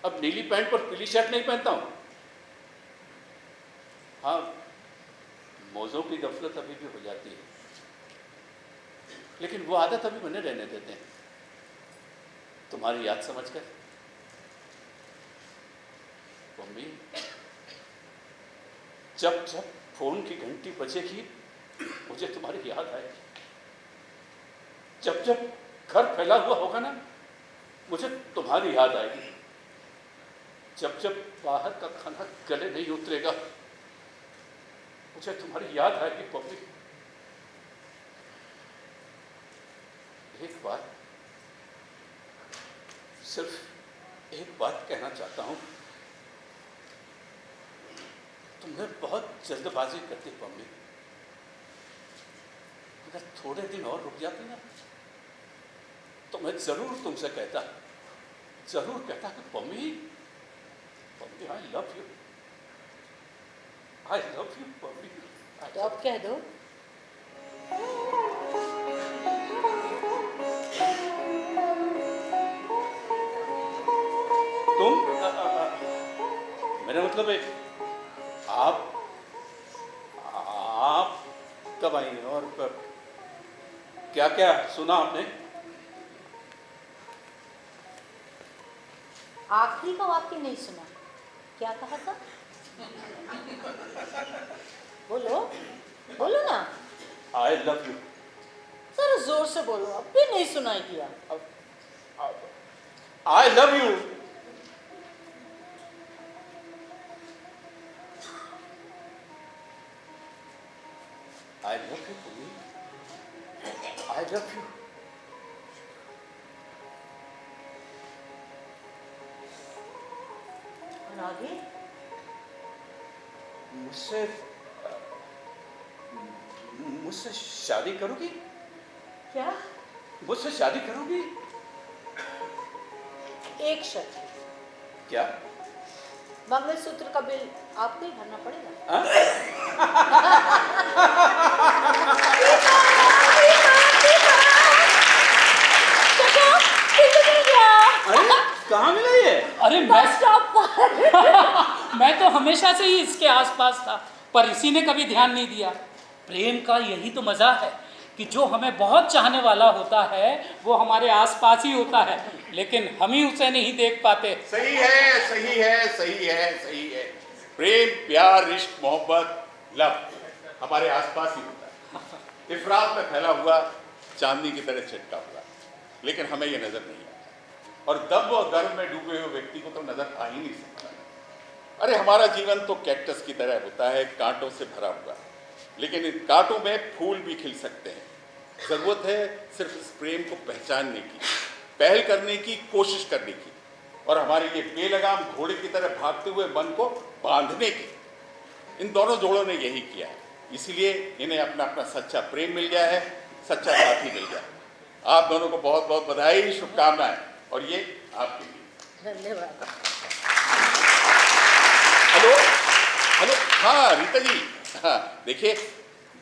अब नीली पैंट पर पीली शर्ट नहीं पहनता हूं। हाँ, मोजों की गफलत अभी भी हो जाती है, लेकिन वो आदत अभी मैंने रहने देते हैं, तुम्हारी याद समझकर। मम्मी, जब जब फोन की घंटी बजेगी मुझे तुम्हारी याद आएगी। जब जब घर फैला हुआ होगा ना, मुझे तुम्हारी याद आएगी। जब जब बाहर का खाना गले नहीं उतरेगा, मुझे तुम्हारी याद आएगी मम्मी। एक बात, सिर्फ एक बात कहना चाहता हूं। तुमने बहुत जल्दबाजी करती मम्मी। अगर थोड़े दिन और रुक जाती ना, तो मैं जरूर तुमसे कहता, जरूर कहता कि mummy, mummy I love you, I love you mummy. तो अब कह दो। तुम मेरा मतलब है, आप कब आई और क्या क्या सुना आपने? आखिरी का वाक्य नहीं सुना, क्या कहा था? बोलो बोलो ना, आई लव यू। जरा जोर से बोलो, अब भी नहीं सुनाई दिया। आई love you. I love you, Pumi. I love you. आगे? मुझसे शादी करोगी? क्या? मुझसे शादी करोगी? एक शर्त। क्या? मंगलसूत्र का बिल आपको ही भरना पड़ेगा। हाँ? अरे कहाँ मिला ये? अरे मैं तो हमेशा से ही इसके आसपास था, पर इसी ने कभी ध्यान नहीं दिया। प्रेम का यही तो मजा है कि जो हमें बहुत चाहने वाला होता है वो हमारे आसपास ही होता है, लेकिन हम ही उसे नहीं देख पाते। सही है, सही है, सही है, सही है। प्रेम, प्यार, इश्क, मोहब्बत, लव हमारे आसपास ही होता है, इफरात में फैला हुआ, चांदनी की तरह छिटका हुआ, लेकिन हमें ये नजर नहीं आता। और दब और गर्व में डूबे हुए व्यक्ति को तो नजर आ ही नहीं सकता। अरे हमारा जीवन तो कैक्टस की तरह होता है, कांटों से भरा हुआ, लेकिन इन कांटों में फूल भी खिल सकते हैं। जरूरत है सिर्फ इस प्रेम को पहचानने की, पहल करने की, कोशिश करने की, और हमारे ये बेलगाम घोड़े की तरह भागते हुए मन को बांधने की। इन दोनों जोड़ों ने यही किया है, इसीलिए इन्हें अपना अपना सच्चा प्रेम मिल गया है, सच्चा साथी मिल गया है। आप दोनों को बहुत बहुत बधाई, शुभकामनाएं, और ये आपके लिए। धन्यवाद। हेलो हेलो, हाँ रीता जी, हाँ देखिए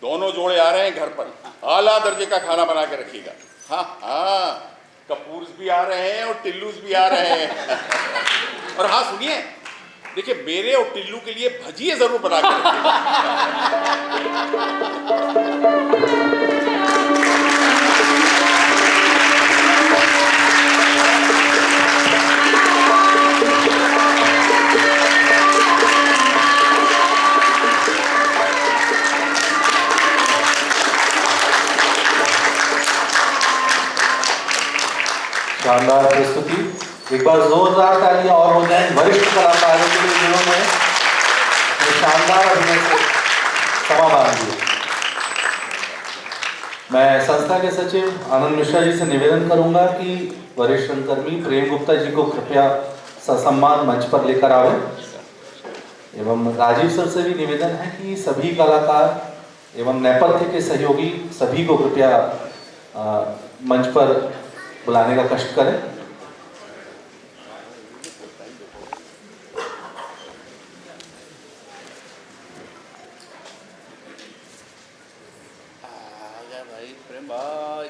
दोनों जोड़े आ रहे हैं घर पर, आला दर्जे का खाना बना के रखिएगा। हाँ हाँ, कपूर्स भी आ रहे हैं और टिल्लूस भी आ रहे हैं। और हाँ सुनिए, देखिए मेरे और टिल्लू के लिए भजिए जरूर बना के रखिएगा। शानदार प्रस्तुति, एक बार जोरदार तालियां और हो जाएं वरिष्ठ कलाकारों के लिए जिन्होंने शानदार अभिनय से समा बांध दिया। मैं संस्था के सचिव आनंद मिश्रा जी से निवेदन करूंगा कि वरिष्ठ रंगकर्मी प्रेम गुप्ता जी को कृपया ससम्मान मंच पर लेकर आवे, एवं राजीव सर से भी निवेदन है कि सभी कलाकार एवं नेपथ्य के सहयोगी सभी को कृपया मंच पर बुलाने का कष्ट करें। आजा भाई प्रेम भाई।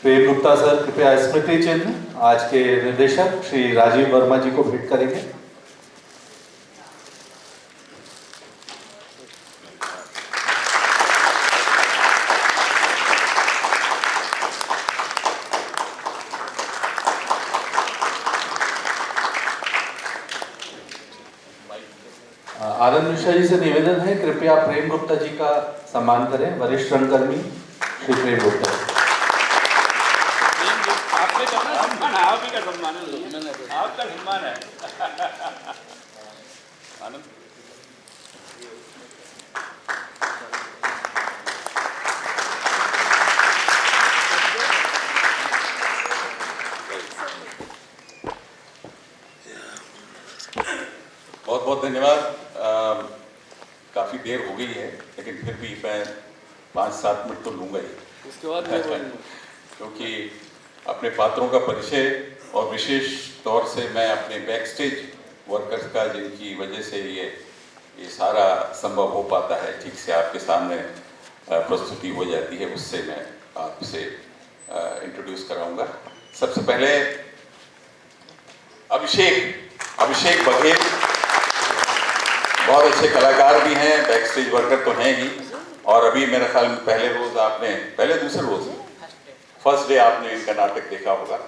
प्रेम गुप्ता सर कृपया स्मृति चिन्ह आज के निर्देशक श्री राजीव वर्मा जी को भेंट करेंगे। आनंद मिश्रा जी से निवेदन है कृपया प्रेम गुप्ता जी का सम्मान करें, वरिष्ठ रंगकर्मी श्री प्रेम गुप्ता। आपका सम्मान है, आप ही का सम्मान है, आपका सम्मान है। आनंद बहुत बहुत धन्यवाद। काफ़ी देर हो गई है, लेकिन फिर भी मैं 5-7 मिनट तो लूँगा ही, उसके बाद क्योंकि अपने पात्रों का परिचय और विशेष तौर से मैं अपने बैक स्टेज वर्कर्स का, जिनकी वजह से ये सारा संभव हो पाता है, ठीक से आपके सामने प्रस्तुति हो जाती है, उससे मैं आपसे इंट्रोड्यूस कराऊंगा। सबसे पहले अभिषेक बघेल बहुत अच्छे कलाकार भी हैं, बैक स्टेज वर्कर तो हैं ही, और अभी मेरे ख्याल में दूसरे रोज फर्स्ट डे आपने इनका नाटक देखा होगा,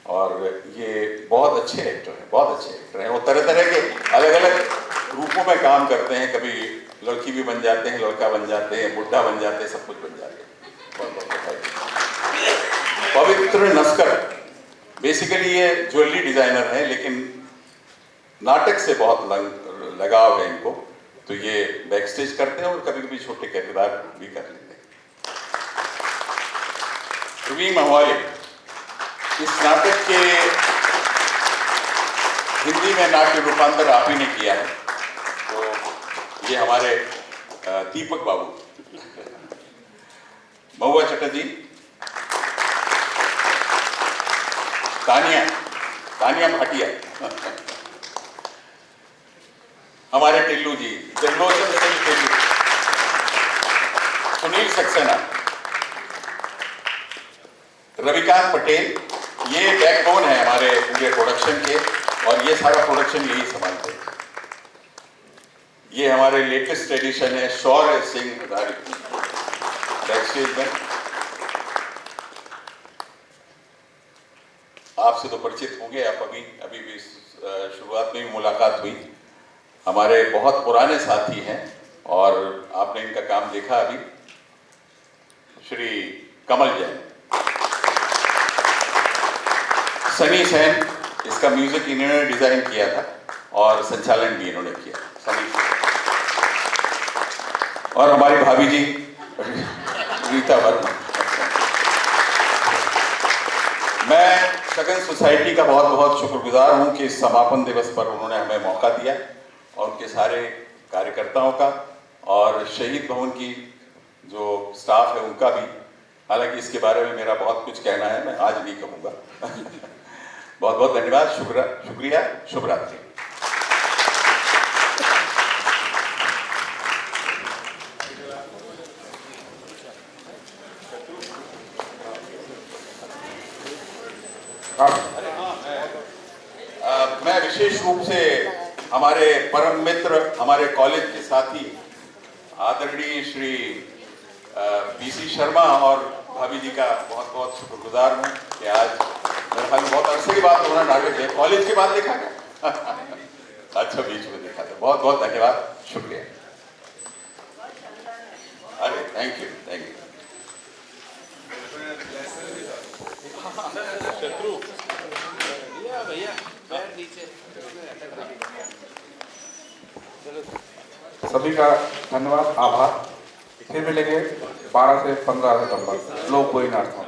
और ये बहुत अच्छे एक्टर हैं, वो तरह तरह के अलग अलग रूपों में काम करते हैं, कभी लड़की भी बन जाते हैं, लड़का बन जाते हैं, बुढ़ा बन जाते हैं, सब कुछ बन जाते हैं। बहुत बहुत बधाई। पवित्र नस्कर बेसिकली ये ज्वेलरी डिजाइनर है, लेकिन नाटक से बहुत लगाव है इनको, तो ये बैक स्टेज करते हैं और कभी कभी छोटे किरदार भी कर लेते हैं। प्रवीण महुआले, इस नाटक के हिंदी में नाट्य रूपांतर आप ही ने किया है, तो ये हमारे दीपक बाबू, महुआ चटर्जी, तानिया भाटिया, हमारे टिल्लू जी, त्रिलोचन सिंह टिल्लू, सुनील सक्सेना, रविकांत पटेल, ये बैकबोन है हमारे पूरे प्रोडक्शन के, और ये सारा प्रोडक्शन यही संभालते हैं। ये हमारे लेटेस्ट एडिशन है शौर्य सिंह बैकस्टेज में। आपसे तो परिचित होंगे आप, अभी भी शुरुआत में भी मुलाकात हुई। हमारे बहुत पुराने साथी हैं और आपने इनका काम देखा अभी। श्री कमल जैन, सनी सेन, इसका म्यूजिक इन्होंने डिजाइन किया था और संचालन भी इन्होंने किया, सनी। और हमारी भाभी जी रीता वर्मा। मैं सगन सोसाइटी का बहुत बहुत शुक्रगुजार हूं कि इस समापन दिवस पर उन्होंने हमें मौका दिया, और उनके सारे कार्यकर्ताओं का और शहीद भवन की जो स्टाफ है उनका भी। हालांकि इसके बारे में मेरा बहुत कुछ कहना है, मैं आज नहीं कहूँगा। बहुत बहुत धन्यवाद, शुक्रिया, शुभ रात्रि। मैं विशेष रूप से हमारे परम मित्र, हमारे कॉलेज के साथी आदरणीय श्री बीसी शर्मा और भाभी जी का बहुत बहुत शुक्रगुजार हूँ कि आज मेरे ख्याल में बहुत अरसे के बाद उन्होंने नाटक है, कॉलेज के बाद देखा क्या? अच्छा, बीच में देखा था। बहुत बहुत धन्यवाद, शुक्रिया। अरे थैंक यू, थैंक यू। शत्रु भैया नीचे। सभी का धन्यवाद, आभार। फिर मिलेंगे 12 से 15 सितंबर लोक गोइनाथ।